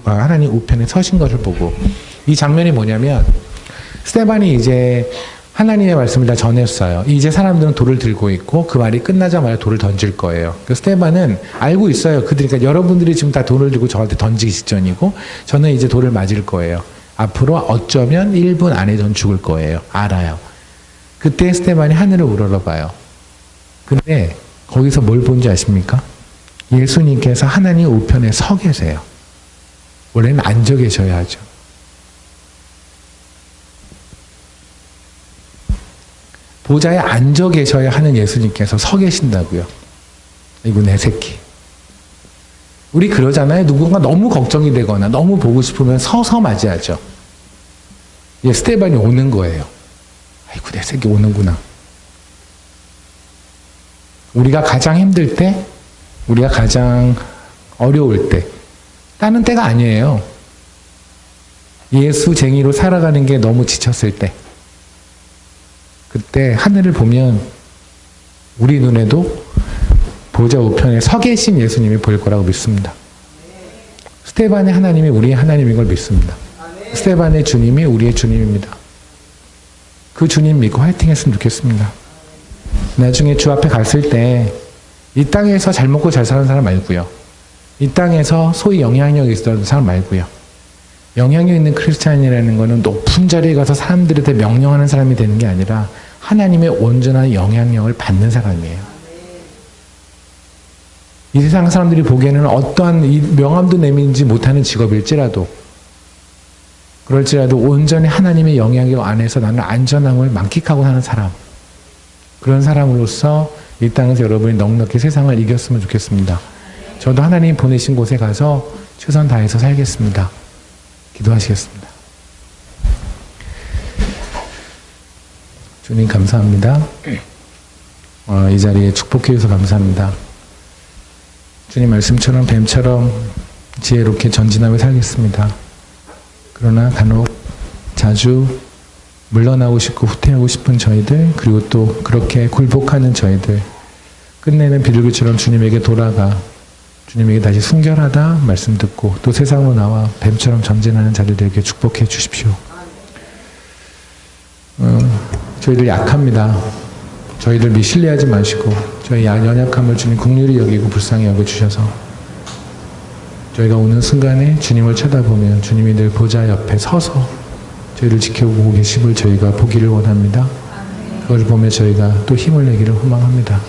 하나님 우편에 서신 것을 보고 이 장면이 뭐냐면 스데반이 이제 하나님의 말씀을 다 전했어요. 이제 사람들은 돌을 들고 있고 그 말이 끝나자마자 돌을 던질 거예요. 그 스데반은 알고 있어요. 그러니까 여러분들이 지금 다 돌을 들고 저한테 던지기 직전이고 저는 이제 돌을 맞을 거예요. 앞으로 어쩌면 1분 안에 전 죽을 거예요. 알아요. 그때 스데반이 하늘을 우러러봐요. 근데 거기서 뭘 본지 아십니까? 예수님께서 하나님 우편에 서 계세요. 원래는 앉아 계셔야 하죠. 보좌에 앉아 계셔야 하는 예수님께서 서 계신다고요. 이거 내 새끼. 우리 그러잖아요. 누군가 너무 걱정이 되거나 너무 보고 싶으면 서서 맞이하죠. 스데반이 오는 거예요. 아이고 내 새끼 오는구나. 우리가 가장 힘들 때, 우리가 가장 어려울 때, 다른 때가 아니에요. 예수쟁이로 살아가는 게 너무 지쳤을 때, 그때 하늘을 보면 우리 눈에도 보좌 우편에 서 계신 예수님이 보일 거라고 믿습니다. 스데반의 하나님이 우리의 하나님인 걸 믿습니다. 스데반의 주님이 우리의 주님입니다. 그 주님 믿고 화이팅 했으면 좋겠습니다. 나중에 주 앞에 갔을 때 이 땅에서 잘 먹고 잘 사는 사람 말고요. 이 땅에서 소위 영향력이 있었던 사람 말고요. 영향력 있는 크리스찬이라는 것은 높은 자리에 가서 사람들한테 명령하는 사람이 되는 게 아니라 하나님의 온전한 영향력을 받는 사람이에요. 이 세상 사람들이 보기에는 어떠한 명함도 내밀지 못하는 직업일지라도 그럴지라도 온전히 하나님의 영향력 안에서 나는 안전함을 만끽하고 사는 사람, 그런 사람으로서 이 땅에서 여러분이 넉넉히 세상을 이겼으면 좋겠습니다. 저도 하나님 보내신 곳에 가서 최선 다해서 살겠습니다. 기도하시겠습니다. 주님 감사합니다. 이 자리에 축복해 주셔서 감사합니다. 주님 말씀처럼 뱀처럼 지혜롭게 전진하며 살겠습니다. 그러나 간혹 자주 물러나고 싶고 후퇴하고 싶은 저희들, 그리고 또 그렇게 굴복하는 저희들, 끝내는 비둘기처럼 주님에게 돌아가 주님에게 다시 순결하다 말씀 듣고 또 세상으로 나와 뱀처럼 전진하는 자들에게 축복해 주십시오. 저희들 약합니다. 저희들 신뢰하지 마시고 저희 연약함을 주님 긍휼히 여기고 불쌍히 여겨주셔서 저희가 오는 순간에 주님을 쳐다보면 주님이 늘 보좌 옆에 서서 저희를 지켜보고 계심을 저희가 보기를 원합니다. 그걸 보며 저희가 또 힘을 내기를 소망합니다.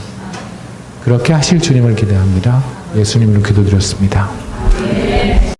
그렇게 하실 주님을 기대합니다. 예수님으로 기도드렸습니다.